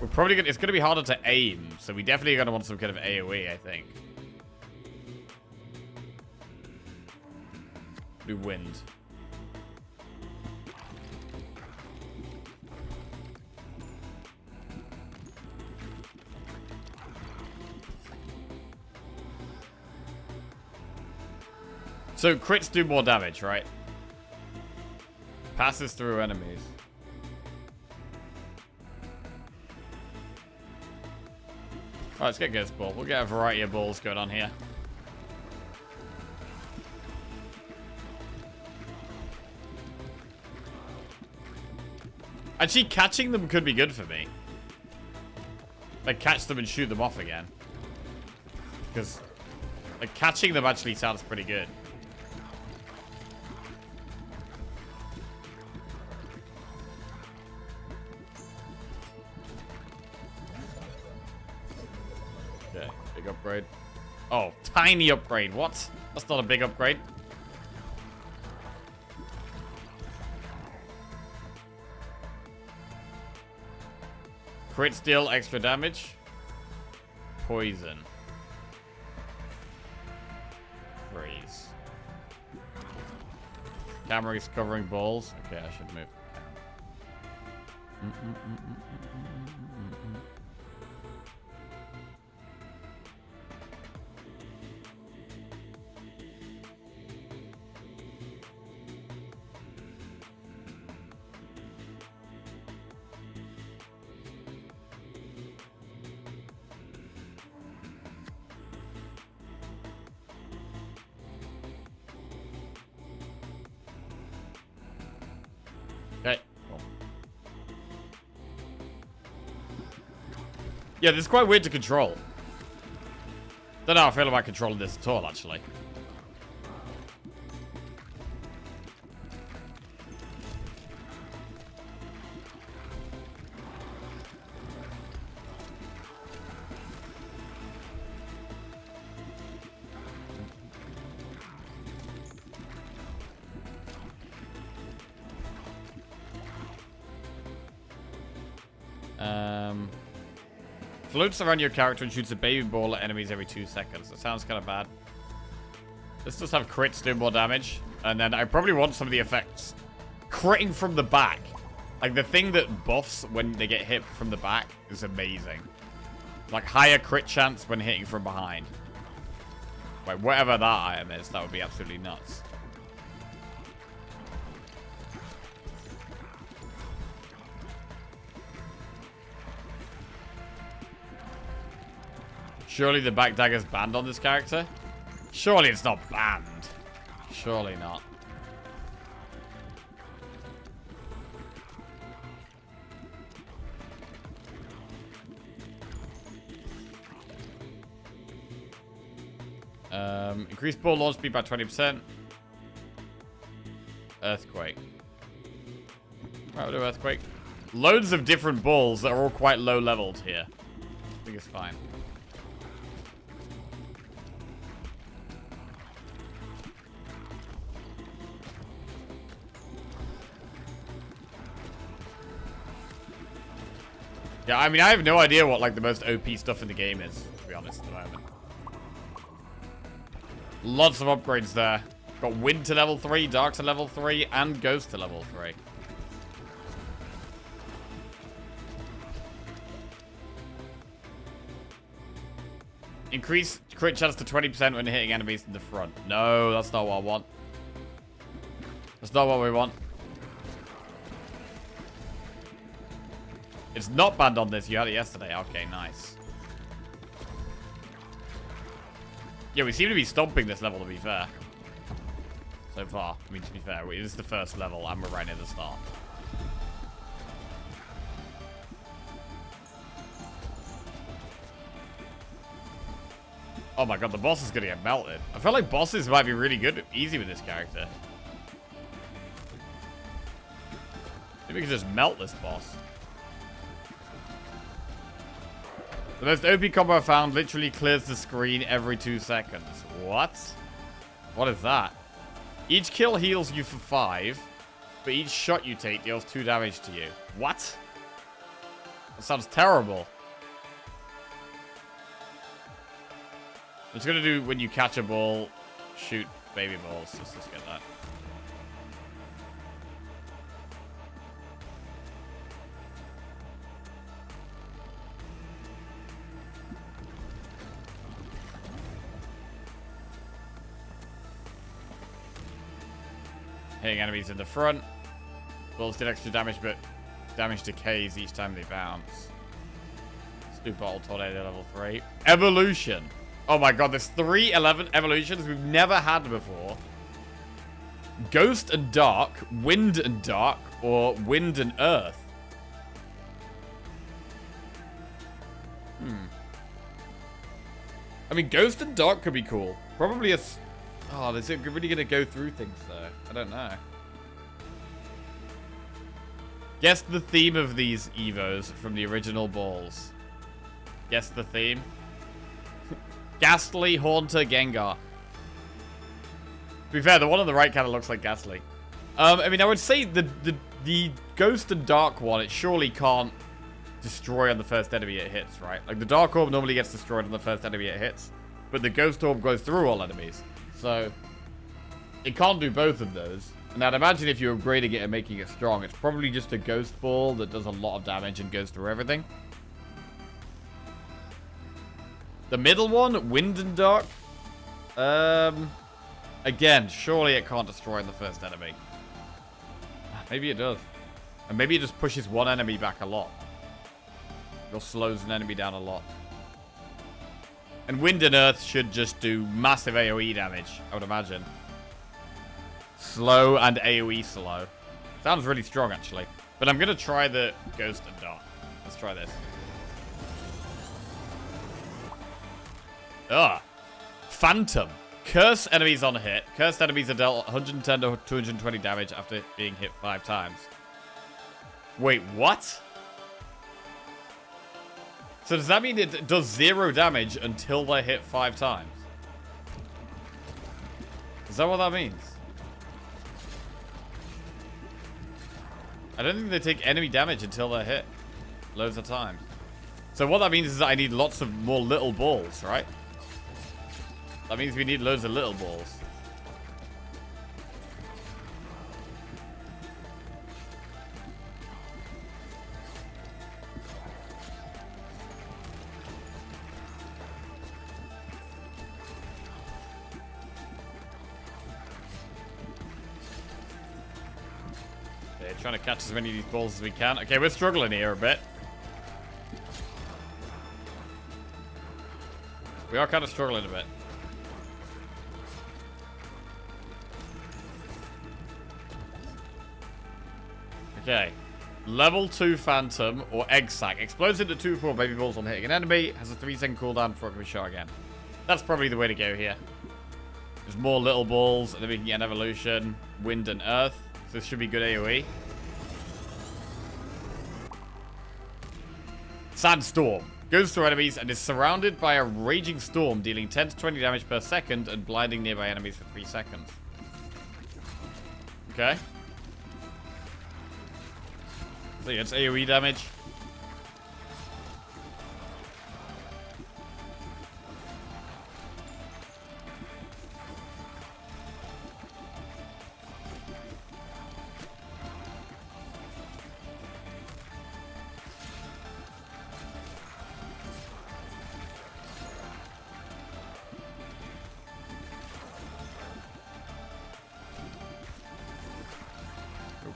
We're probably gonna— it's gonna be harder to aim, so we definitely are gonna want some kind of AoE, I think. Do wind. So crits do more damage, right? Passes through enemies. Alright, let's get Ghost Ball. We'll get a variety of balls going on here. Actually, catching them could be good for me. Like, catch them and shoot them off again. Because, like, catching them actually sounds pretty good. Okay, big upgrade. Oh, tiny upgrade. What? That's not a big upgrade. Crits deal extra damage. Poison. Freeze. Camera is covering balls. Okay, I should move. Okay. Cool. Yeah, this is quite weird to control. Don't know how I feel about controlling this at all, actually. Floats around your character and shoots a baby ball at enemies every 2 seconds. That sounds kind of bad. Let's just have crits do more damage. And then I probably want some of the effects. Critting from the back. Like, the thing that buffs when they get hit from the back is amazing. Like, higher crit chance when hitting from behind. Like, whatever that item is, that would be absolutely nuts. Surely the back dagger's banned on this character? Surely it's not banned. Surely not. Increase ball launch speed by 20%. Earthquake. Alright, we'll do Earthquake. Loads of different balls that are all quite low leveled here. I think it's fine. Yeah, I mean, I have no idea what, like, the most OP stuff in the game is, to be honest, at the moment. Lots of upgrades there. Got Wind to level 3, Dark to level 3, and Ghost to level 3. Increase crit chance to 20% when hitting enemies in the front. No, that's not what I want. That's not what we want. It's not banned on this. You had it yesterday. Okay, nice. Yeah, we seem to be stomping this level, to be fair. So far. I mean, to be fair, this is the first level, and we're right near the start. Oh my god, the boss is gonna get melted. I feel like bosses might be really good, easy with this character. Maybe we can just melt this boss. The most OP combo I found literally clears the screen every 2 seconds. What? What is that? Each kill heals you for 5, but each shot you take deals 2 damage to you. What? That sounds terrible. It's gonna do when you catch a ball, shoot baby balls. Let's get that. Hitting enemies in the front. Balls did extra damage, but damage decays each time they bounce. Let's do Bottle Tornado level 3. Evolution. Oh my god, there's 3 evolutions we've never had before. Ghost and Dark, Wind and Dark, or Wind and Earth. I mean, Ghost and Dark could be cool. Probably a... Oh, is it really going to go through things, though? I don't know. Guess the theme of these Evos from the original balls. Guess the theme. Ghastly, Haunter, Gengar. To be fair, the one on the right kind of looks like Ghastly. I mean, I would say the Ghost and Dark one, it surely can't destroy on the first enemy it hits, right? Like, the Dark Orb normally gets destroyed on the first enemy it hits. But the Ghost Orb goes through all enemies. So, it can't do both of those. And I'd imagine if you're upgrading it and making it strong, it's probably just a Ghost Ball that does a lot of damage and goes through everything. The middle one, Wind and Dark. Again, surely it can't destroy the first enemy. Maybe it does. And maybe it just pushes one enemy back a lot. Or slows an enemy down a lot. And Wind and Earth should just do massive AoE damage, I would imagine. Slow and AoE slow. Sounds really strong, actually. But I'm going to try the Ghost and Dark. Let's try this. Ugh. Phantom. Curse enemies on hit. Cursed enemies are dealt 110 to 220 damage after being hit 5 times. Wait, what? So does that mean it does 0 damage until they're hit 5 times? Is that what that means? I don't think they take enemy damage until they're hit loads of times. So what that means is that I need lots of more little balls, right? That means we need loads of little balls. Okay, trying to catch as many of these balls as we can. Okay, we're struggling here a bit. We are kind of struggling a bit. Okay. Level 2 Phantom or Egg Sac. Explodes into 2-4 baby balls on hitting an enemy. Has a 3-second cooldown before it can be shot again. That's probably the way to go here. There's more little balls, and then we can get an evolution. Wind and Earth. So this should be good AoE. Sandstorm. Goes through enemies and is surrounded by a raging storm, dealing 10 to 20 damage per second and blinding nearby enemies for 3 seconds. Okay. So yeah, it's AoE damage.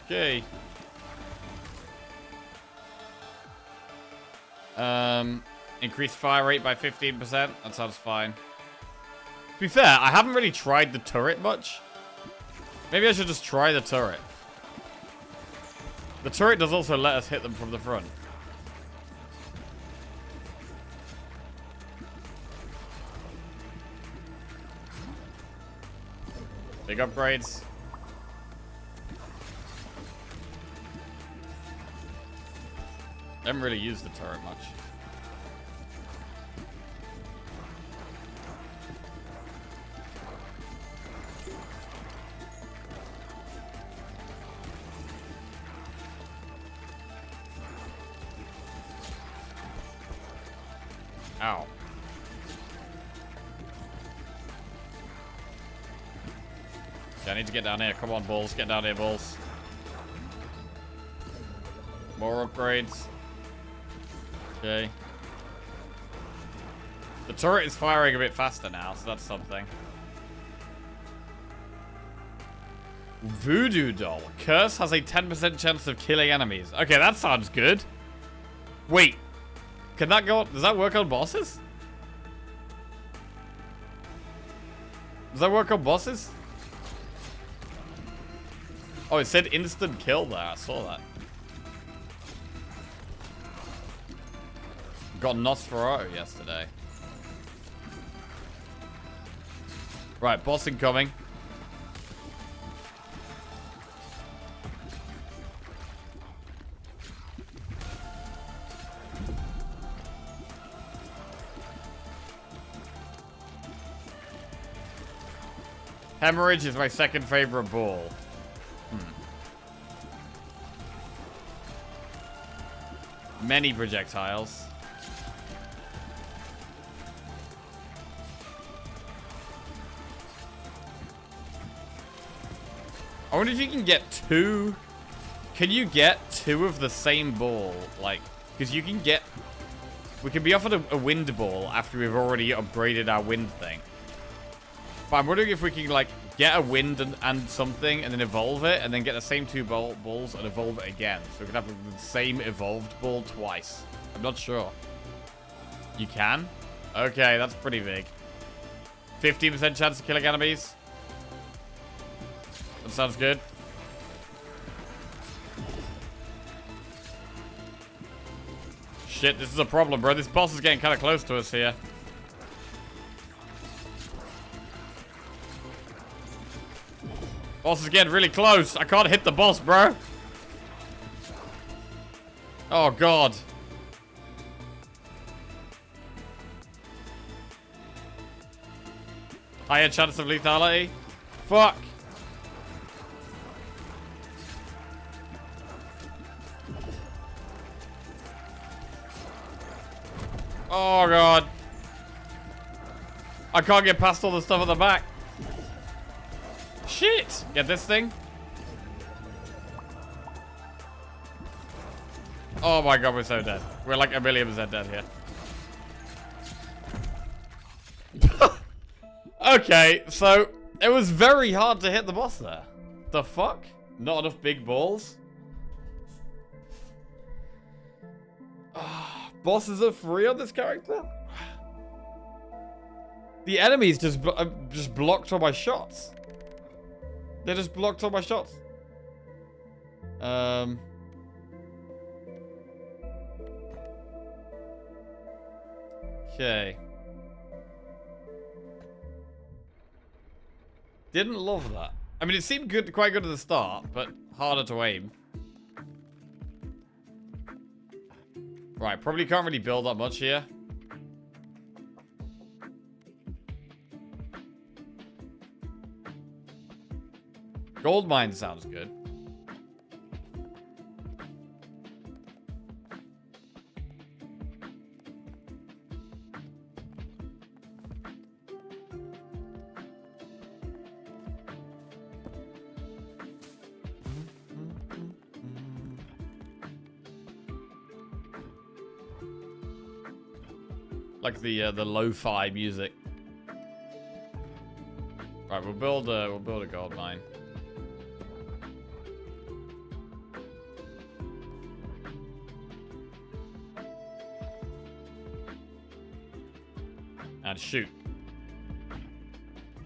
Okay. Increase fire rate by 15%. That sounds fine. To be fair, I haven't really tried the turret much. Maybe I should just try the turret. The turret does also let us hit them from the front. Big upgrades. Haven't really used the turret much. Ow. Yeah, I need to get down here. Come on, balls. Get down here, balls. More upgrades. Okay. The turret is firing a bit faster now, so that's something. Voodoo doll. Curse has a 10% chance of killing enemies. Okay, that sounds good. Wait. Can that go on? Does that work on bosses? Does that work on bosses? Oh, it said instant kill there. I saw that. Got Nosferatu yesterday. Right, boss incoming. Hemorrhage is my second favorite ball. Many projectiles. I wonder if you can get two. Can you get two of the same ball? Like, because you can get. We can be offered a wind ball after we've already upgraded our wind thing. But I'm wondering if we can, like, get a wind and something and then evolve it and then get the same two balls and evolve it again. So we can have the same evolved ball twice. I'm not sure. You can? Okay, that's pretty big. 15% chance of killing enemies. That sounds good. Shit, this is a problem, bro. This boss is getting kind of close to us here. Boss is getting really close. I can't hit the boss, bro. Oh, God. Higher chance of lethality. Fuck. Oh, God. I can't get past all the stuff at the back. Shit! Get this thing. Oh my God, we're so dead. We're like 1,000,000% dead here. Okay, so it was very hard to hit the boss there. The fuck? Not enough big balls? Bosses are free on this character? The enemies just blocked all my shots. They just blocked all my shots. Okay. Didn't love that. I mean, it seemed good, quite good at the start, but harder to aim. Right, probably can't really build that much here. Gold mine sounds good. Like the lo-fi music. Right, we'll build a gold mine. And shoot.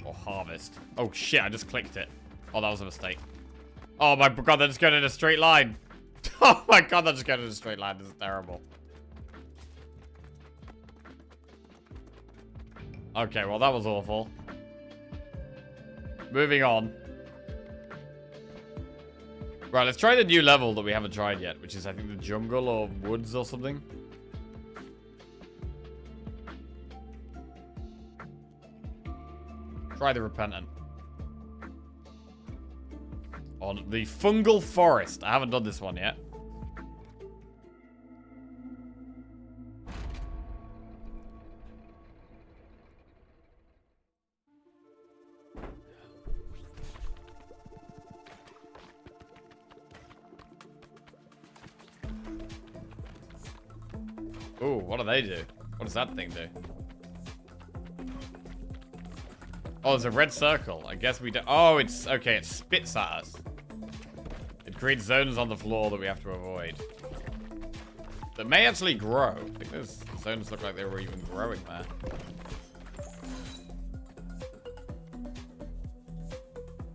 Or harvest. Oh shit, I just clicked it. Oh, that was a mistake. Oh my god, they're just going in a straight line. Oh my god, they're just going in a straight line. This is terrible. Okay, well that was awful. Moving on. Right, let's try the new level that we haven't tried yet, which is, I think, the jungle or woods or something. Try the Repentant. On the Fungal Forest. I haven't done this one yet. Ooh, what do they do? What does that thing do? Oh, there's a red circle. I guess we do. Oh, it's okay. It spits at us. It creates zones on the floor that we have to avoid. That may actually grow. I think those zones look like they were even growing there.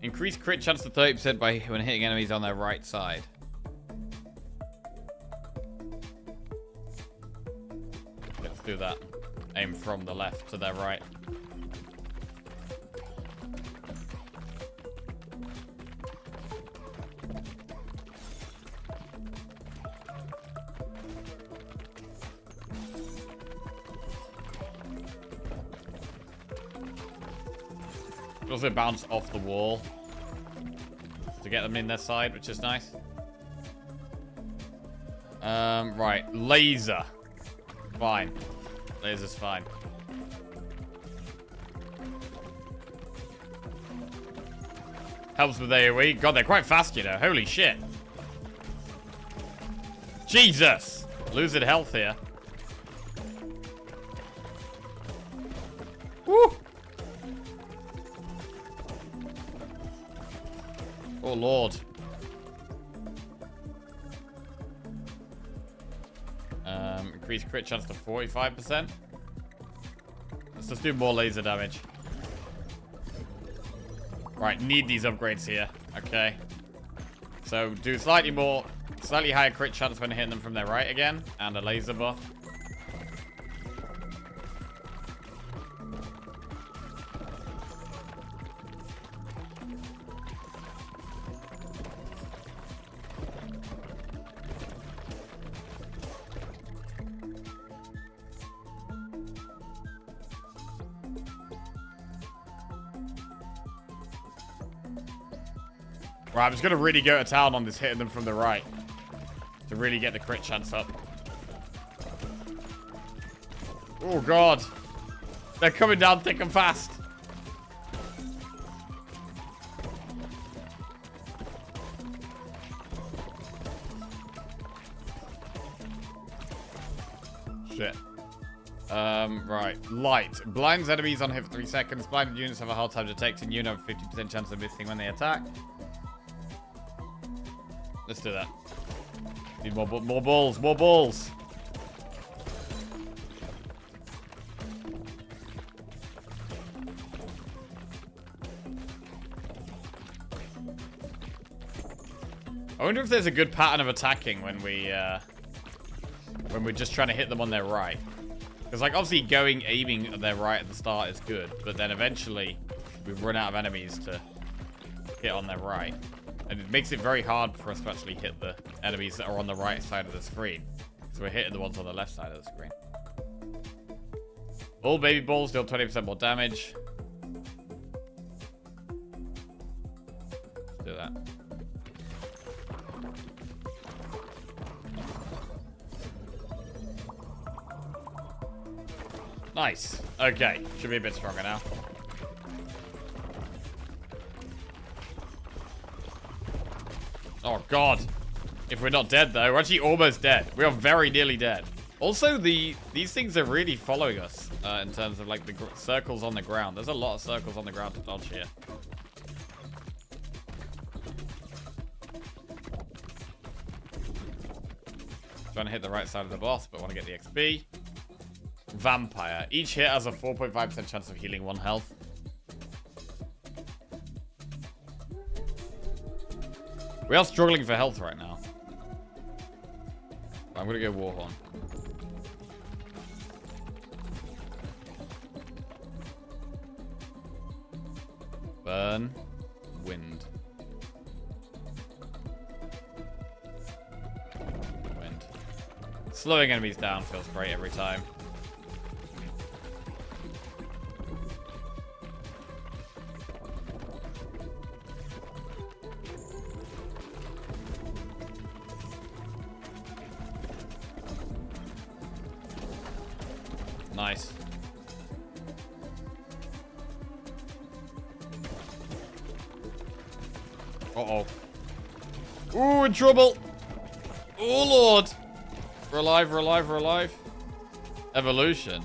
Increase crit chance to 30% by when hitting enemies on their right side. Let's do that. Aim from the left to their right. Also bounce off the wall to get them in their side, which is nice. Right, laser. Fine. Laser's fine. Helps with AoE. God, they're quite fast, you know. Holy shit. Jesus! Losing health here. Woo! Oh, Lord. Increase crit chance to 45%. Let's just do more laser damage. Right, need these upgrades here. Okay. So, do slightly higher crit chance when hitting them from their right again. And a laser buff. Right, I'm just going to really go to town on this hitting them from the right. To really get the crit chance up. Oh, God. They're coming down thick and fast. Shit. Right. Light. Blinds enemies on hit for 3 seconds. Blinded units have a hard time detecting. You have a 50% chance of missing when they attack. Let's do that. Need more balls, more balls. I wonder if there's a good pattern of attacking when we're just trying to hit them on their right. Because, like, obviously aiming at their right at the start is good, but then eventually we run out of enemies to hit on their right. And it makes it very hard for us to actually hit the enemies that are on the right side of the screen. So we're hitting the ones on the left side of the screen. All baby balls deal 20% more damage. Let's do that. Nice. Okay. Should be a bit stronger now. Oh, God. If we're not dead, though. We're actually almost dead. We are very nearly dead. Also, these things are really following us in terms of, like, the circles on the ground. There's a lot of circles on the ground to dodge here. Trying to hit the right side of the boss, but want to get the XP. Vampire. Each hit has a 4.5% chance of healing 1 health. We are struggling for health right now. I'm gonna go Warhorn. Burn. Wind. Wind. Slowing enemies down feels great every time. Nice. Uh-oh. Ooh, in trouble. Oh, Lord. We're alive, we're alive, we're alive. Evolution.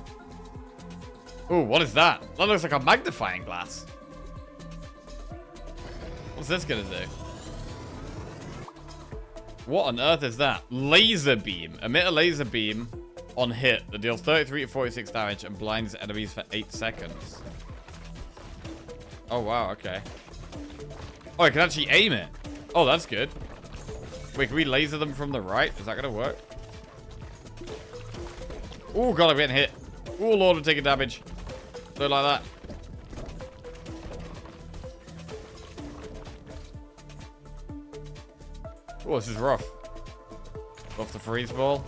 Ooh, what is that? That looks like a magnifying glass. What's this gonna do? What on earth is that? Laser beam. Emit a laser beam on hit that deals 33 to 46 damage and blinds enemies for 8 seconds. Oh, wow, okay. Oh, I can actually aim it. Oh, that's good. Wait, can we laser them from the right? Is that gonna work? Oh, God, I'm getting hit. Oh, Lord, I'm taking damage. Don't like that. Oh, this is rough. Off the freeze ball.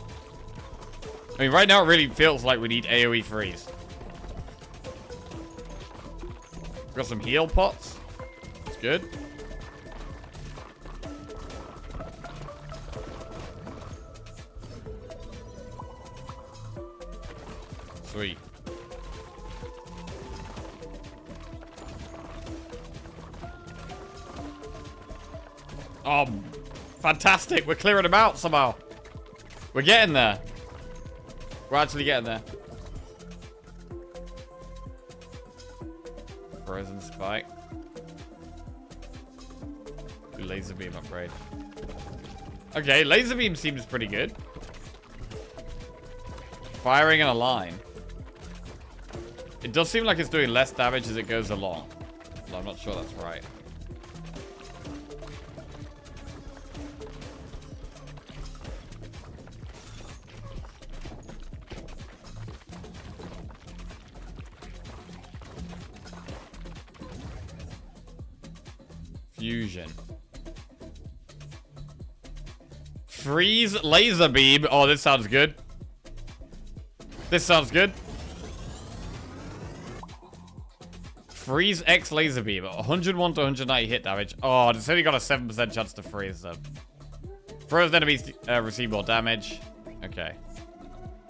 I mean, right now it really feels like we need AoE freeze. Got some heal pots. That's good. Sweet. Oh, fantastic. We're clearing them out somehow. We're getting there. We're actually getting there. Frozen spike. Laser beam upgrade. Okay, laser beam seems pretty good. Firing in a line. It does seem like it's doing less damage as it goes along. But I'm not sure that's right. Fusion. Freeze laser beam. Oh, this sounds good. This sounds good. Freeze X laser beam. 101 to 190 hit damage. Oh, it's only got a 7% chance to freeze them. Frozen enemies receive more damage. Okay.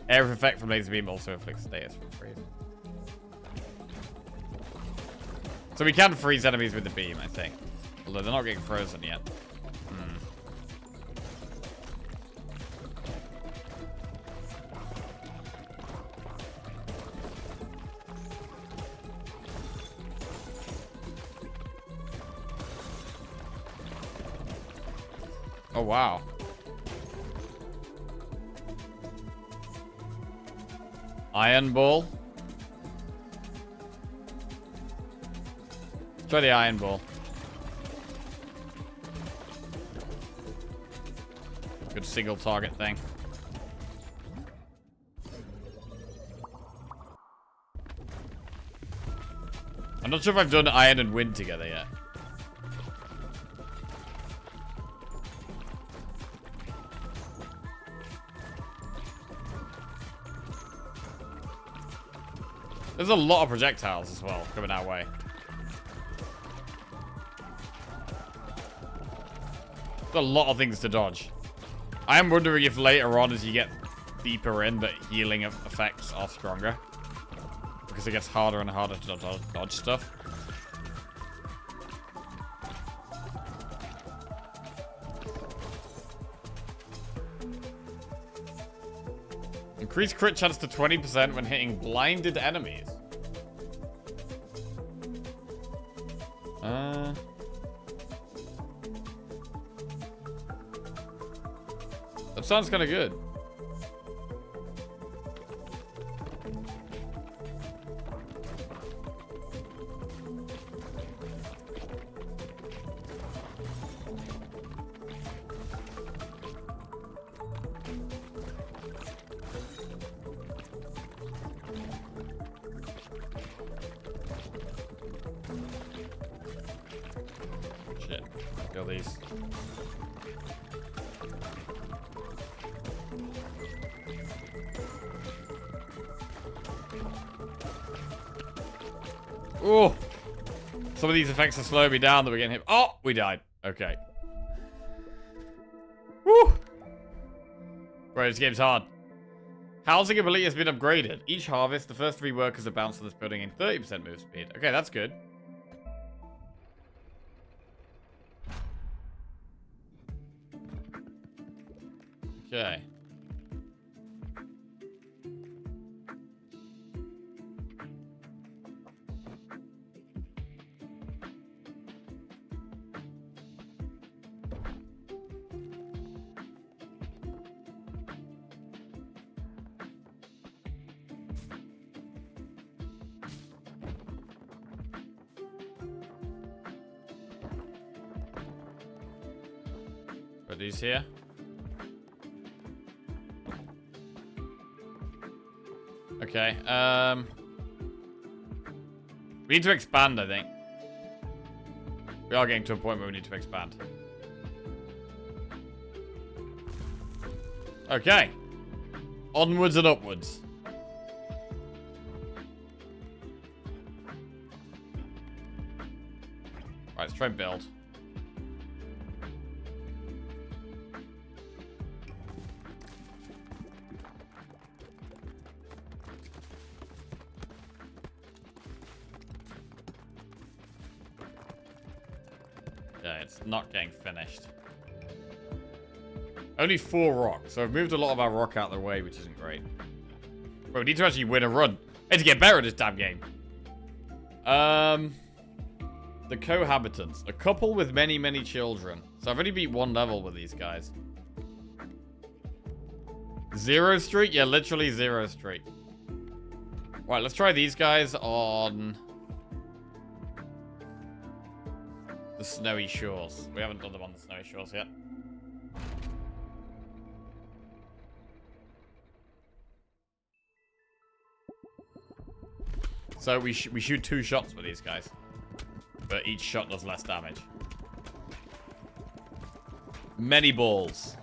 Air effect from laser beam also inflicts status from freeze. So we can freeze enemies with the beam, I think. Although they're not getting frozen yet. Oh, wow. Iron ball. Let's try the iron ball. Good single target thing. I'm not sure if I've done iron and wind together yet. There's a lot of projectiles as well coming our way. There's a lot of things to dodge. I am wondering if later on, as you get deeper in, that healing effects are stronger. Because it gets harder and harder to dodge stuff. Increase crit chance to 20% when hitting blinded enemies. That sounds kind of good. Kill these. Oh! Some of these effects are slowing me down that we're getting hit. Oh! We died. Okay. Woo! Bro, this game's hard. Housing ability has been upgraded. Each harvest, the first 3 workers are bounced to this building in 30% move speed. Okay, that's good. Okay. Put these here. Okay, we need to expand, I think. We are getting to a point where we need to expand. Okay. Onwards and upwards. Right, let's try and build. Yeah, it's not getting finished. Only 4 rocks, so I've moved a lot of our rock out of the way, which isn't great. But we need to actually win a run. We need to get better at this damn game. The cohabitants. A couple with many, many children. So I've only beat 1 level with these guys. 0 street? Yeah, literally 0 street. Right, let's try these guys on the snowy shores. We haven't done them on the snowy shores yet. So we shoot 2 shots with these guys. But each shot does less damage. Many balls.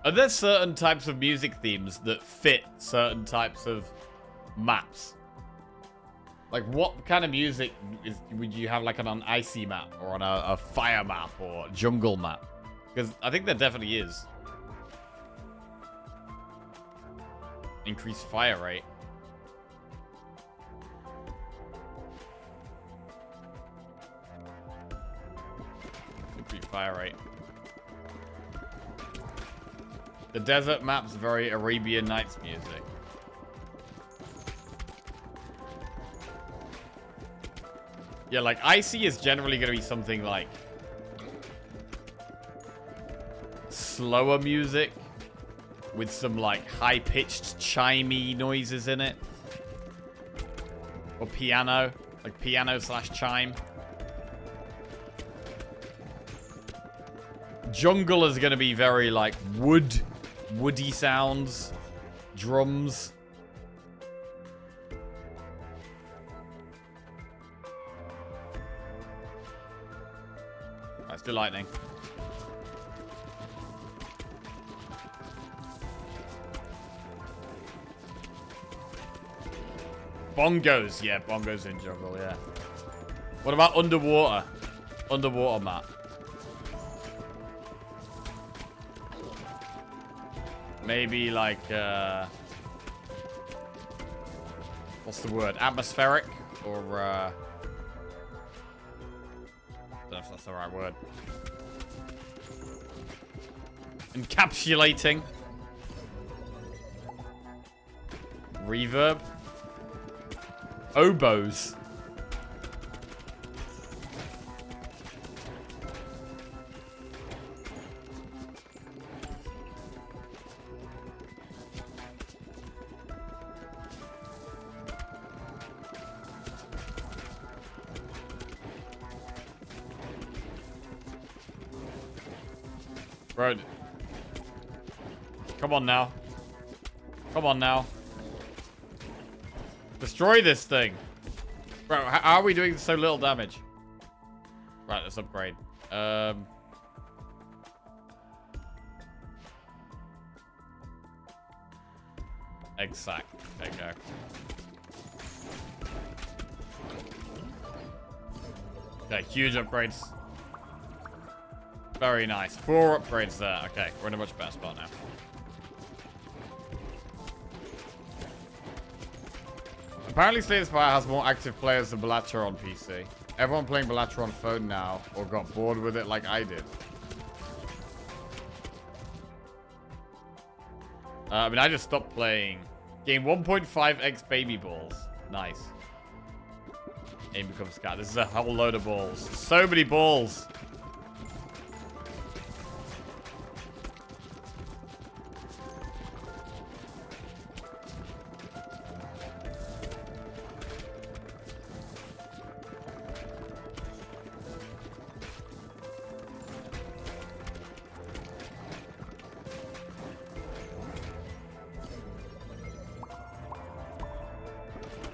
Are there certain types of music themes that fit certain types of maps? Like, what kind of music would you have, like, on an icy map, or on a fire map, or a jungle map? Because I think there definitely is. Increased fire rate. Increased fire rate. The desert map's very Arabian Nights music. Yeah, like, icy is generally going to be something like slower music with some, like, high-pitched, chimey noises in it. Or piano. Like, piano/chime. Jungle is going to be very, like, woody sounds. Drums. Let's do lightning. Bongos. Yeah, bongos in jungle, yeah. What about underwater? Underwater map. Maybe like, what's the word? Atmospheric? Or, I don't know if that's the right word. Encapsulating. Reverb. Oboes. Bro. Come on now. Come on now. Destroy this thing. Bro, how are we doing so little damage? Right, let's upgrade. Egg sack. There you go. Okay, huge upgrades. Very nice. 4 upgrades there. Okay, we're in a much better spot now. Apparently Slay the Spire has more active players than Balatro on PC. Everyone playing Balatro on phone now, or got bored with it like I did. I mean, I just stopped playing. Gain 1.5x baby balls. Nice. Aim becomes scat. This is a whole load of balls. So many balls.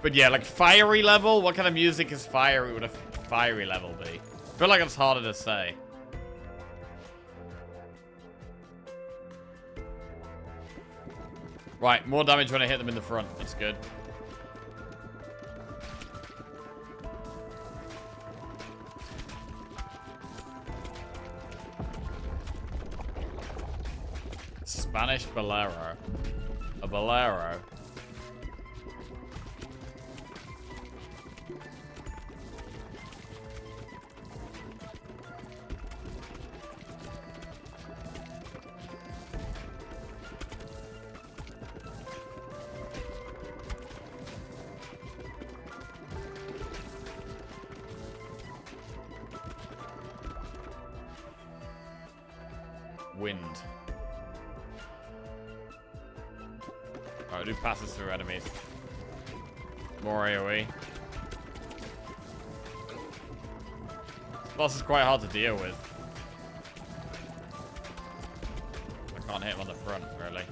But yeah, like fiery level? What kind of music is fiery? Would a fiery level be? I feel like it's harder to say. Right, more damage when I hit them in the front. That's good. Spanish bolero. A bolero. Wind. Alright, do passes through enemies. More AoE. This boss is quite hard to deal with. I can't hit him on the front, really.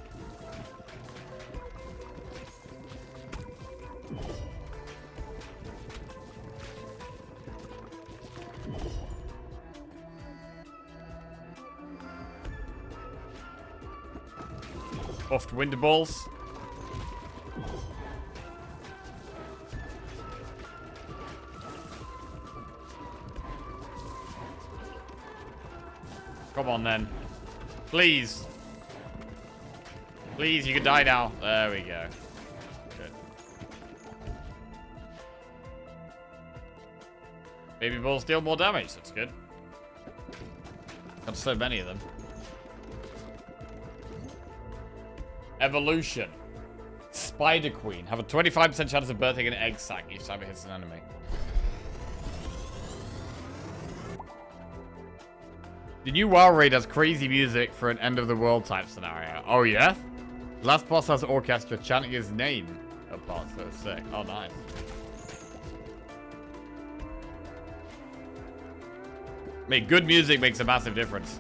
Buffed wind balls. Come on then. Please. Please, you can die now. There we go. Good. Baby balls deal more damage. That's good. Got so many of them. Evolution. Spider Queen. Have a 25% chance of birthing an egg sac each time it hits an enemy. The new WoW raid has crazy music for an end of the world type scenario. Oh yeah? Last boss has orchestra chanting his name apart, so it's sick. Oh nice. Mate, good music makes a massive difference.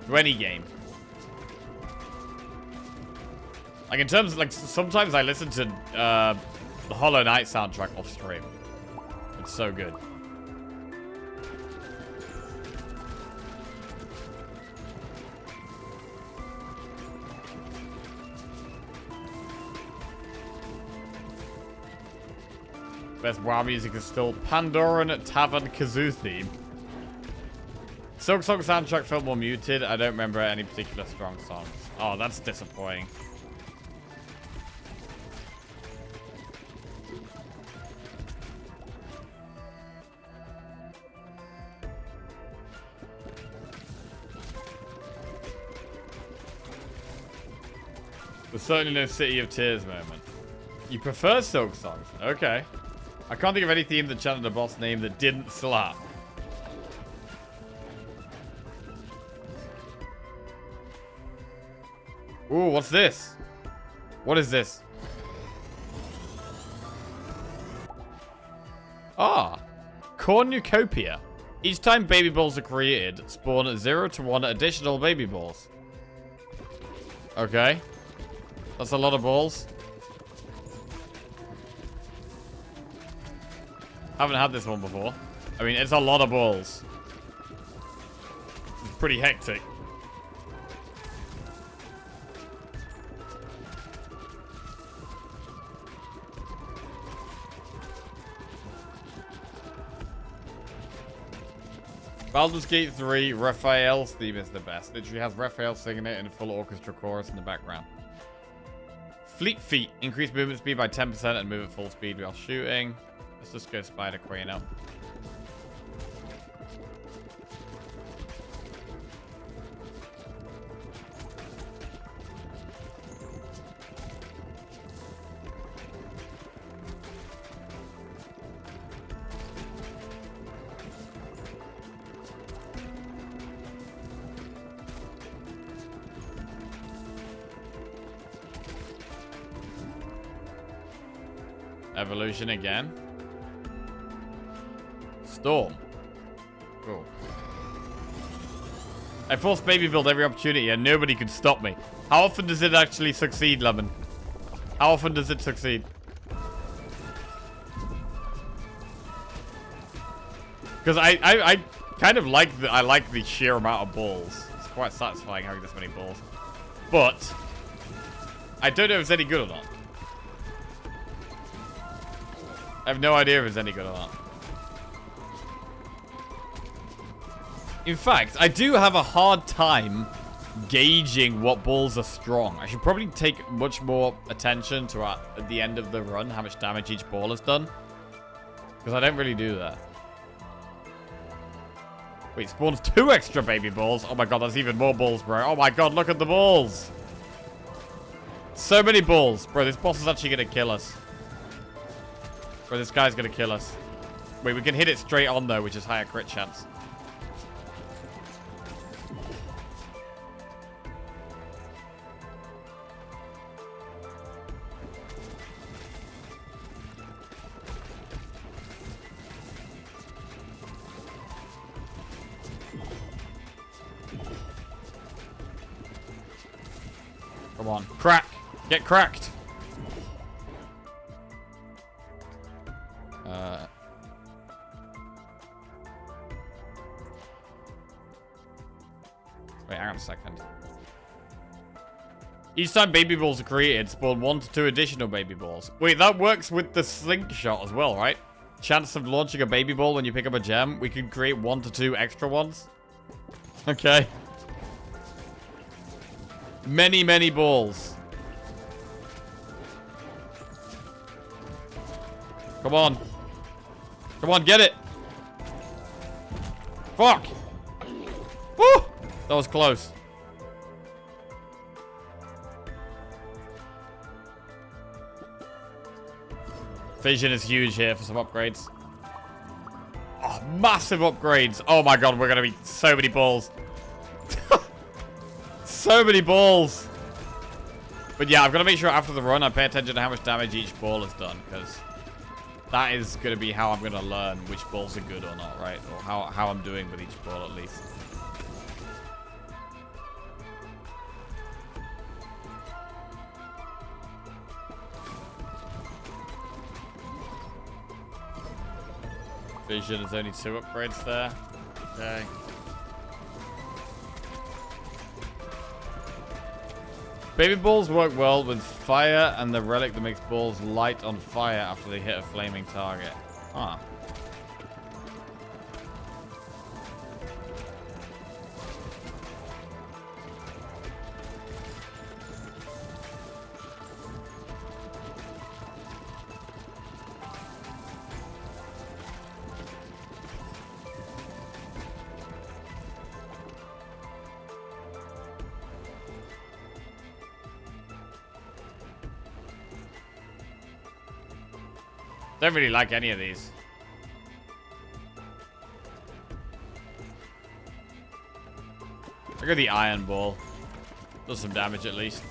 To any game. Like, in terms of, like, sometimes I listen to the Hollow Knight soundtrack off stream. It's so good. Best WoW music is still Pandoran Tavern Kazoo theme. Silk Song soundtrack felt more muted. I don't remember any particular strong songs. Oh, that's disappointing. There's certainly no City of Tears moment. You prefer Silk Songs? Okay. I can't think of any theme that chanted a boss name that didn't slap. Ooh, what's this? What is this? Ah, Cornucopia. Each time baby balls are created, spawn 0 to 1 additional baby balls. Okay. That's a lot of balls. Haven't had this one before. I mean, it's a lot of balls. It's pretty hectic. Baldur's Gate 3, Raphael's theme is the best. Literally has Raphael singing it in a full orchestra chorus in the background. Fleet Feet. Increase movement speed by 10% and move at full speed while shooting. Let's just go Spider Queen up. Evolution again. Storm. Cool. I force baby build every opportunity and nobody could stop me. How often does it actually succeed, Lemon? How often does it succeed? Because I kind of like the sheer amount of balls. It's quite satisfying having this many balls. But I don't know if it's any good or not. I have no idea if it's any good or not. In fact, I do have a hard time gauging what balls are strong. I should probably take much more attention to at the end of the run how much damage each ball has done. Because I don't really do that. Wait, spawns 2 extra baby balls. Oh my god, that's even more balls, bro. Oh my god, look at the balls. So many balls. Bro, this boss is actually going to kill us. Bro, this guy's going to kill us. Wait, we can hit it straight on, though, which is higher crit chance. Come on. Crack. Get cracked. Wait, hang on a second. Each time baby balls are created, spawn 1 to 2 additional baby balls. Wait, that works with the slingshot as well, right? Chance of launching a baby ball when you pick up a gem. We can create 1 to 2 extra ones. Okay. Many, many balls. Come on. Come on, get it. Fuck. Woo! That was close. Vision is huge here for some upgrades. Oh, massive upgrades. Oh my god, we're going to be so many balls. So many balls. But yeah, I've got to make sure after the run I pay attention to how much damage each ball has done, because that is going to be how I'm going to learn which balls are good or not, right? Or how I'm doing with each ball at least. Vision, there's only 2 upgrades there. Okay. Baby balls work well with fire and the relic that makes balls light on fire after they hit a flaming target. Ah. Don't really like any of these. I go the iron ball. Does some damage at least.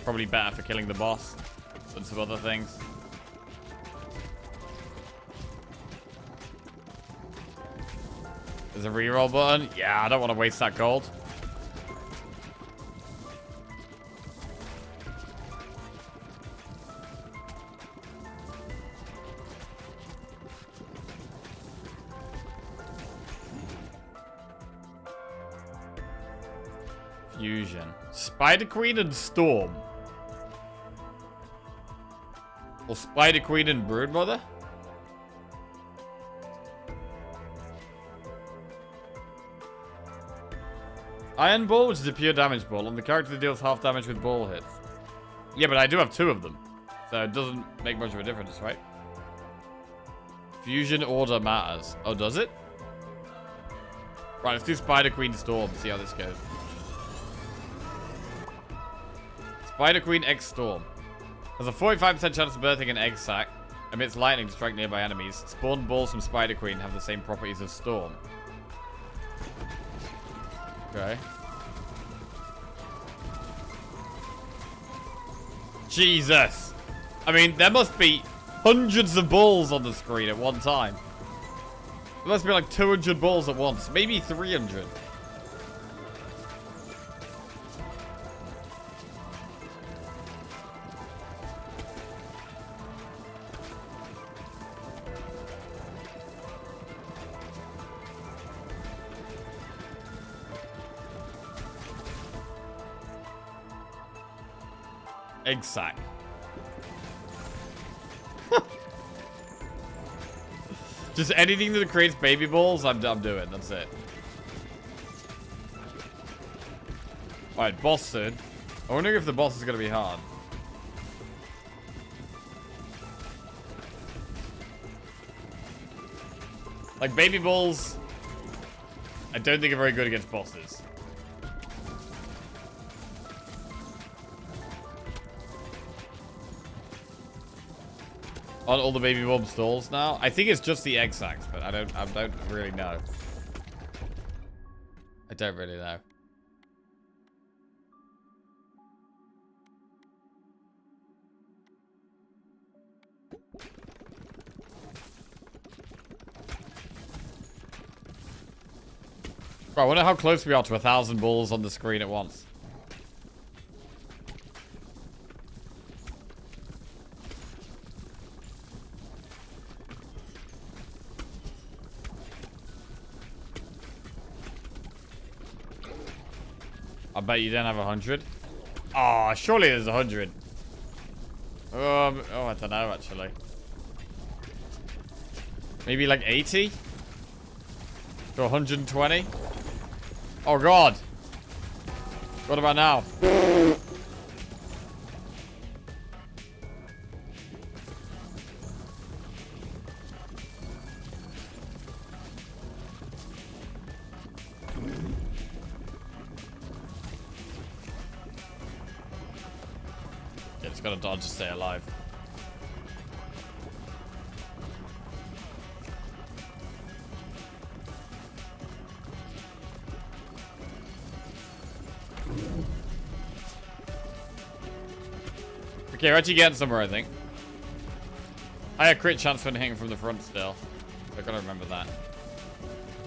Probably better for killing the boss than some other things. There's a reroll button. Yeah, I don't want to waste that gold. Fusion. Spider Queen and Storm. Or Spider Queen and Broodmother? Iron Ball, which is a pure damage ball, and the character that deals half damage with ball hits. Yeah, but I do have 2 of them. So it doesn't make much of a difference, right? Fusion order matters. Oh, does it? Right, let's do Spider Queen Storm. See how this goes. Spider Queen X Storm. Has a 45% chance of birthing an egg sac. Emits lightning to strike nearby enemies. Spawned balls from Spider Queen have the same properties as Storm. Okay. Jesus. I mean, there must be hundreds of balls on the screen at one time. There must be like 200 balls at once. Maybe 300. Egg sack. Just anything that creates baby balls, I'm doing. That's it. Alright, boss soon. I wonder if the boss is going to be hard. Like, baby balls, I don't think are very good against bosses. On all the baby bomb stalls now? I think it's just the egg sacs, but I don't really know. I don't really know. Bro, I wonder how close we are to 1,000 balls on the screen at once. I bet you don't have 100. Oh, surely there's 100. Oh, I don't know, actually. Maybe like 80? To 120? Oh, God. What about now? Gotta dodge to stay alive. Okay, we're actually getting somewhere, I think. Higher crit chance when hitting from the front still. I gotta remember that.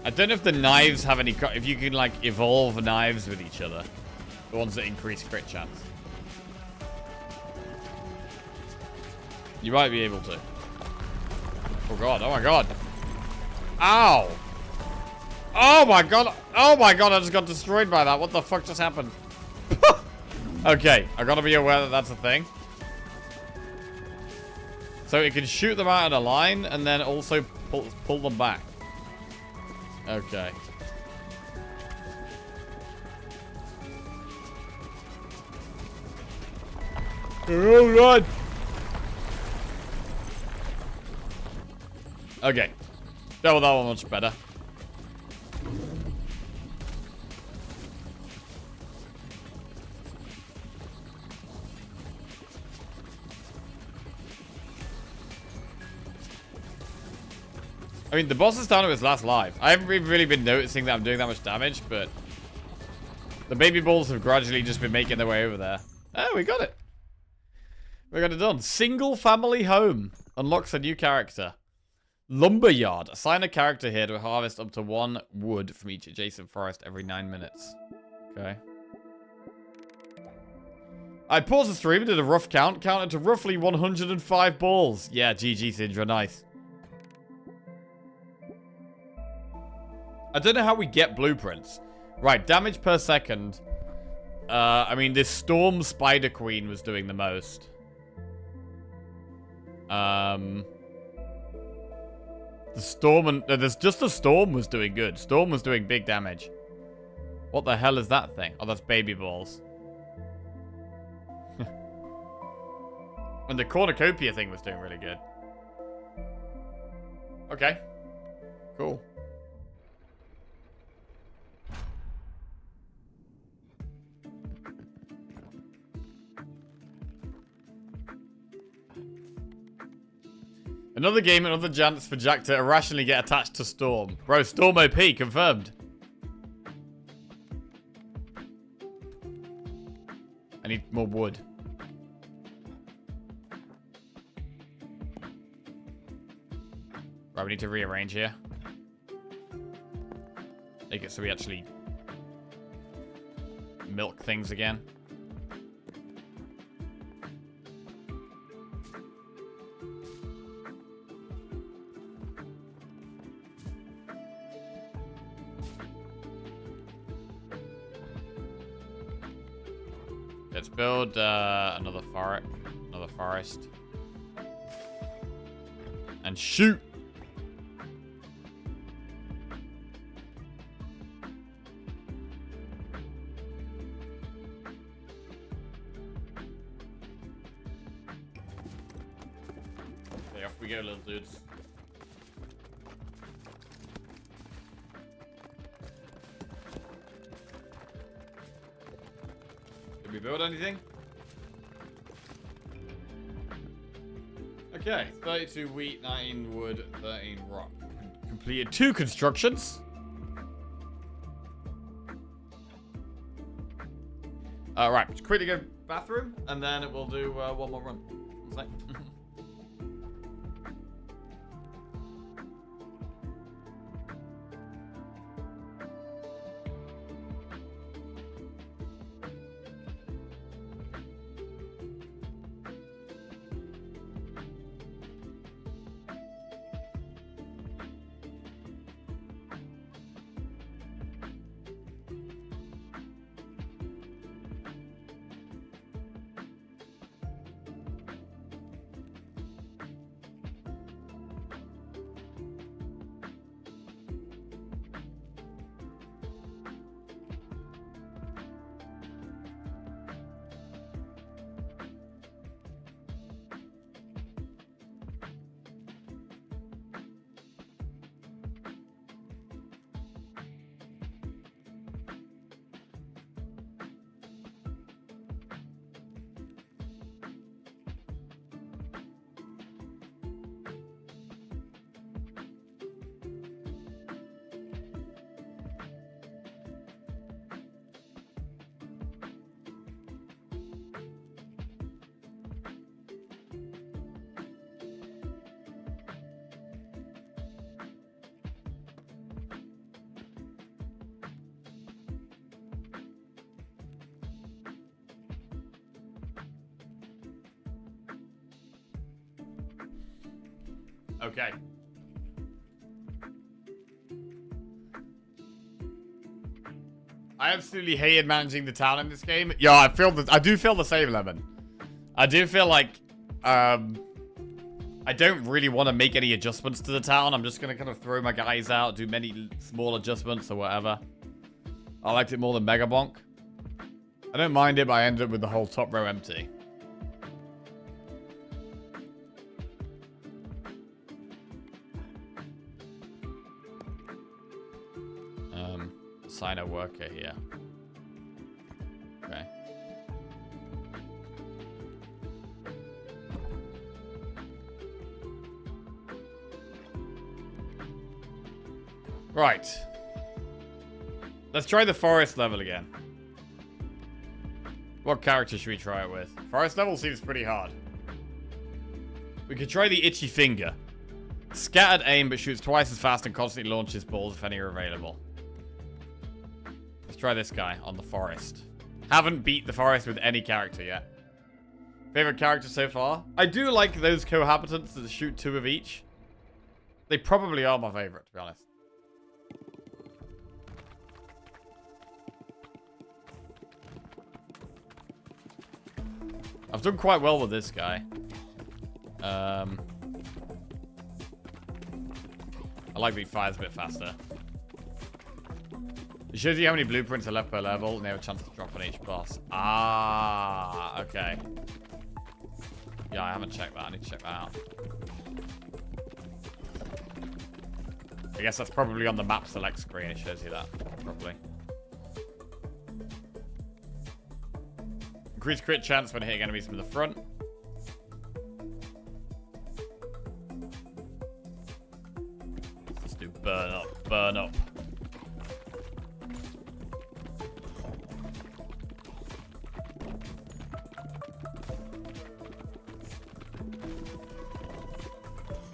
I don't know if the knives have any... If you can, like, evolve knives with each other. The ones that increase crit chance. You might be able to. Oh god, oh my god. Ow! Oh my god, oh my god, I just got destroyed by that. What the fuck just happened? Okay, I gotta be aware that that's a thing. So it can shoot them out in a line and then also pull them back. Okay. Oh god! Okay. That one much better. I mean, the boss is down to his last life. I haven't really been noticing that I'm doing that much damage, but the baby balls have gradually just been making their way over there. Oh, we got it. We got it done. Single family home unlocks a new character. Lumberyard. Assign a character here to harvest up to 1 wood from each adjacent forest every 9 minutes. Okay. I paused the stream and did a rough count. Counted to roughly 105 balls. Yeah, GG, Syndra. Nice. I don't know how we get blueprints. Right, damage per second. I mean, this Storm Spider Queen was doing the most. The Storm and... there's just the Storm was doing good. Storm was doing big damage. What the hell is that thing? Oh, that's baby balls. And the cornucopia thing was doing really good. Okay. Cool. Another game, another chance for Jack to irrationally get attached to Storm. Bro, Storm OP, confirmed. I need more wood. Right, we need to rearrange here. Make it so we actually milk things again. Let's build another forest. And shoot! Okay, off we go, little dudes. Did we build anything? Okay, 32 wheat, 19 wood, 13 rock. Completed 2 constructions. Right, quickly go bathroom, and then we'll do one more run. One sec. Okay. I absolutely hated managing the town in this game. Yeah, I do feel the same, Lemon. I do feel like I don't really want to make any adjustments to the town. I'm just gonna kind of throw my guys out, do many small adjustments or whatever. I liked it more than Mega Bonk. I don't mind it, but I ended up with the whole top row empty. Assign a worker here. Okay. Right. Let's try the forest level again. What character should we try it with? Forest level seems pretty hard. We could try the itchy finger. Scattered aim, but shoots twice as fast and constantly launches balls if any are available. Let's try this guy on the forest. Haven't beat the forest with any character yet. Favorite character so far? I do like those cohabitants that shoot 2 of each. They probably are my favorite, to be honest. I've done quite well with this guy. I like that he fires a bit faster. It shows you how many blueprints are left per level, and they have a chance to drop on each boss. Ah, okay. Yeah, I haven't checked that. I need to check that out. I guess that's probably on the map select screen. It shows you that, probably. Increase crit chance when hitting enemies from the front. Let's do burn up, burn up.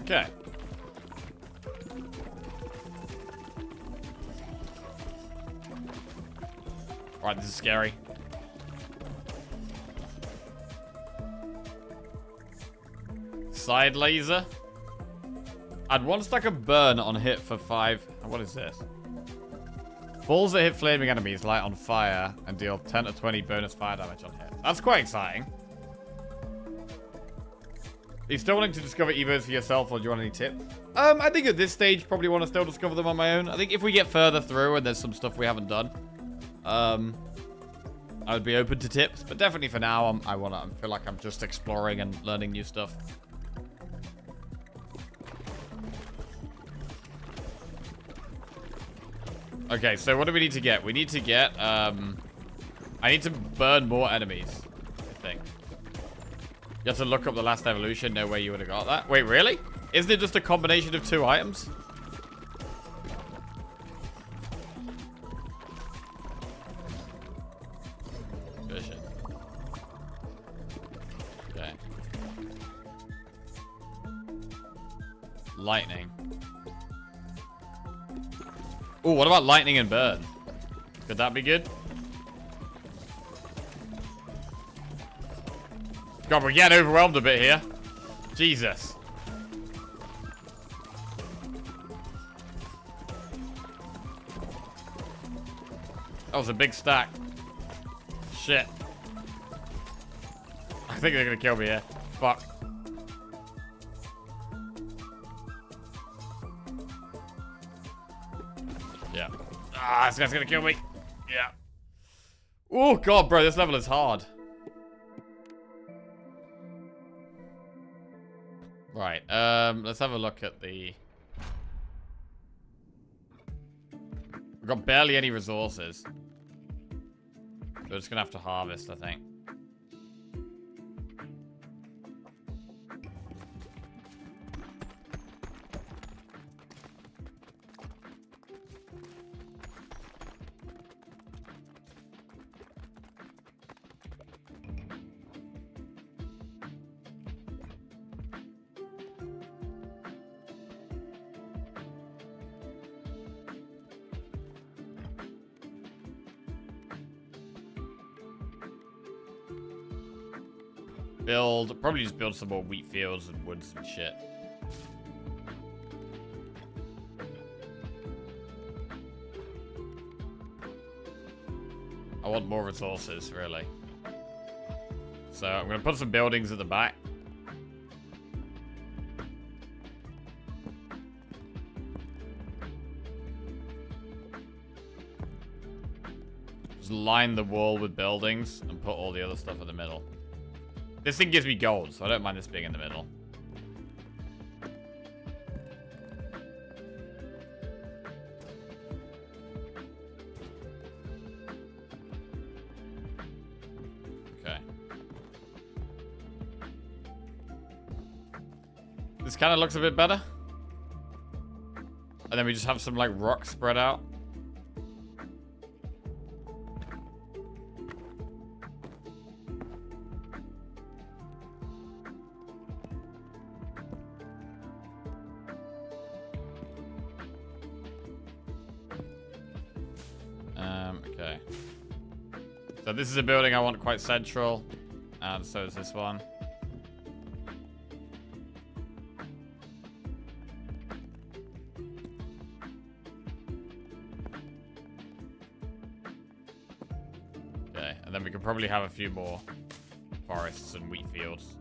Okay. Alright, this is scary. Side laser. Add 1 stack of burn on hit for 5. What is this? Balls that hit flaming enemies light on fire and deal 10 to 20 bonus fire damage on hit. That's quite exciting. Are you still wanting to discover evos for yourself, or do you want any tips? I think at this stage, probably want to still discover them on my own. I think if we get further through and there's some stuff we haven't done, I would be open to tips. But definitely for now, I feel like I'm just exploring and learning new stuff. Okay, so what do we need to get? We need to get, I need to burn more enemies, I think. You have to look up the last evolution, know where you would have got that. Wait, really? Isn't it just a combination of 2 items? Vision. Okay. Lightning. Oh, what about lightning and burn? Could that be good? God, we're getting overwhelmed a bit here. Jesus. That was a big stack. Shit. I think they're gonna kill me here. Fuck. Yeah. Ah, this guy's gonna kill me. Yeah. Oh, God, bro, this level is hard. Right, let's have a look at the... We've got barely any resources. We're just gonna have to harvest, I think. Probably just build some more wheat fields and woods and shit. I want more resources, really. So I'm going to put some buildings at the back. Just line the wall with buildings and put all the other stuff in the middle. This thing gives me gold, so I don't mind this being in the middle. Okay. This kind of looks a bit better. And then we just have some, like, rocks spread out. Okay. So this is a building I want quite central, and so is this one. Okay, and then we could probably have a few more forests and wheat fields.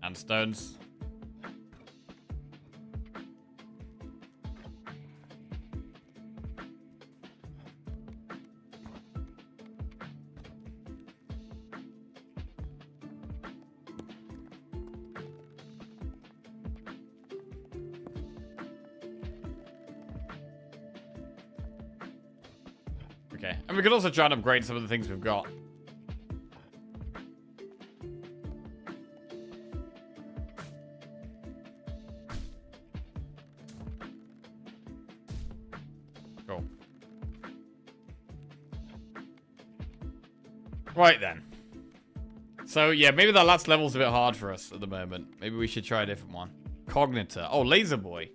And stones. Okay, and we could also try and upgrade some of the things we've got. Cool. Right then. So yeah, maybe that last level's a bit hard for us at the moment. Maybe we should try a different one. Cognitor. Oh, Laser Boy.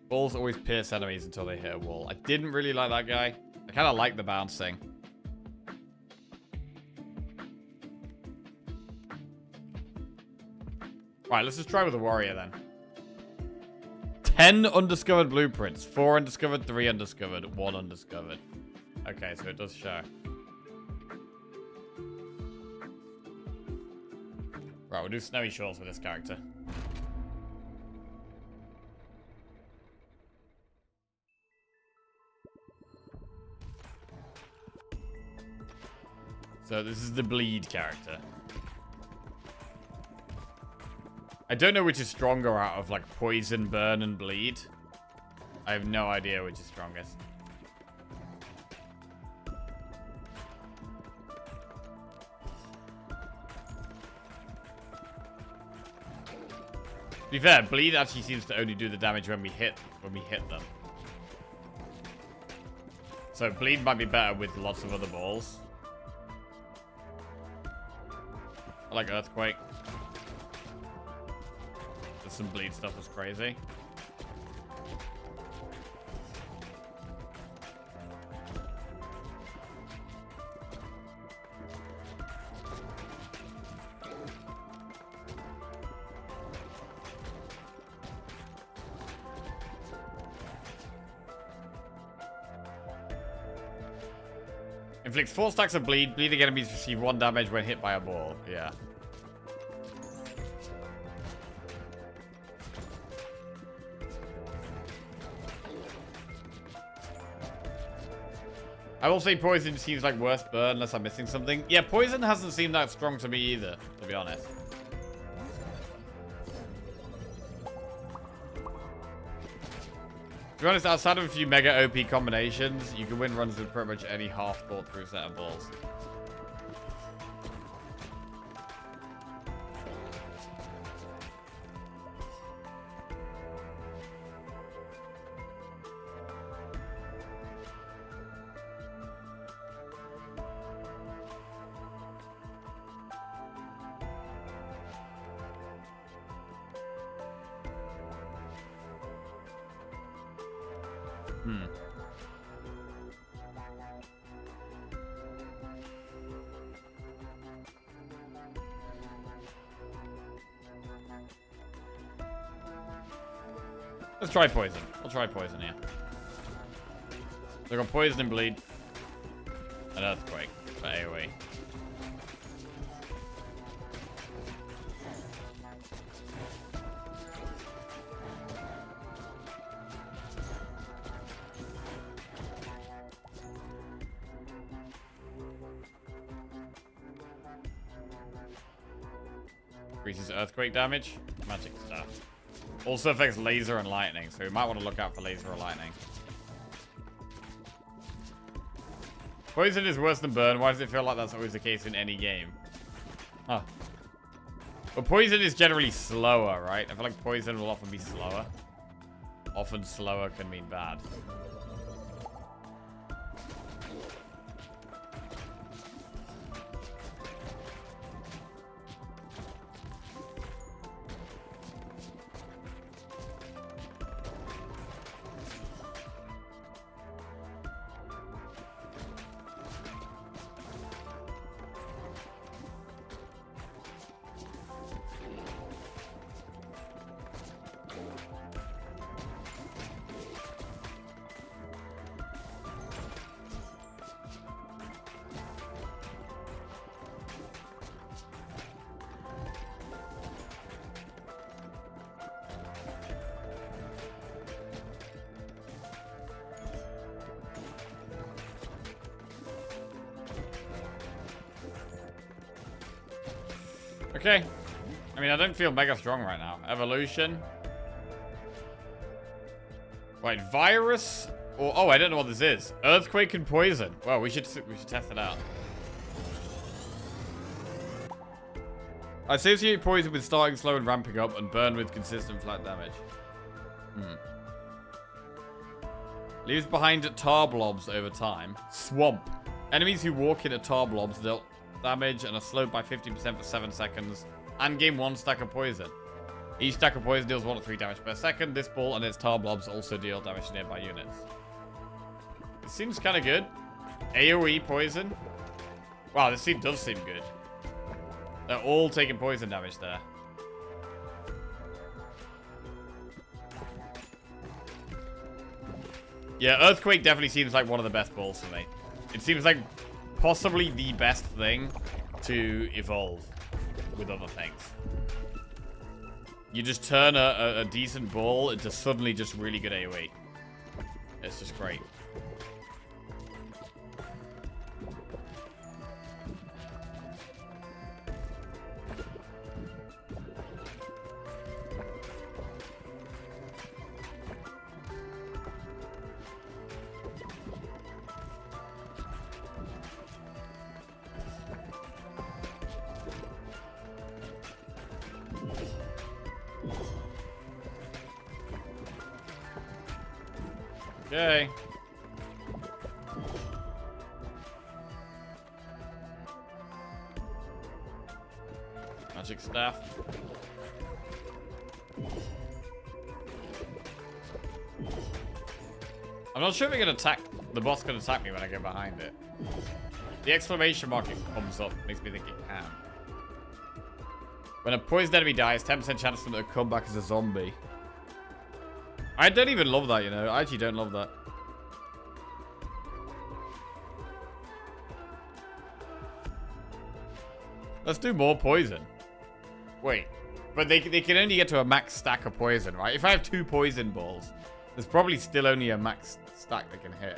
Balls always pierce enemies until they hit a wall. I didn't really like that guy. I kind of like the bouncing. Right, let's just try with the warrior then. 10 undiscovered blueprints. 4 undiscovered, 3 undiscovered, 1 undiscovered. Okay, so it does show. Right, we'll do Snowy Shores with this character. So this is the bleed character. I don't know which is stronger out of like poison, burn, and bleed. I have no idea which is strongest. To be fair, bleed actually seems to only do the damage when we hit them. So bleed might be better with lots of other balls. I like Earthquake. There's some bleed stuff that's crazy. Inflicts 4 stacks of bleed. Bleeding enemies receive 1 damage when hit by a ball. Yeah. I will say poison seems like worse burn unless I'm missing something. Yeah, poison hasn't seemed that strong to me either, to be honest. To be honest, outside of a few mega OP combinations, you can win runs with pretty much any half thought through set of balls. Let's try poison. We'll try poison here. They've got poison and bleed. An earthquake for AoE. Increases earthquake damage. Magic stuff. Also affects laser and lightning, so we might want to look out for laser or lightning. Poison is worse than burn. Why does it feel like that's always the case in any game? Huh. But poison is generally slower, right? I feel like poison will often be slower. Often slower can mean bad. Okay. I mean, I don't feel mega strong right now. Evolution. Wait, virus? Or, oh, I don't know what this is. Earthquake and poison. Well, we should test it out. I associate poison with starting slow and ramping up, and burn with consistent flat damage. Leaves behind tar blobs over time. Swamp. Enemies who walk into tar blobs deal damage and are slowed by 50% for 7 seconds. And gain 1 stack of poison. Each stack of poison deals 1 to 3 damage per second. This ball and its tar blobs also deal damage to nearby units. It seems kind of good. AoE poison. Wow, this does seem good. They're all taking poison damage there. Yeah, Earthquake definitely seems like one of the best balls for me. It seems like possibly the best thing to evolve with other things. You just turn a decent ball into suddenly just really good AoE. It's just great. Okay. Magic staff. I'm not sure if it can attack. The boss can attack me when I get behind it. The exclamation mark it comes up makes me think it can. When a poisoned enemy dies, 10% chance for them to come back as a zombie. I don't even love that, you know. I actually don't love that. Let's do more poison. Wait. But they can only get to a max stack of poison, right? If I have 2 poison balls, there's probably still only a max stack they can hit.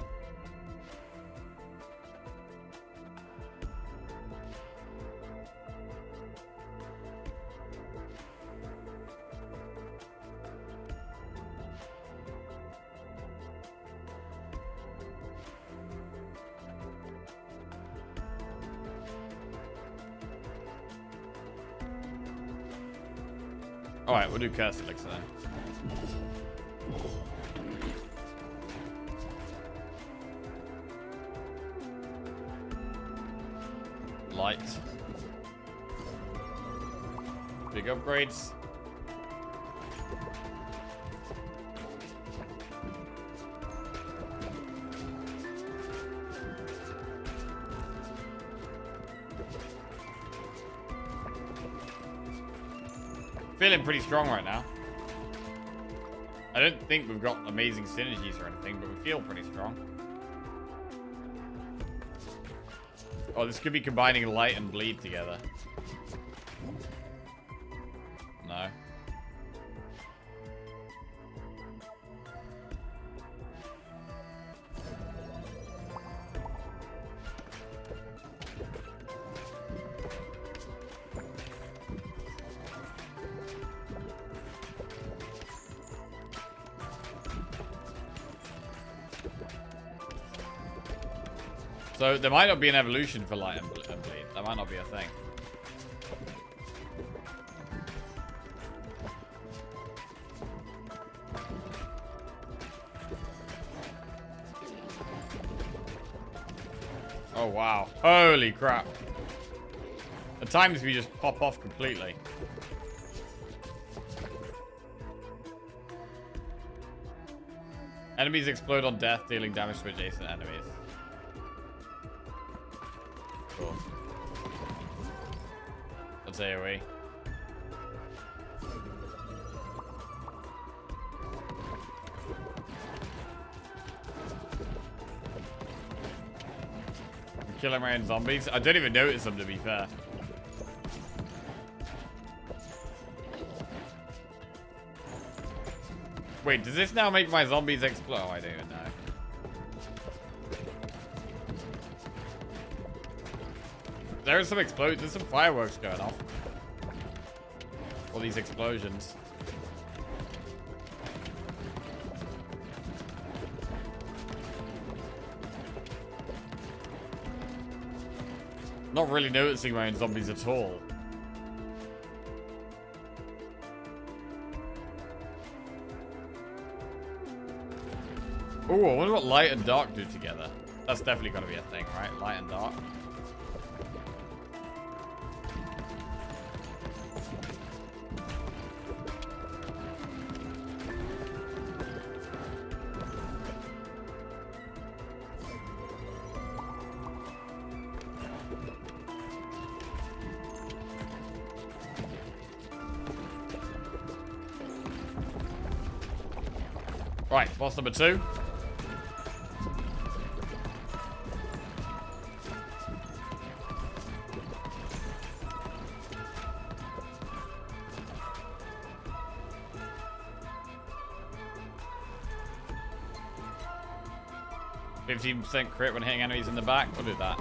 Alright, we'll do Curse Elixir then. Light. Big upgrades. Feeling pretty strong right now. I don't think we've got amazing synergies or anything, but we feel pretty strong. Oh, this could be combining light and bleed together. No. So there might not be an evolution for light and bleed. That might not be a thing. Oh wow. Holy crap. At times we just pop off completely. Enemies explode on death, dealing damage to adjacent enemies. Cool. That's AoE. I'm killing my own zombies. I don't even notice them, to be fair. Wait, does this now make my zombies explode? Oh, I don't even know. There's some explosions, there's some fireworks going off. All these explosions. Not really noticing my own zombies at all. Ooh, I wonder what light and dark do together. That's definitely going to be a thing, right? Light and dark. Right, boss number 2. %, crit when hitting enemies in the back. We'll do that.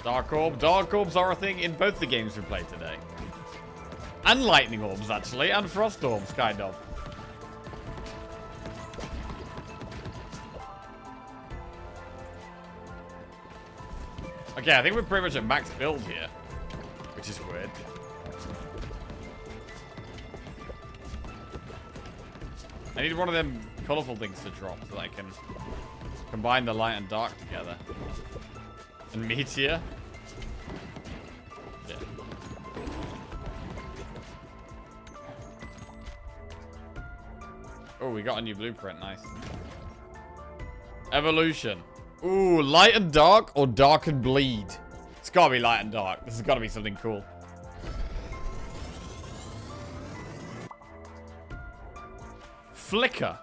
Dark Orb. Dark Orbs are a thing in both the games we played today. And Lightning Orbs, actually. And Frost Orbs, kind of. Okay, I think we're pretty much at max build here. Which is weird. I need one of them colourful things to drop so that I can combine the light and dark together. And Meteor. Yeah. Oh, we got a new blueprint. Nice. Evolution. Ooh, light and dark or dark and bleed? It's gotta be light and dark. This has gotta be something cool. Flicker.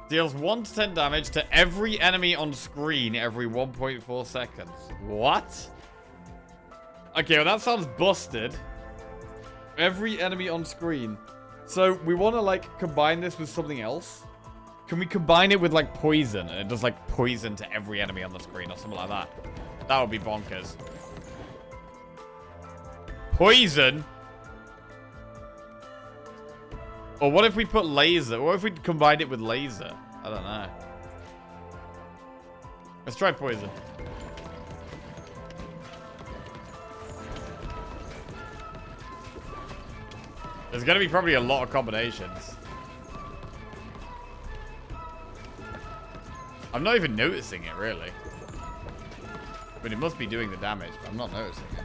Deals 1 to 10 damage to every enemy on screen every 1.4 seconds. What? Okay, well that sounds busted. Every enemy on screen. So we want to like combine this with something else. Can we combine it with like poison and it does like poison to every enemy on the screen or something like that? That would be bonkers. Poison? Or what if we put laser? What if we combined it with laser? I don't know. Let's try poison. There's gonna be probably a lot of combinations. I'm not even noticing it, really. But it must be doing the damage, but I'm not noticing it.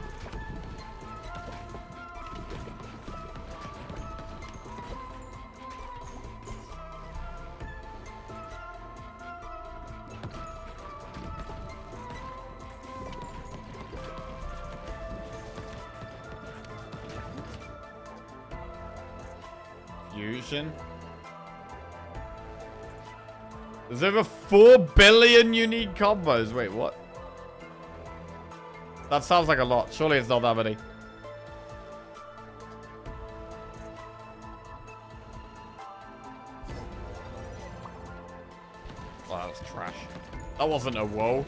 Fusion. There's over 4 billion unique combos. Wait, what? That sounds like a lot. Surely it's not that many. Wow, that was trash. That wasn't a whoa.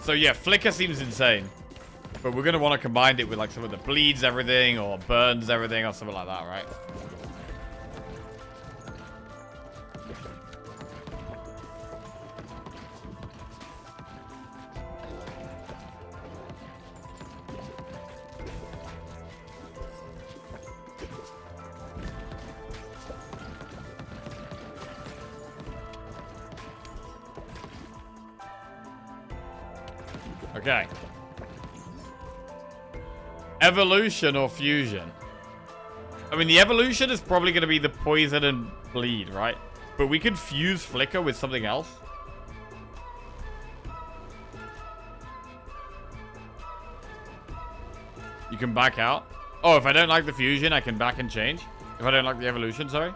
So yeah, Flicker seems insane. But we're going to want to combine it with like something that bleeds everything or burns everything or something like that, right? Okay. Evolution or fusion? I mean, the evolution is probably going to be the poison and bleed, right? But we could fuse Flicker with something else. You can back out. Oh, if I don't like the fusion, I can back and change. If I don't like the evolution, sorry.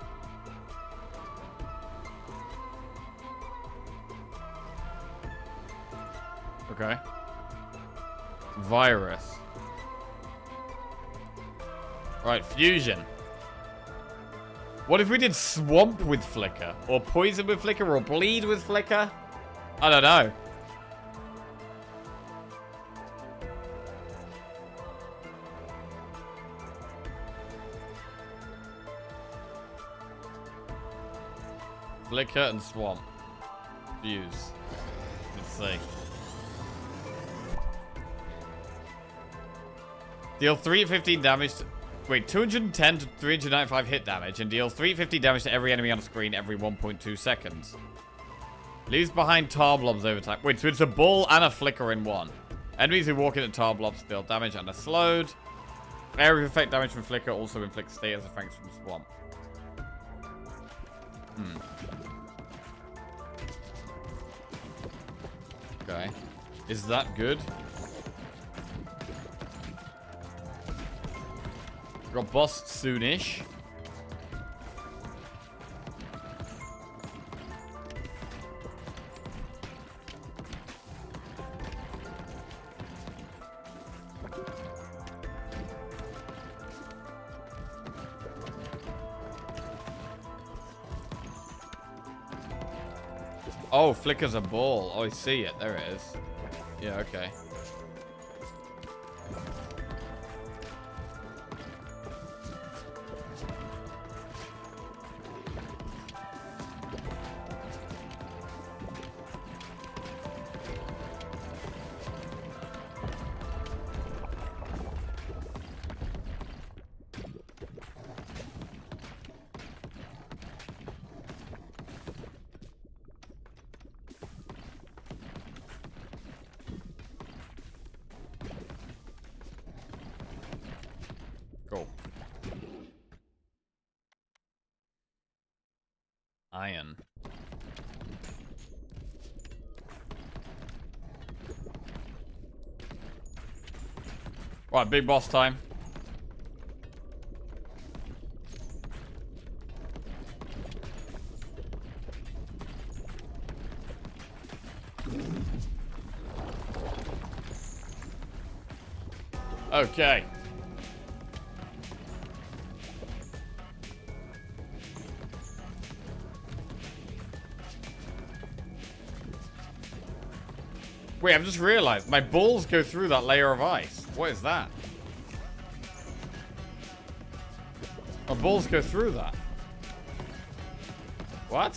Okay. Virus. Right, fusion. What if we did swamp with Flicker? Or poison with Flicker? Or bleed with Flicker? I don't know. Flicker and swamp. Fuse. Let's see. Deal 315 damage to... Wait, 210 to 395 hit damage and deal 350 damage to every enemy on the screen every 1.2 seconds. Leaves behind tar blobs over time. Wait, so it's a ball and a flicker in one. Enemies who walk into tar blobs deal damage and are slowed. Area of effect damage from flicker also inflicts status effects from swamp. Okay. Is that good? Got boss soonish. Oh, flickers a ball. Oh, I see it. There it is. Yeah, okay. Cool. Iron. Right, big boss time. Okay. Wait, I've just realized my balls go through that layer of ice. What is that? My balls go through that. What?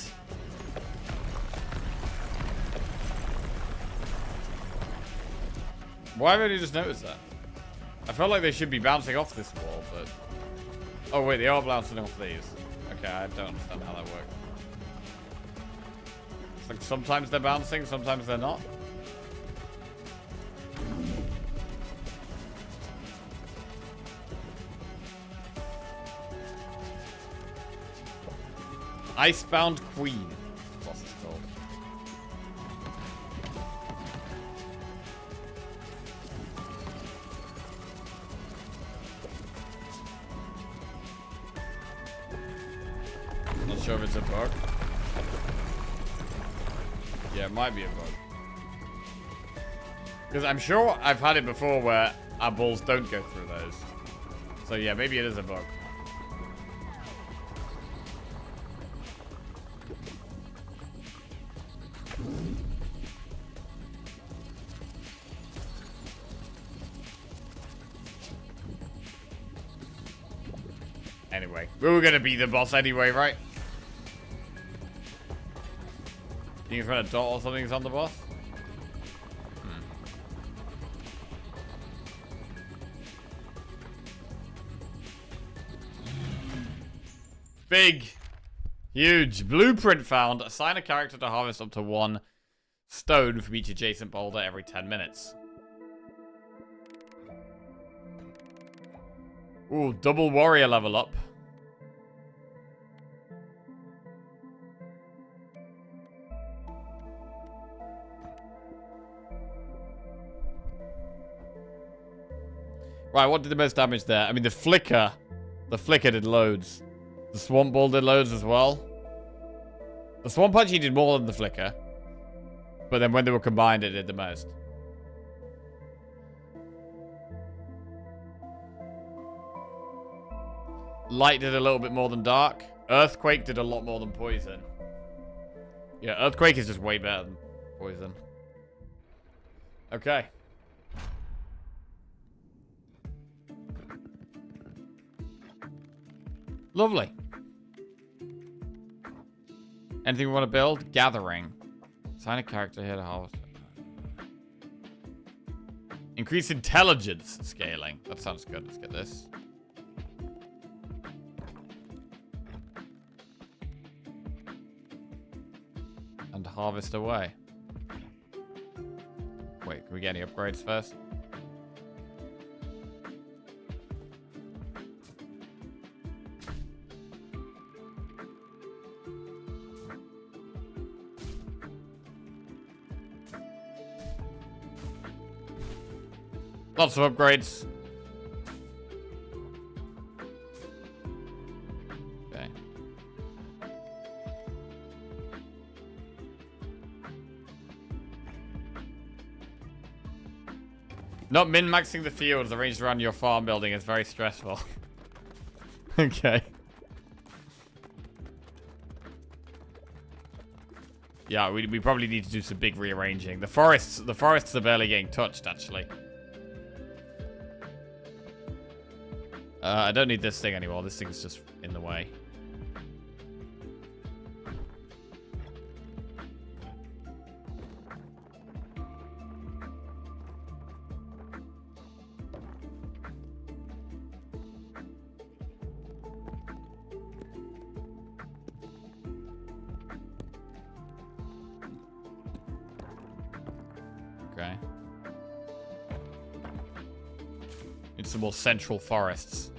Why have I only just noticed that? I felt like they should be bouncing off this wall, but... Oh wait, they are bouncing off these. Okay, I don't understand how that works. It's like sometimes they're bouncing, sometimes they're not. Icebound Queen. What's this called? Not sure if it's a bug. Yeah, it might be a bug. Because I'm sure I've had it before where our balls don't go through those. So yeah, maybe it is a bug. Anyway, we were gonna be the boss anyway, right? You can find a dot or something's on the boss? Big, huge blueprint found. Assign a character to harvest up to 1 stone from each adjacent boulder every 10 minutes. Ooh, double warrior level up. Right, what did the most damage there? I mean, the flicker did loads. The swamp ball did loads as well. The swamp punchy did more than the flicker. But then when they were combined, it did the most. Light did a little bit more than dark. Earthquake did a lot more than poison. Yeah, earthquake is just way better than poison. Okay. Lovely. Anything we want to build? Gathering. Assign a character here to harvest. Increase intelligence scaling. That sounds good. Let's get this. And harvest away. Wait, can we get any upgrades first? Lots of upgrades. Okay. Not min-maxing the fields arranged around your farm building is very stressful. Okay. Yeah, we probably need to do some big rearranging. The forests are barely getting touched, actually. I don't need this thing anymore. This thing's just in the way. Okay. Need some more central forests.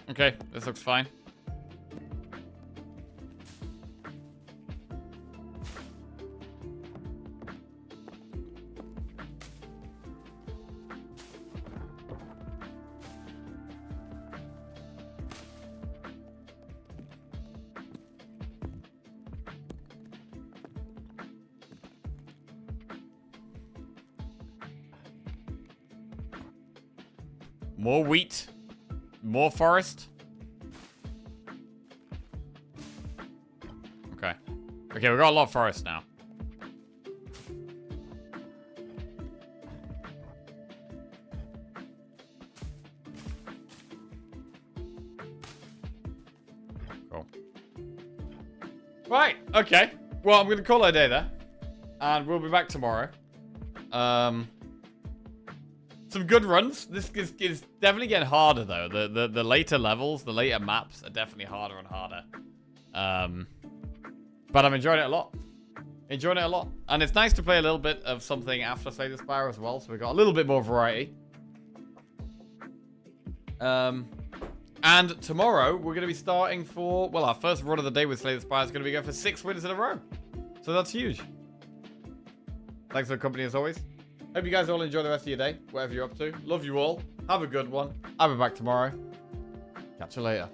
Okay, this looks fine. More wheat. More forest. Okay. Okay, we've got a lot of forest now. Cool. Right, okay. Well, I'm going to call it a day there. And we'll be back tomorrow. Some good runs. This is definitely getting harder, though. The later levels, the later maps are definitely harder and harder. But I'm enjoying it a lot. Enjoying it a lot. And it's nice to play a little bit of something after Slay the Spire as well, so we've got a little bit more variety. And tomorrow, we're going to be starting for... Well, our first run of the day with Slay the Spire is going to be going for 6 wins in a row. So that's huge. Thanks for the company as always. Hope you guys all enjoy the rest of your day, whatever you're up to. Love you all. Have a good one. I'll be back tomorrow. Catch you later.